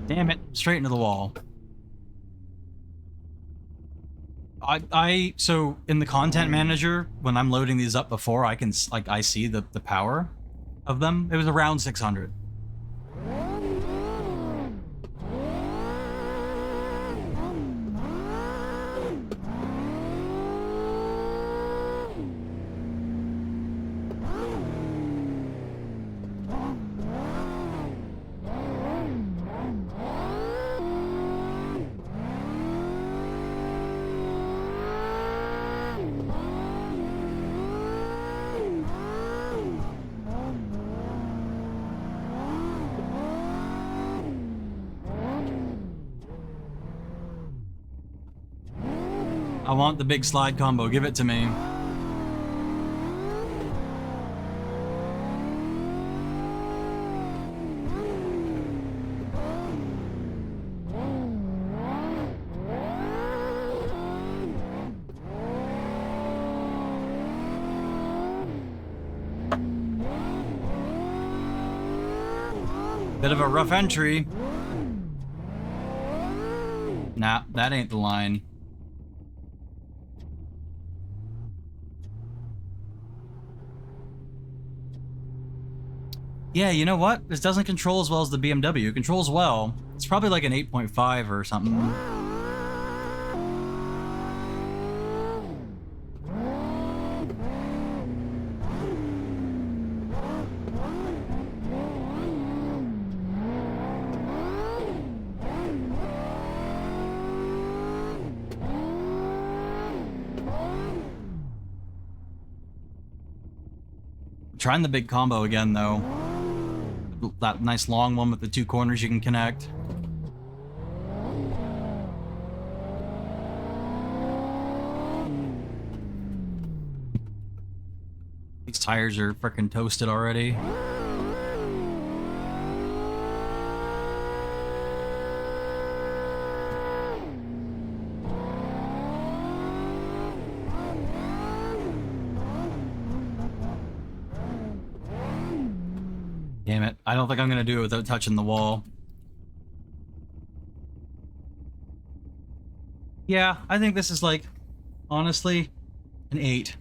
Damn it, straight into the wall. So in the content manager, when I'm loading these up before, I can, like, I see the power of them. It was around 600. I want the big slide combo. Give it to me. Bit of a rough entry. Nah, that ain't the line. Yeah, you know what? This doesn't control as well as the BMW. It controls well. It's probably like an 8.5 or something. Trying the big combo again, though. That nice long one with the two corners you can connect. These tires are freaking toasted already. Damn it. I don't think I'm gonna do it without touching the wall. Yeah, I think this is like, honestly, an 8.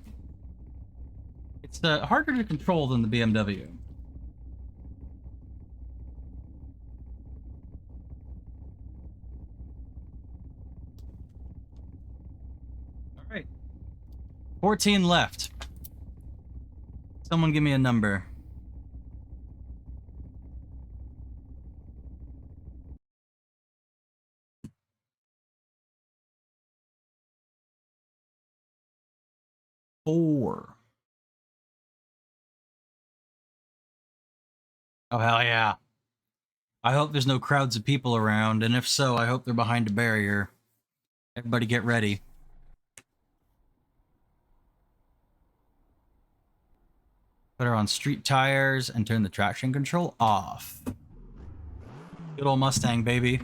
It's harder to control than the BMW. Alright. 14 left. Someone give me a number. Four. Oh, hell yeah. I hope there's no crowds of people around, and if so, I hope they're behind a barrier. Everybody get ready. Put her on street tires and turn the traction control off. Good old Mustang, baby.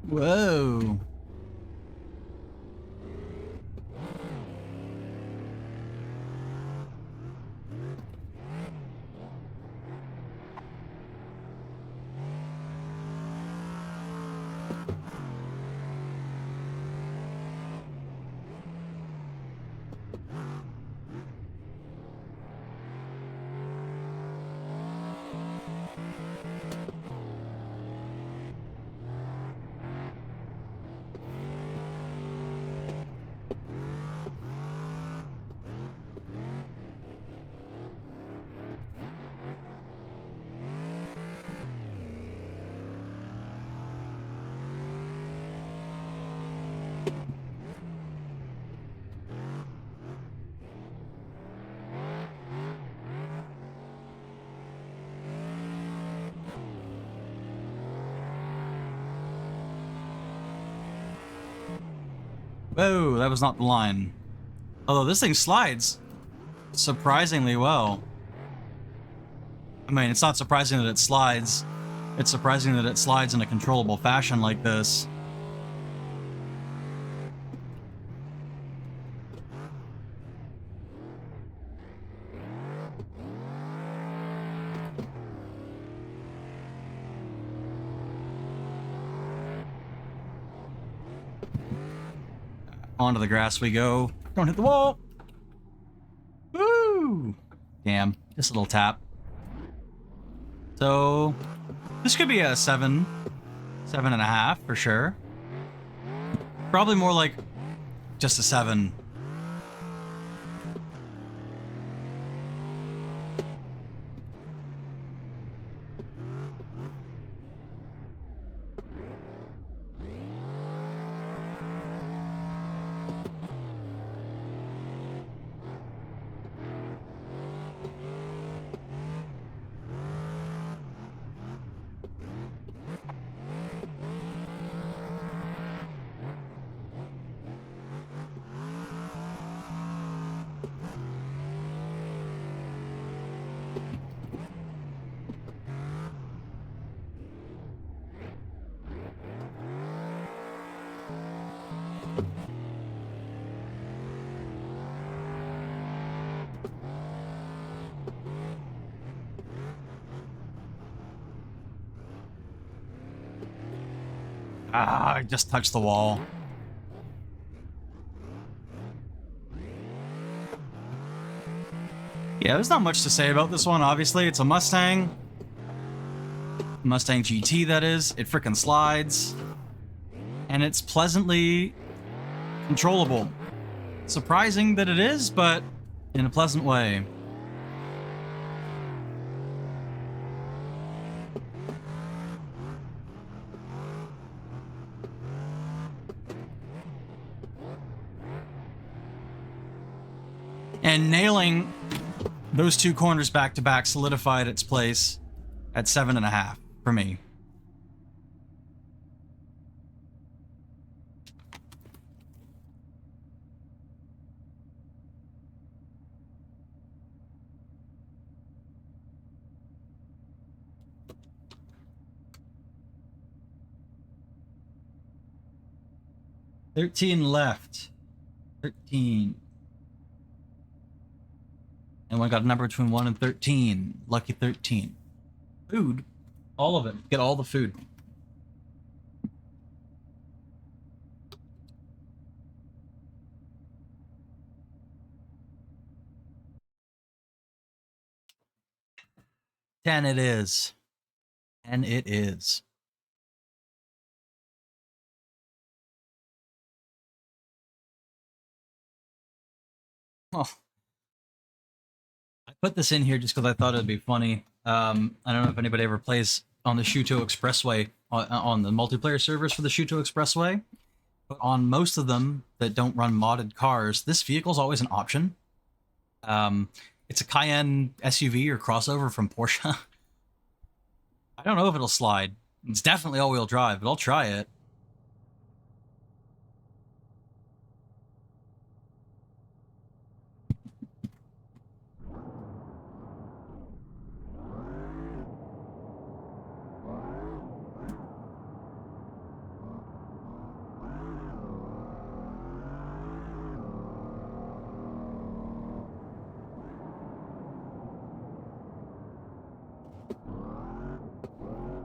Whoa. Whoa, that was not the line. Although this thing slides surprisingly well. I mean, it's not surprising that it slides. It's surprising that it slides in a controllable fashion like this. Onto the grass we go. Don't hit the wall. Woo! Damn, just a little tap. So, this could be a 7, 7.5 for sure. Probably more like just a 7. Ah, I just touched the wall. Yeah, there's not much to say about this one, obviously. It's a Mustang. Mustang GT, that is. It frickin' slides. And it's pleasantly controllable. Surprising that it is, but in a pleasant way. And nailing those two corners back to back solidified its place at 7.5 for me. $13 left. 13. And I got a number between 1 and 13. Lucky 13. Food. All of it. Get all the food. Ten it is. And it is. Oh. I put this in here just because I thought it'd be funny. I don't know if anybody ever plays on the Shuto Expressway, on the multiplayer servers for the Shuto Expressway. But on most of them that don't run modded cars, this vehicle is always an option. It's a Cayenne SUV or crossover from Porsche. I don't know if it'll slide. It's definitely all-wheel drive, but I'll try it.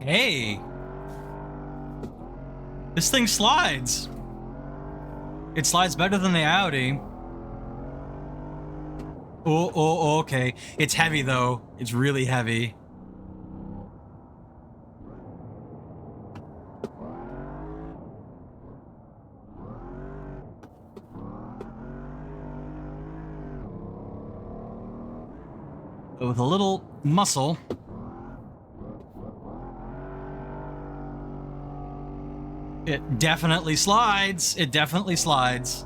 Hey! This thing slides! It slides better than the Audi. Oh, okay. It's heavy, though. It's really heavy. But with a little muscle... It definitely slides. It definitely slides.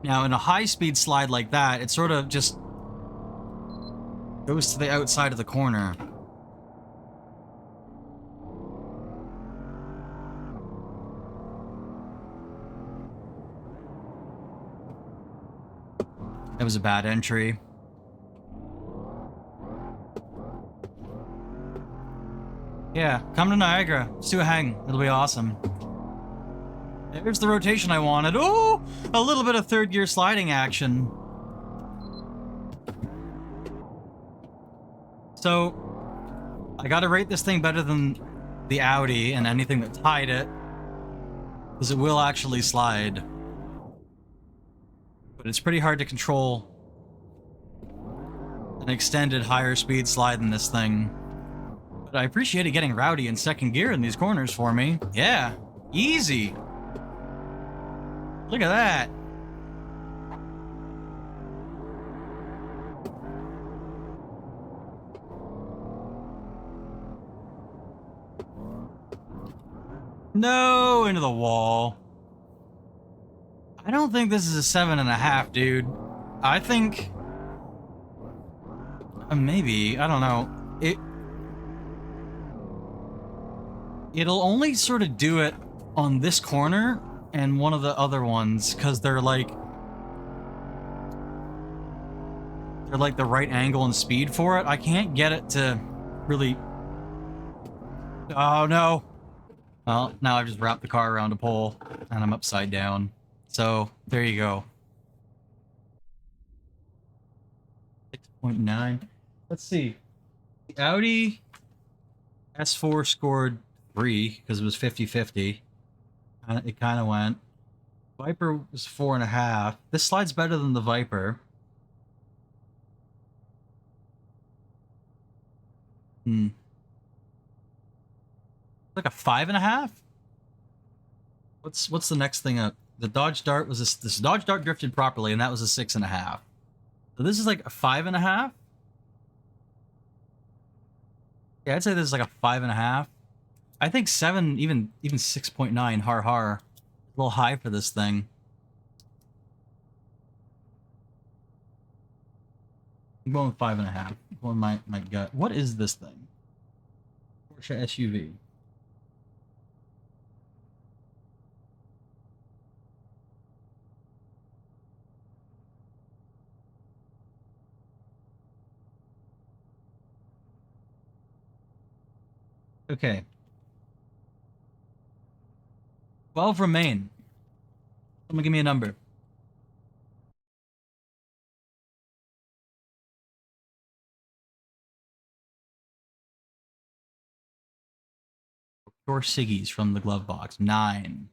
Now, in a high-speed slide like that, it sort of just goes to the outside of the corner. That was a bad entry. Yeah, come to Niagara. Let's do a hang. It'll be awesome. There's the rotation I wanted. Oh, a little bit of third gear sliding action. So, I gotta rate this thing better than the Audi and anything that tied it, because it will actually slide. But it's pretty hard to control an extended higher speed slide in this thing. But I appreciated getting rowdy in second gear in these corners for me. Yeah, easy. Look at that. No, into the wall. I don't think this is a 7.5, dude. I think... maybe, I don't know. It'll only sort of do it on this corner and one of the other ones, because they're like the right angle and speed for it. I can't get it to really... Oh, no. Well, now I've just wrapped the car around a pole, and I'm upside down. So, there you go. 6.9. Let's see. The Audi S4 scored 3 because it was 50-50. It kind of went. Viper was 4.5. This slide's better than the Viper. Like a 5.5. What's the next thing up? The Dodge Dart was this Dodge Dart drifted properly, and that was a 6.5. So this is like a 5.5. Yeah, I'd say this is like a 5.5. I think 7, even 6.9, har har, a little high for this thing. I'm going with 5.5. I'm going my gut. What is this thing? Porsche SUV. Okay. 12 remain. Someone give me a number. Pure Siggies from the glove box. 9.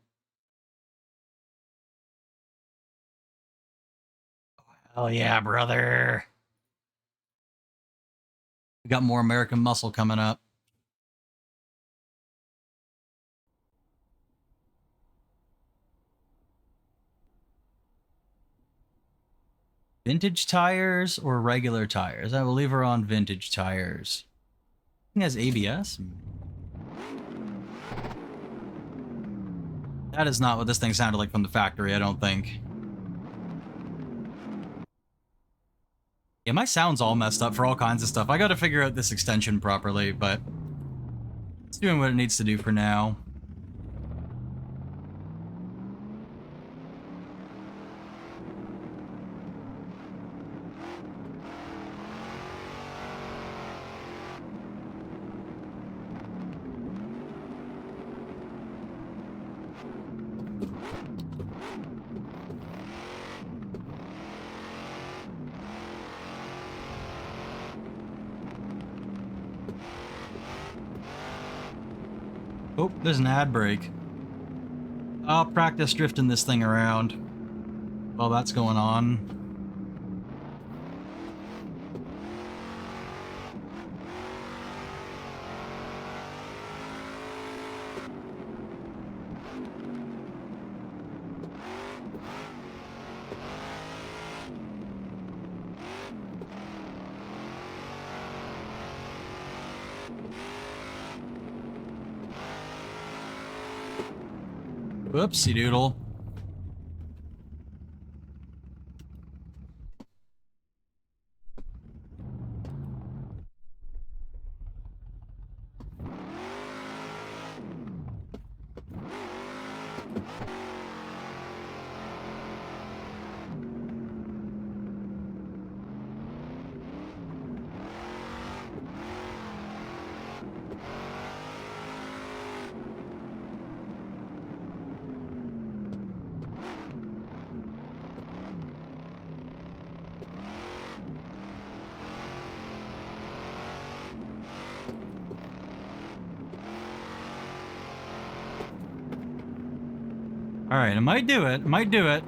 Oh yeah, brother. We got more American muscle coming up. Vintage tires or regular tires? I will leave her on vintage tires. It has ABS. That is not what this thing sounded like from the factory, I don't think. Yeah, my sound's all messed up for all kinds of stuff. I gotta figure out this extension properly, but it's doing what it needs to do for now. Oh, there's an ad break. I'll practice drifting this thing around while that's going on. Whoopsie doodle. Alright, I might do it. Might do it.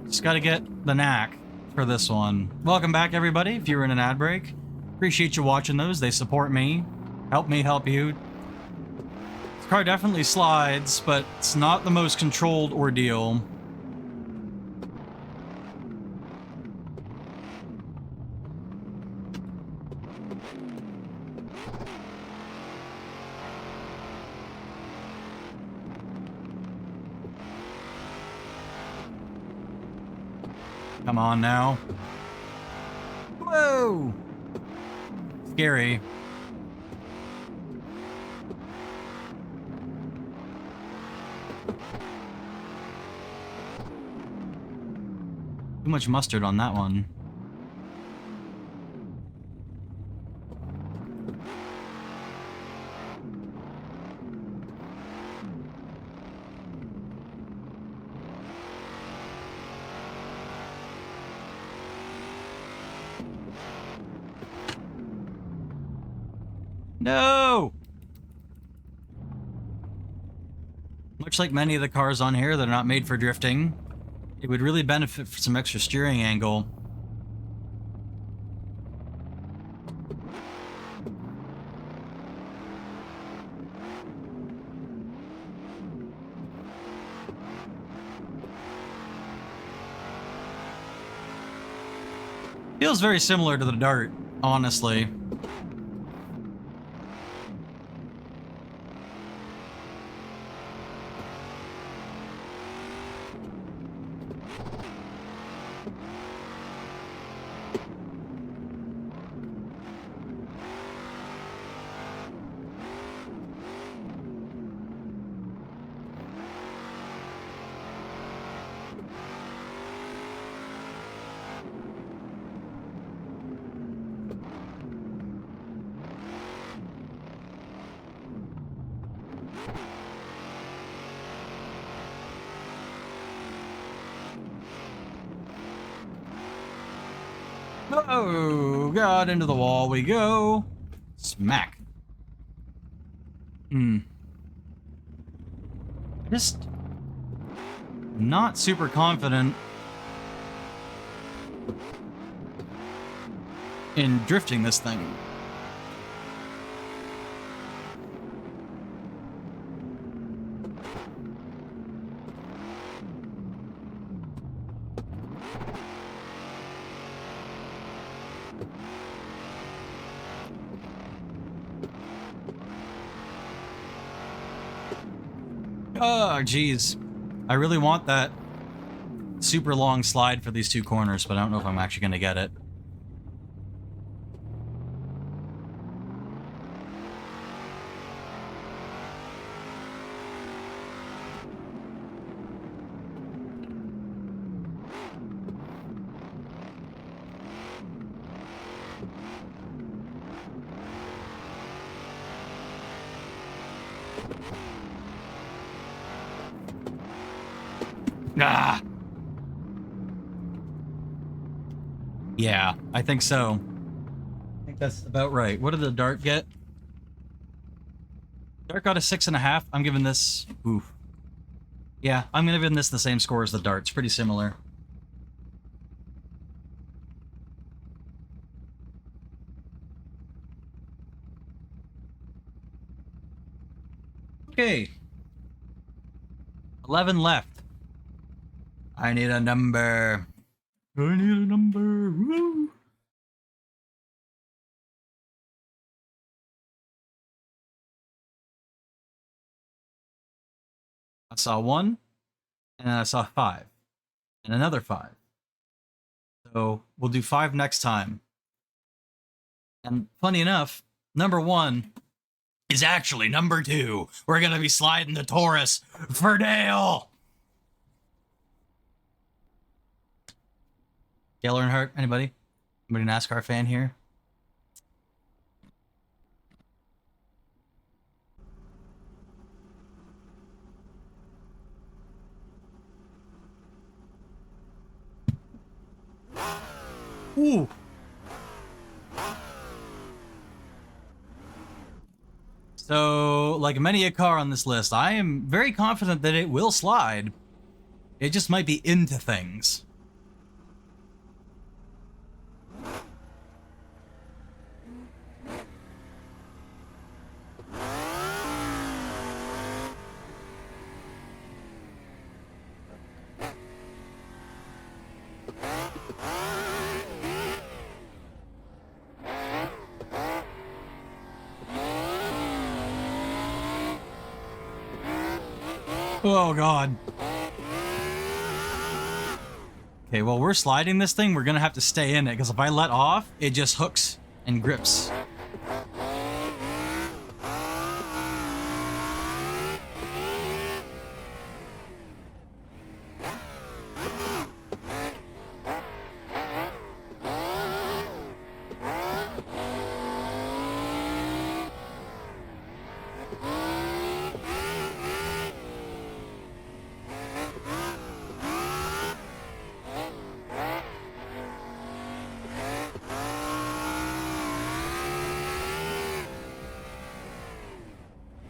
Just gotta get the knack for this one. Welcome back, everybody, if you were in an ad break. Appreciate you watching those. They support me. Help me help you. This car definitely slides, but it's not the most controlled ordeal. Come on now. Whoa! Scary. Too much mustard on that one. No! Much like many of the cars on here that are not made for drifting, it would really benefit from some extra steering angle. Feels very similar to the Dart, honestly. Oh, God, into the wall we go. Smack. Just not super confident in drifting this thing. Oh, geez. I really want that super long slide for these two corners, but I don't know if I'm actually going to get it. Ah! Yeah, I think so. I think that's about right. What did the Dart get? Dart got a 6.5. I'm giving this... Oof. Yeah, I'm gonna give this the same score as the Dart. It's pretty similar. Okay. 11 left. I need a number. I need a number. Woo. I saw 1, and then I saw 5, and another 5. So we'll do 5 next time. And funny enough, number 1 is actually number 2. We're gonna be sliding the Taurus for Dale. Dale Earnhardt, anybody? Anybody NASCAR fan here? Ooh. So, like many a car on this list, I am very confident that it will slide. It just might be into things. Oh, God. Okay, well, we're sliding this thing. We're going to have to stay in it, because if I let off, it just hooks and grips.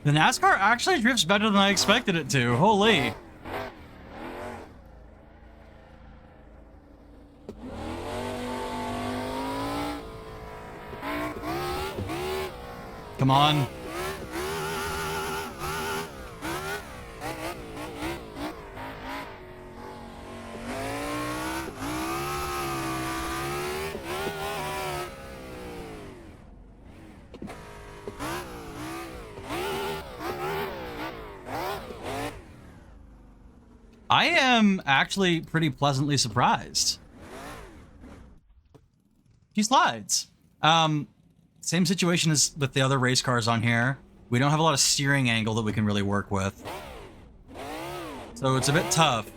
The NASCAR actually drifts better than I expected it to. Holy. Come on. I am actually pretty pleasantly surprised. She slides. Same situation as with the other race cars on here. We don't have a lot of steering angle that we can really work with. So it's a bit tough.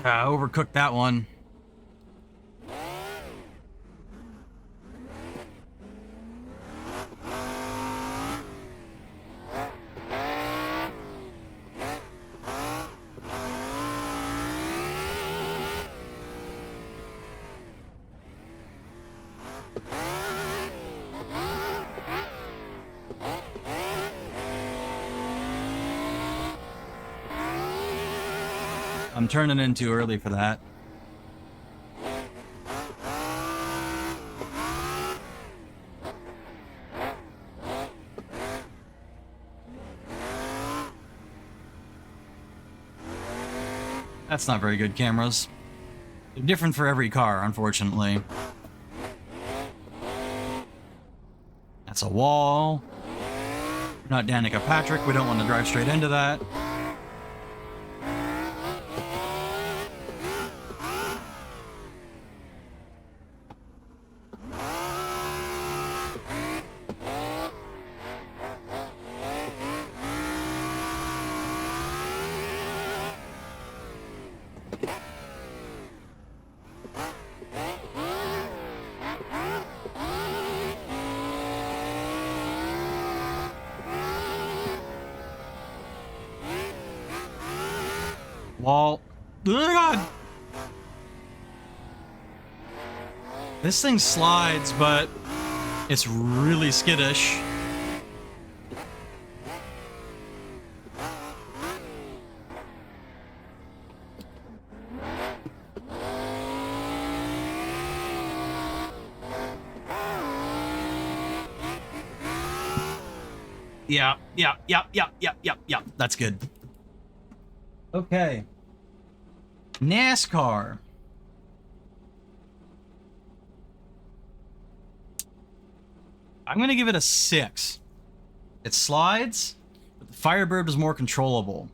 Overcooked that one. I'm turning in too early for that. That's not very good cameras. They're different for every car, unfortunately. That's a wall. We're not Danica Patrick. We don't want to drive straight into that. Wall. Oh God. This thing slides, but it's really skittish. Yeah. That's good. Okay. NASCAR. I'm going to give it a 6. It slides, but the Firebird is more controllable.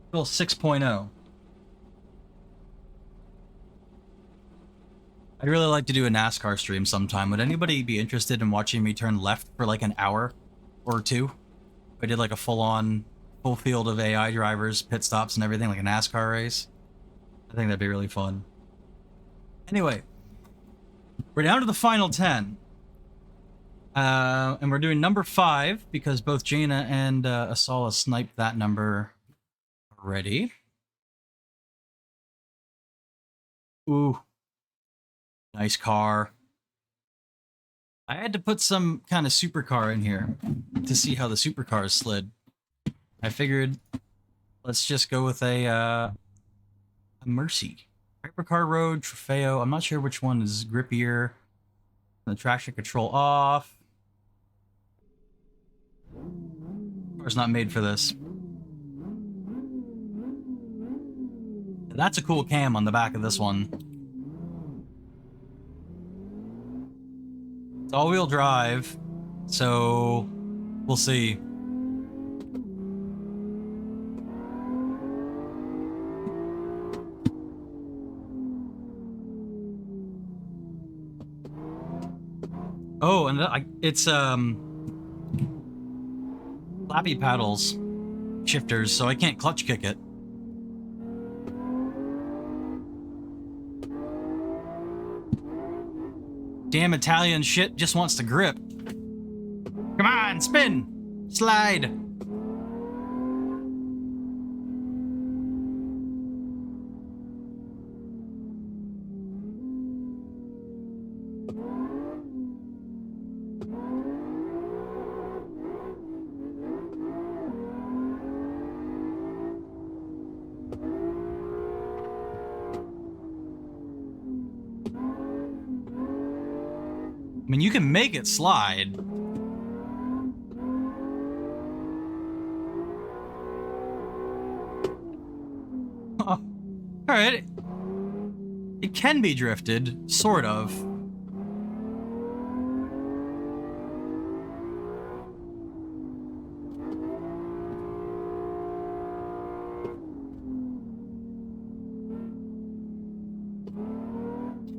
Still 6.0. I'd really like to do a NASCAR stream sometime. Would anybody be interested in watching me turn left for like an hour or two? I did like a full field of AI drivers, pit stops and everything, like a NASCAR race. I think that'd be really fun. Anyway, we're down to the final 10. And we're doing number 5 because both Jaina and Asala sniped that number already. Ooh. Nice car. I had to put some kind of supercar in here to see how the supercars slid. I figured, let's just go with a Mercy. Hypercar Road, Trofeo. I'm not sure which one is grippier. The traction control off. Car's not made for this. That's a cool cam on the back of this one. It's all-wheel drive, so we'll see. Oh, and it's flappy paddles, shifters, so I can't clutch kick it. Damn Italian shit just wants to grip. Come on, spin! Slide! I mean, you can make it slide. Oh, alright. It can be drifted, sort of.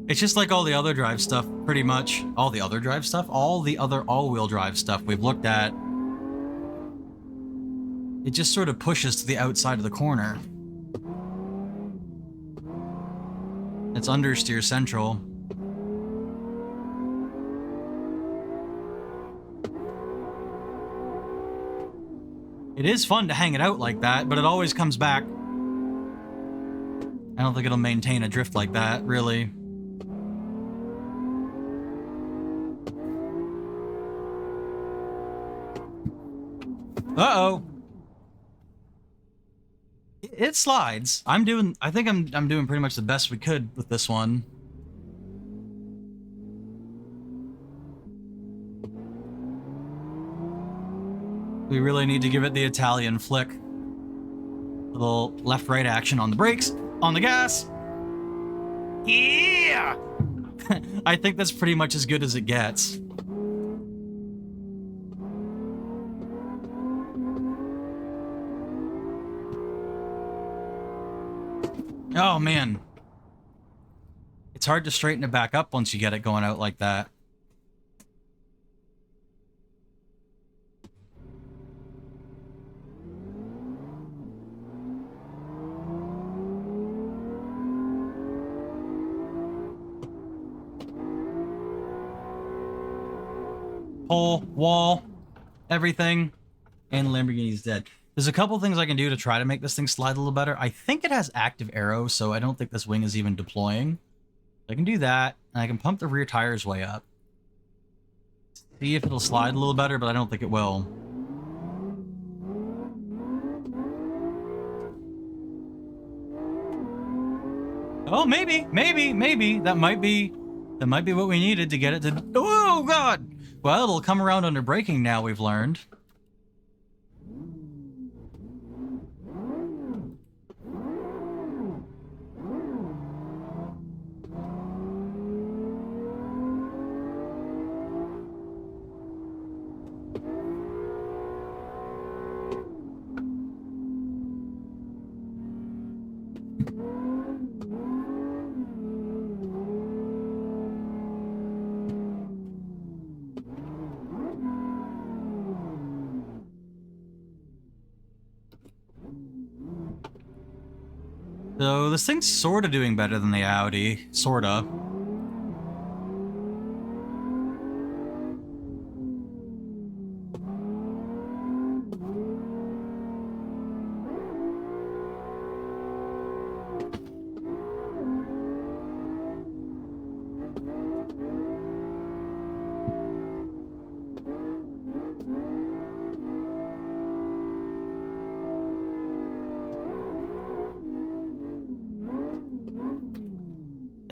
It's just like all the other drive stuff, pretty much. All the other drive stuff? All the other all-wheel drive stuff we've looked at. It just sort of pushes to the outside of the corner. It's understeer central. It is fun to hang it out like that, but it always comes back. I don't think it'll maintain a drift like that, really. Uh-oh. It slides. I think I'm doing pretty much the best we could with this one. We really need to give it the Italian flick. Little left-right action on the brakes, on the gas. Yeah! I think that's pretty much as good as it gets. Oh, man. It's hard to straighten it back up once you get it going out like that. Pole, wall, everything, and Lamborghini's dead. There's a couple things I can do to try to make this thing slide a little better. I think it has active aero, so I don't think this wing is even deploying. I can do that, and I can pump the rear tires way up. See if it'll slide a little better, but I don't think it will. Oh, maybe. That might be what we needed to get it to... Oh, God! Well, it'll come around under braking now, we've learned. So this thing's sort of doing better than the Audi, sort of.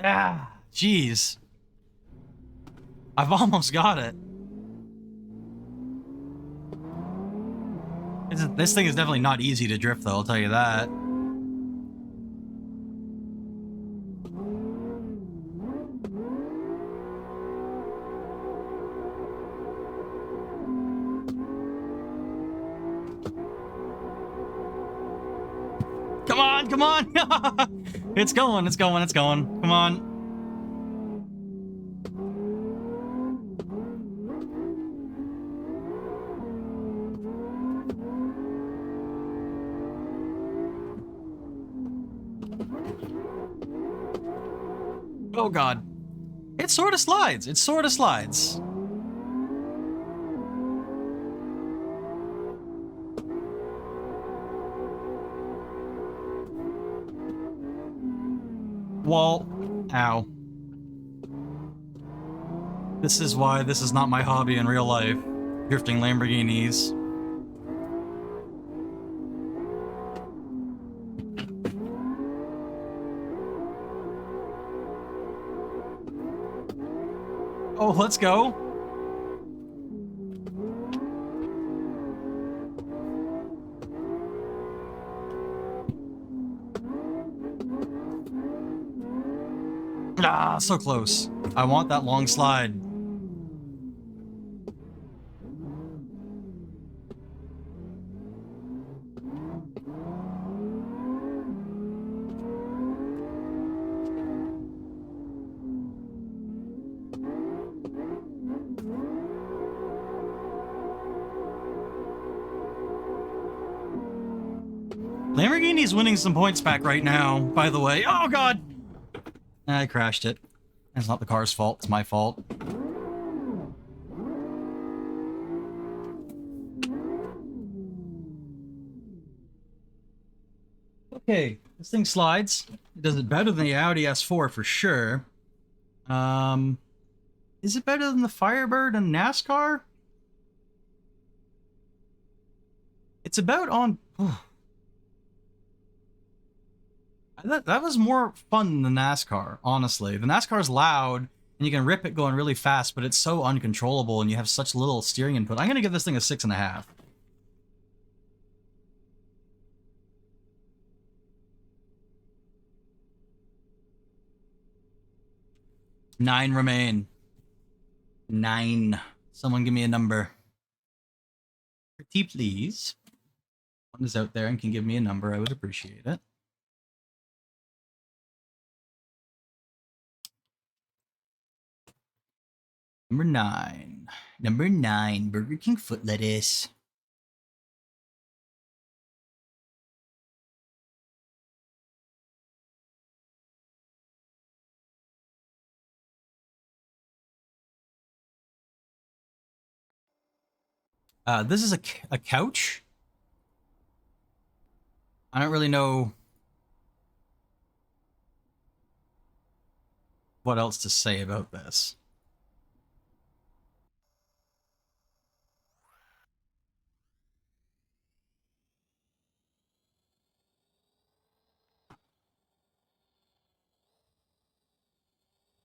Ah, jeez. I've almost got it. This thing is definitely not easy to drift, though, I'll tell you that. Come on, come on! It's going, it's going, it's going. Come on. Oh, God. It sort of slides. It sort of slides. Wall. Ow. This is why this is not my hobby in real life. Drifting Lamborghinis. Oh, let's go. Ah, so close. I want that long slide. Lamborghini's winning some points back right now, by the way. Oh, God! I crashed it. It's not the car's fault, it's my fault. Okay, this thing slides. It does it better than the Audi S4 for sure. Is it better than the Firebird and NASCAR? It's about on... That was more fun than the NASCAR, honestly. The NASCAR's loud, and you can rip it going really fast, but it's so uncontrollable, and you have such little steering input. I'm gonna give this thing a 6.5. Nine remain. 9. Someone give me a number. Pretty please. One is out there and can give me a number. I would appreciate it. Number 9. Number 9, Burger King foot lettuce. This is a couch. I don't really know what else to say about this.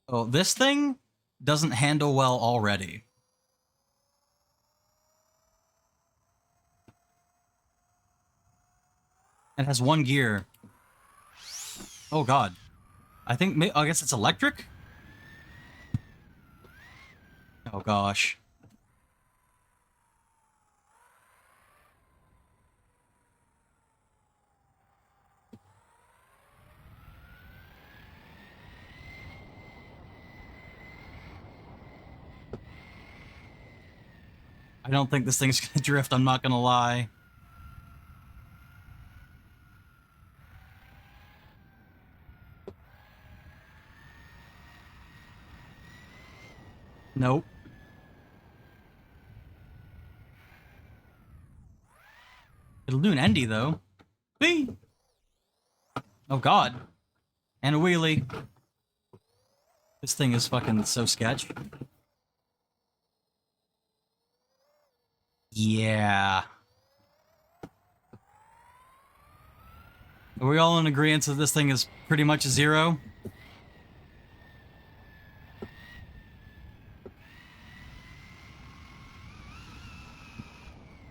Oh, this thing doesn't handle well already. It has one gear. Oh, God. I guess it's electric? Oh, gosh. I don't think this thing's gonna drift, I'm not gonna lie. Nope. It'll do an endy, though. Whee! Oh, God. And a wheelie. This thing is fucking so sketch. Yeah. Are we all in agreement that this thing is pretty much a 0?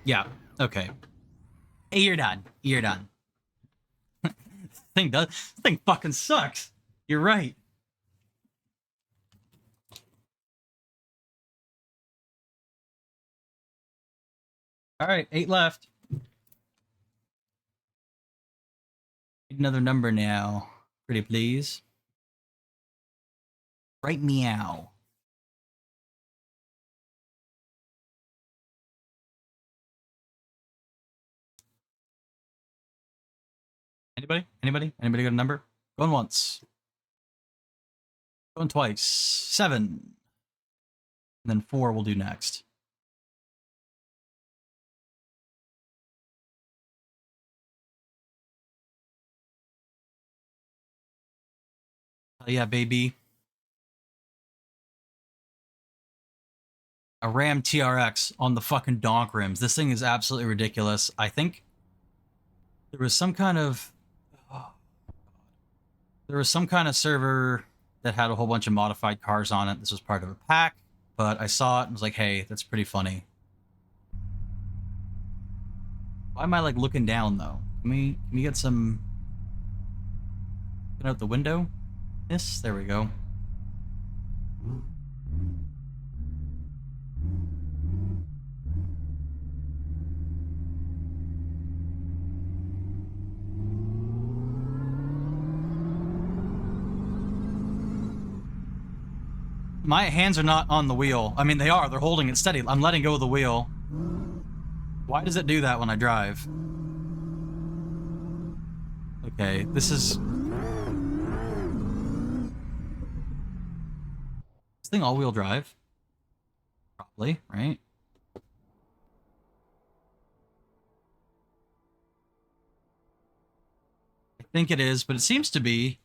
Yeah, okay. Hey, you're done. You're done. This thing fucking sucks. You're right. Alright, 8 left. Another number now. Pretty please. Right meow. Anybody? Anybody? Anybody got a number? Going once. Going twice. 7. And then 4 we'll do next. Oh yeah, baby. a Ram TRX on the fucking donk rims. This thing is absolutely ridiculous. I think there was some kind of server that had a whole bunch of modified cars on it. This was part of a pack, but I saw it and was like, hey, that's pretty funny. Why am I like looking down though? Can we get some out the window? Yes, there we go. My hands are not on the wheel. I mean, they are. They're holding it steady. I'm letting go of the wheel. Why does it do that when I drive? Okay, this is... This thing all-wheel drive? Probably, right? I think it is, but it seems to be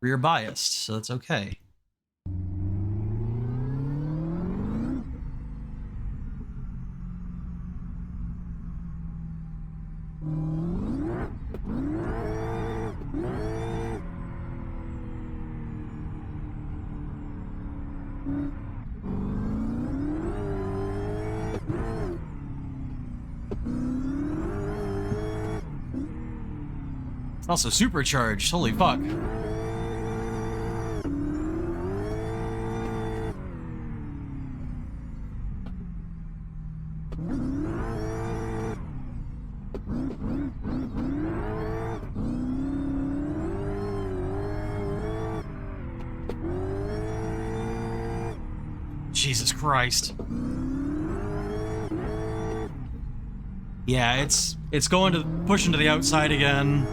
rear biased, so that's okay. It's also supercharged. Holy fuck. Jesus Christ. Yeah, it's going to push into the outside again.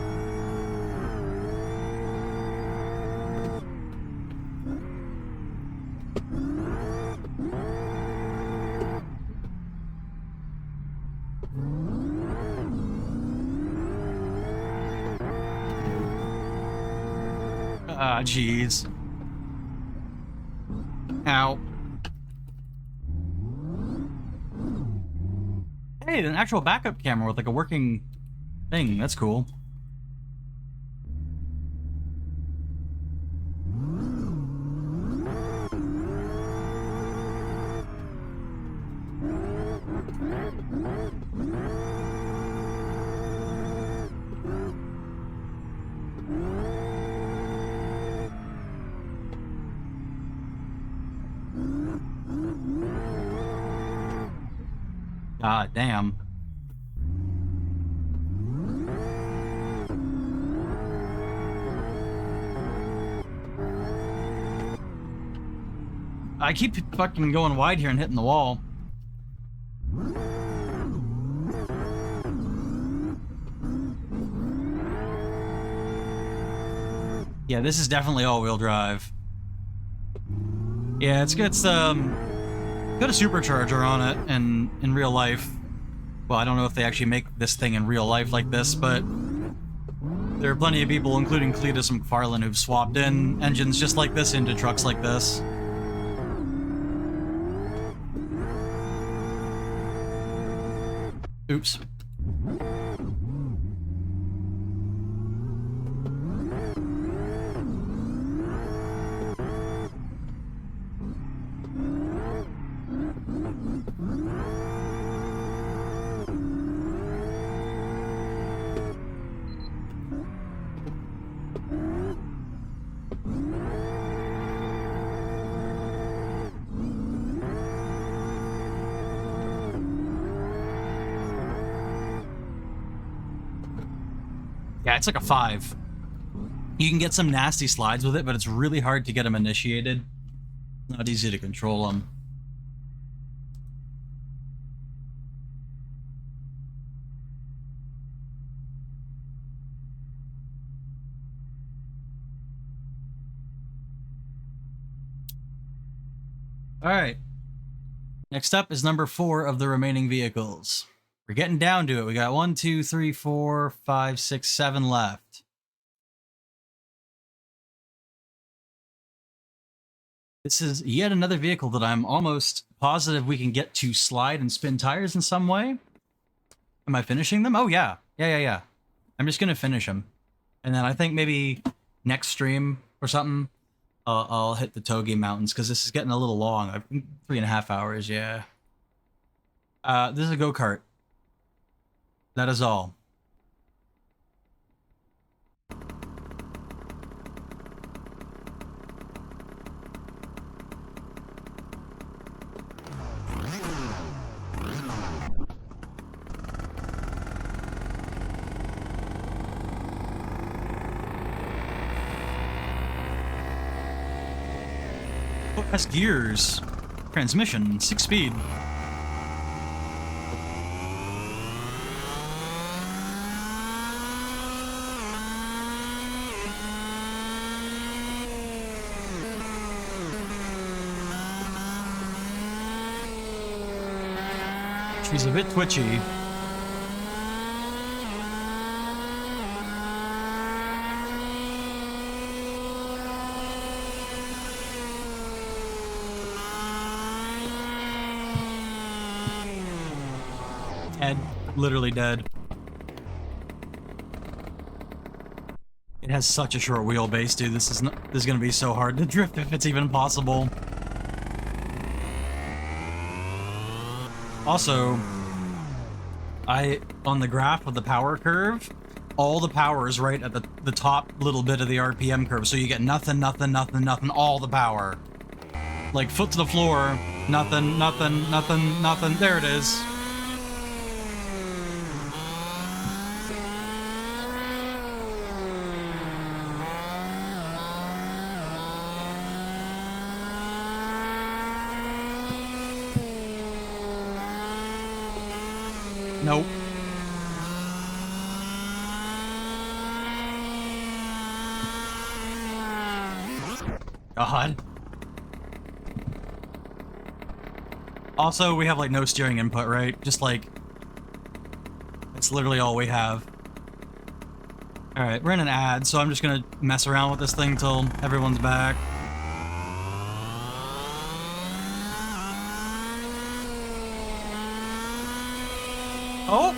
Ah, jeez. Ow. Hey, an actual backup camera with like a working thing. That's cool. God damn. I keep fucking going wide here and hitting the wall. Yeah, this is definitely all-wheel drive. Yeah, it's got a supercharger on it in real life. Well, I don't know if they actually make this thing in real life like this, but there are plenty of people, including Cletus and McFarlane, who've swapped in engines just like this into trucks like this. Oops. Yeah, it's like a 5. You can get some nasty slides with it, but it's really hard to get them initiated. Not easy to control them. All right. Next up is number 4 of the remaining vehicles. We're getting down to it. We got 1, 2, 3, 4, 5, 6, 7 left. This is yet another vehicle that I'm almost positive we can get to slide and spin tires in some way. Am I finishing them? Oh, yeah. Yeah. I'm just going to finish them. And then I think maybe next stream or something, I'll hit the Toge Mountains, because this is getting a little long. 3.5 hours, yeah. This is a go-kart. That is all. Oh, it has gears. Transmission, 6-speed. She's a bit twitchy. Dead. Literally dead. It has such a short wheelbase, dude. This is gonna be so hard to drift if it's even possible. Also, on the graph with the power curve, all the power is right at the top little bit of the RPM curve, so you get nothing, all the power. Like, foot to the floor, nothing, there it is. Nope. God. Also, we have, like, no steering input, right? Just, like... It's literally all we have. Alright, we're in an ad, so I'm just gonna mess around with this thing till everyone's back. Oh!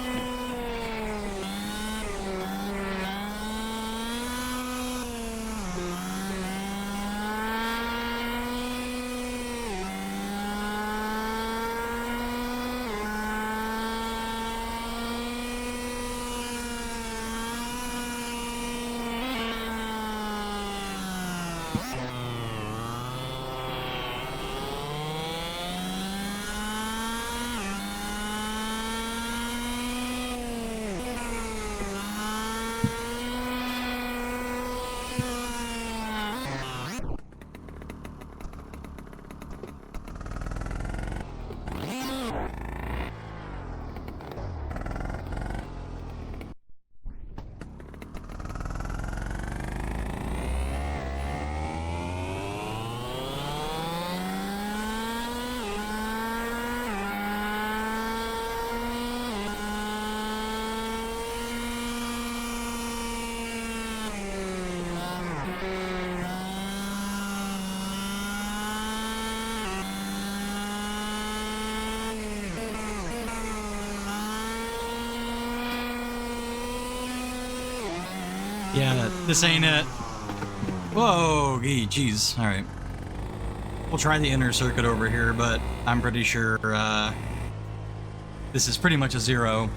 Yeah, this ain't it. Whoa, jeez. All right. We'll try the inner circuit over here, but I'm pretty sure this is pretty much a zero.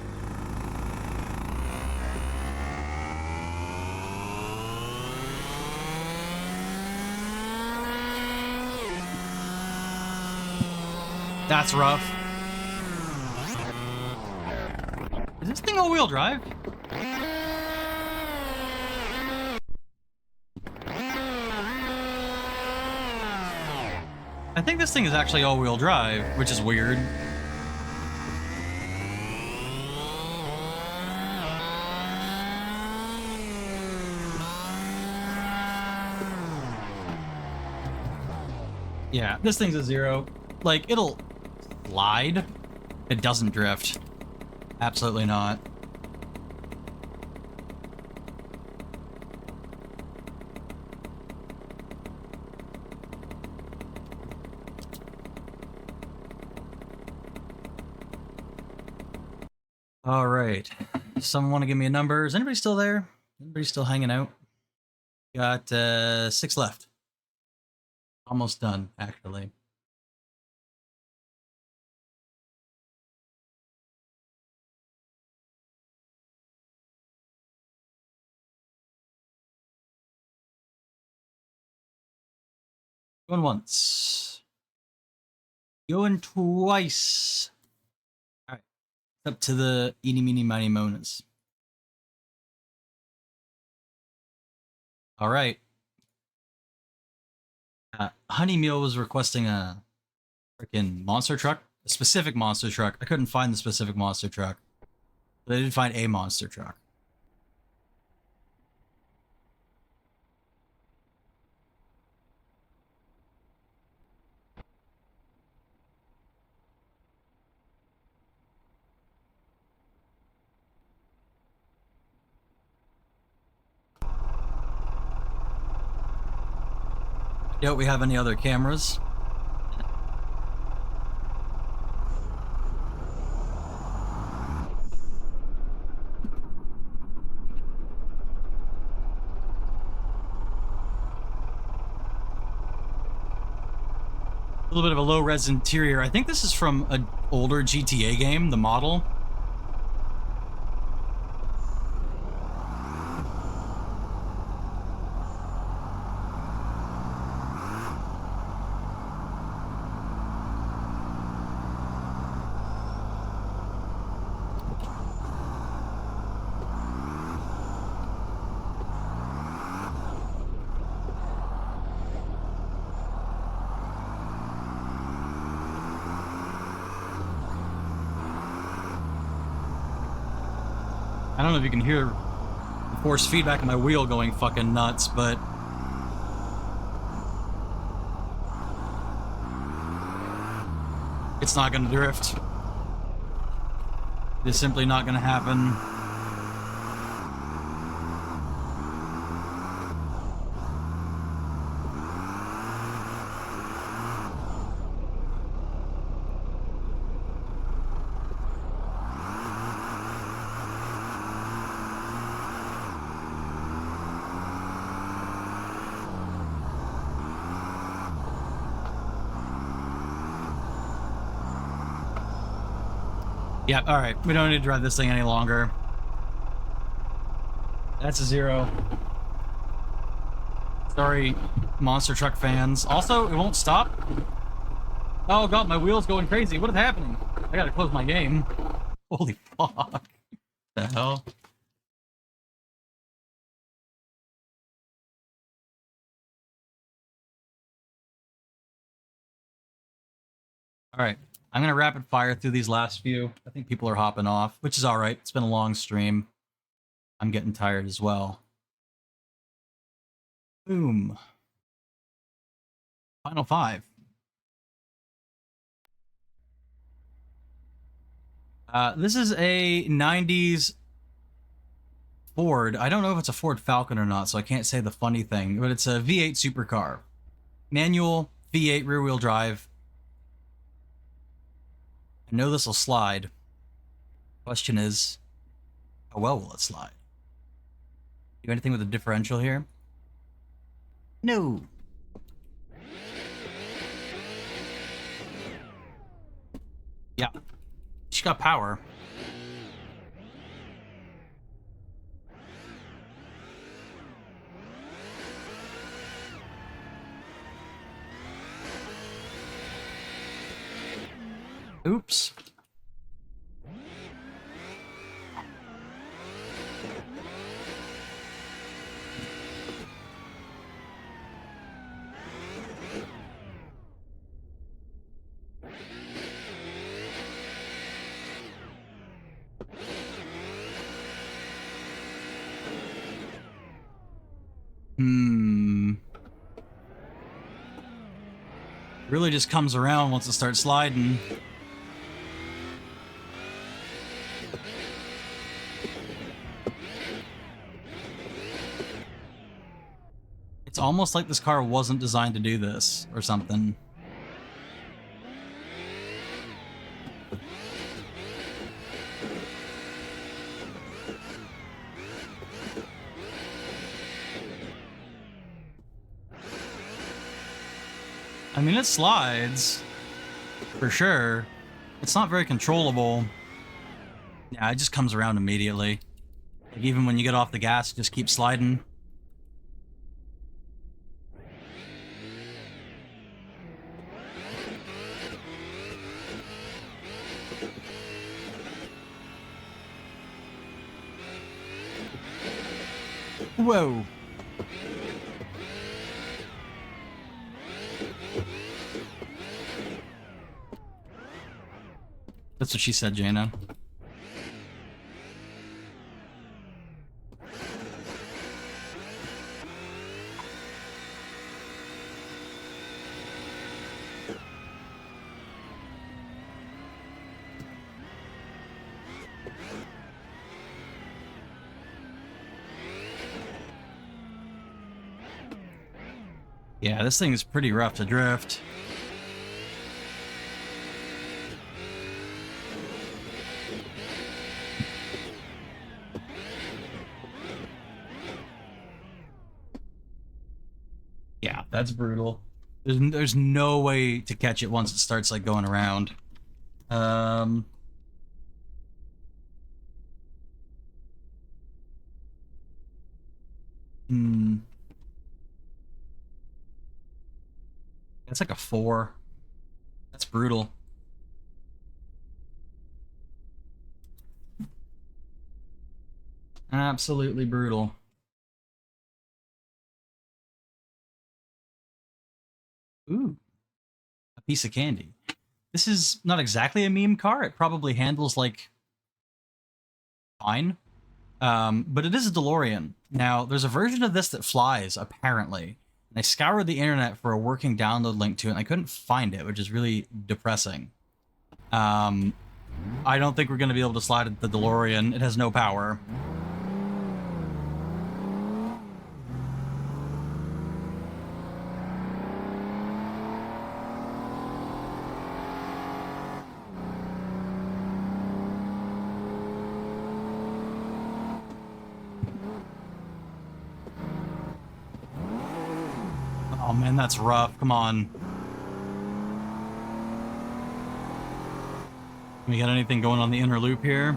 That's rough. Is this thing all-wheel drive? I think this thing is actually all-wheel drive, which is weird. Yeah, this thing's a zero. Like, it'll slide. It doesn't drift. Absolutely not. All right. Someone want to give me a number? Is anybody still there? Anybody still hanging out? Got 6 left. Almost done, actually. Going once. Going twice. All right. Up to the eeny, meeny, miny, monas. All right. Honey Meal was requesting a freaking monster truck. A specific monster truck. I couldn't find the specific monster truck. But I did find a monster truck. Don't we have any other cameras? A little bit of a low-res interior. I think this is from an older GTA game, the model. I don't know if you can hear the force feedback of my wheel going fucking nuts, but it's not gonna drift. It is simply not gonna happen. Yeah, alright. We don't need to drive this thing any longer. That's a 0. Sorry, monster truck fans. Also, it won't stop. Oh god, my wheel's going crazy. What is happening? I gotta close my game. Holy fuck. The hell? Alright. I'm gonna rapid fire through these last few. I think people are hopping off, which is alright. It's been a long stream. I'm getting tired as well. Boom. Final 5. This is a 90s Ford. I don't know if it's a Ford Falcon or not, so I can't say the funny thing, but it's a V8 supercar. Manual, V8 rear-wheel drive. I know this will slide. Question is, how well will it slide? Do anything with the differential here? No. Yeah. She's got power. Oops. Really just comes around once it starts sliding. It's almost like this car wasn't designed to do this or something. I mean, it slides, for sure. It's not very controllable. Yeah, it just comes around immediately. Like, even when you get off the gas, it just keeps sliding. Whoa. That's what she said, Jaina. Yeah, this thing is pretty rough to drift. Yeah, that's brutal. There's no way to catch it once it starts like going around. That's like a 4. That's brutal. Absolutely brutal. Ooh, a piece of candy. This is not exactly a meme car. It probably handles like fine. But it is a DeLorean. Now, there's a version of this that flies, apparently. And I scoured the internet for a working download link to it, and I couldn't find it, which is really depressing. I don't think we're going to be able to slide the DeLorean. It has no power. Oh man, that's rough. Come on. We got anything going on the inner loop here?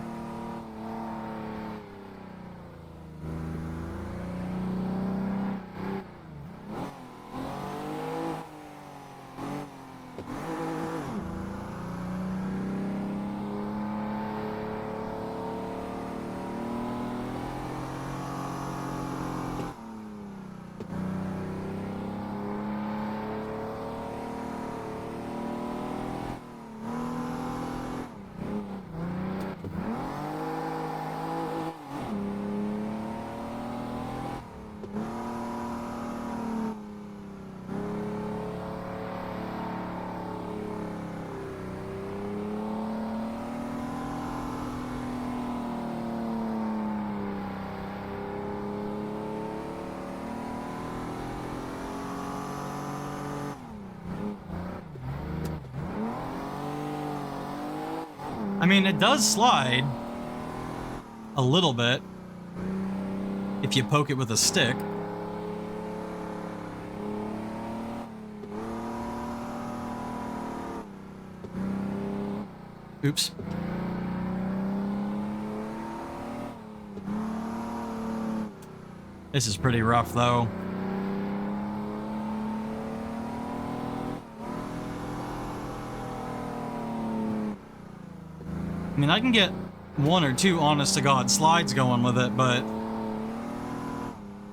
I mean, it does slide a little bit if you poke it with a stick. Oops. This is pretty rough, though. I mean, I can get 1 or 2 honest-to-God slides going with it, but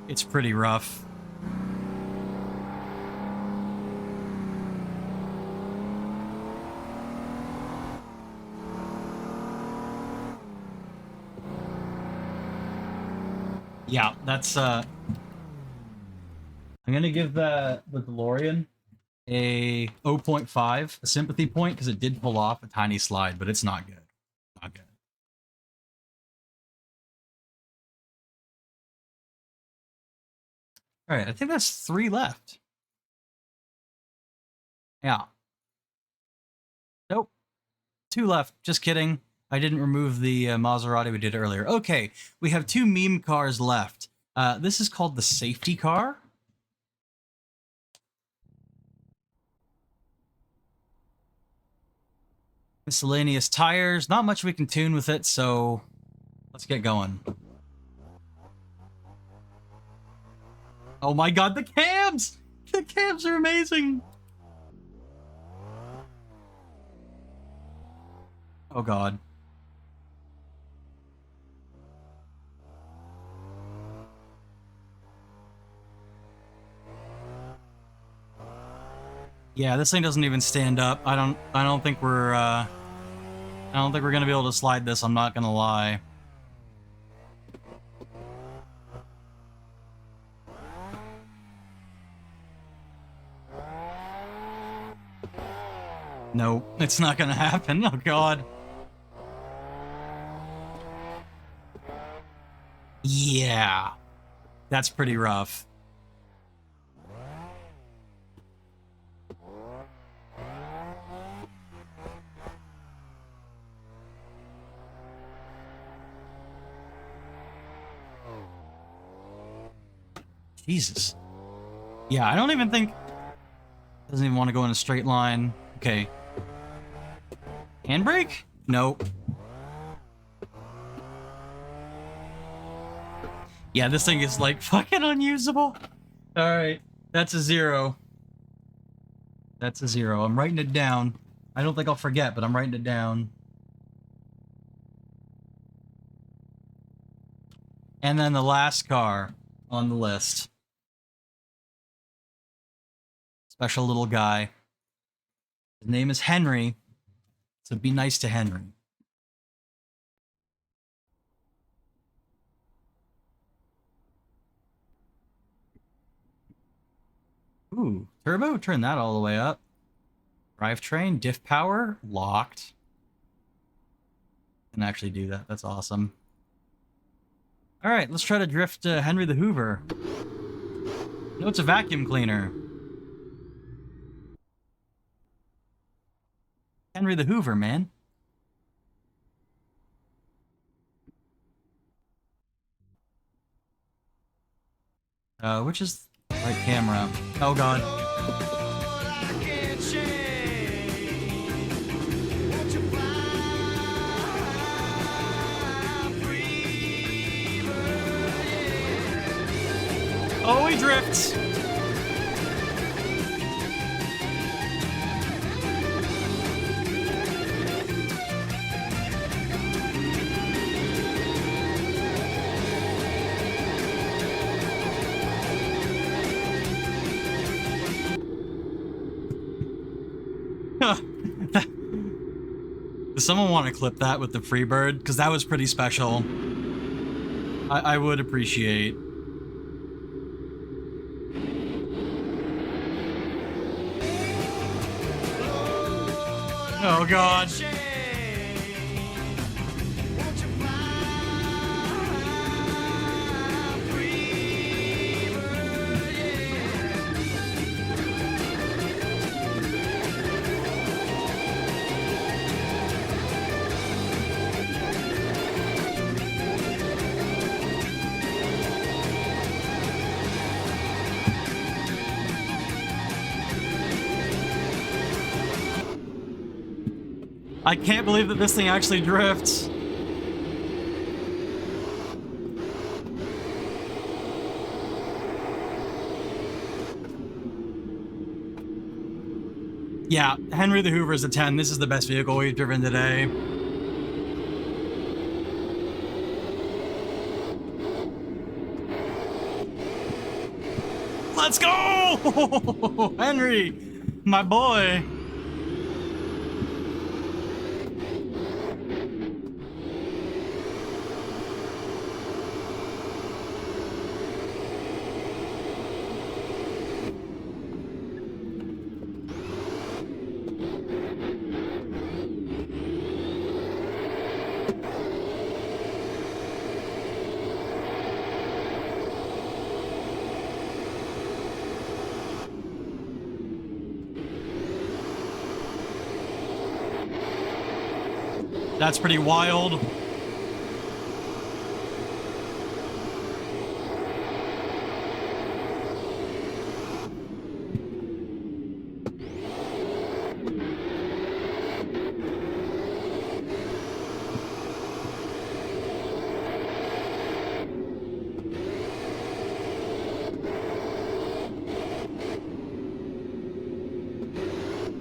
it's pretty rough. Yeah, that's, I'm gonna give the DeLorean a 0.5, a sympathy point, because it did pull off a tiny slide, but it's not good. Not good. All right, I think that's 3 left. Yeah. Nope. 2 left. Just kidding. I didn't remove the Maserati we did earlier. Okay, we have 2 meme cars left. This is called the safety car. Miscellaneous tires. Not much we can tune with it, so let's get going. Oh my god, the cams! The cams are amazing! Oh god. Yeah, this thing doesn't even stand up. I don't think we're gonna be able to slide this, I'm not gonna lie. Nope, it's not gonna happen. Oh god. Yeah. That's pretty rough. Jesus. Yeah, I don't even think... Doesn't even want to go in a straight line. Okay. Handbrake? Nope. Yeah, this thing is like fucking unusable. Alright. That's a 0. That's a 0. I'm writing it down. I don't think I'll forget, but I'm writing it down. And then the last car on the list. Special little guy. His name is Henry, so be nice to Henry. Ooh, turbo, turn that all the way up. Drivetrain, diff power, locked. Can actually do that, that's awesome. Alright, let's try to drift Henry the Hoover. No, it's a vacuum cleaner. Henry the Hoover, man. Which is the right camera? Oh god. Oh, he drifts! Does someone want to clip that with the Freebird? Because that was pretty special. I would appreciate. Oh god. I can't believe that this thing actually drifts. Yeah, Henry the Hoover is a 10. This is the best vehicle we've driven today. Let's go! Henry, my boy. That's pretty wild.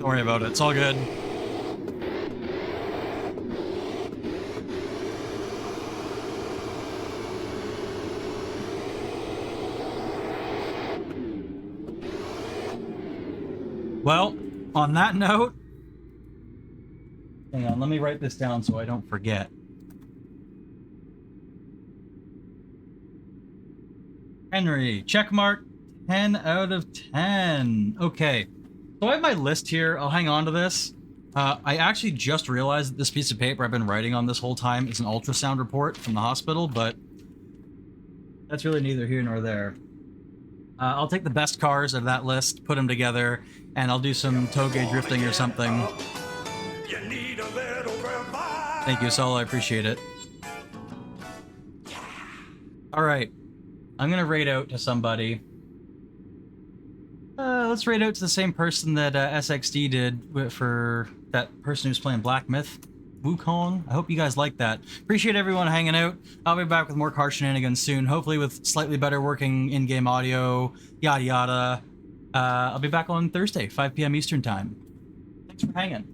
worry about it. It's all good. Well, on that note, hang on, let me write this down so I don't forget. Henry, checkmark, 10 out of 10. Okay, so I have my list here. I'll hang on to this. I actually just realized that this piece of paper I've been writing on this whole time is an ultrasound report from the hospital, but that's really neither here nor there. I'll take the best cars out of that list, put them together, and I'll do some toge drifting or something. Thank you, Solo. I appreciate it. All right. I'm going to raid out to somebody. Let's raid out to the same person that SXD did for that person who's playing Black Myth. Wukong. I hope you guys like that. Appreciate everyone hanging out. I'll be back with more car shenanigans soon, hopefully with slightly better working in-game audio, yada yada. I'll be back on Thursday, 5 p.m. Eastern Time. Thanks for hanging.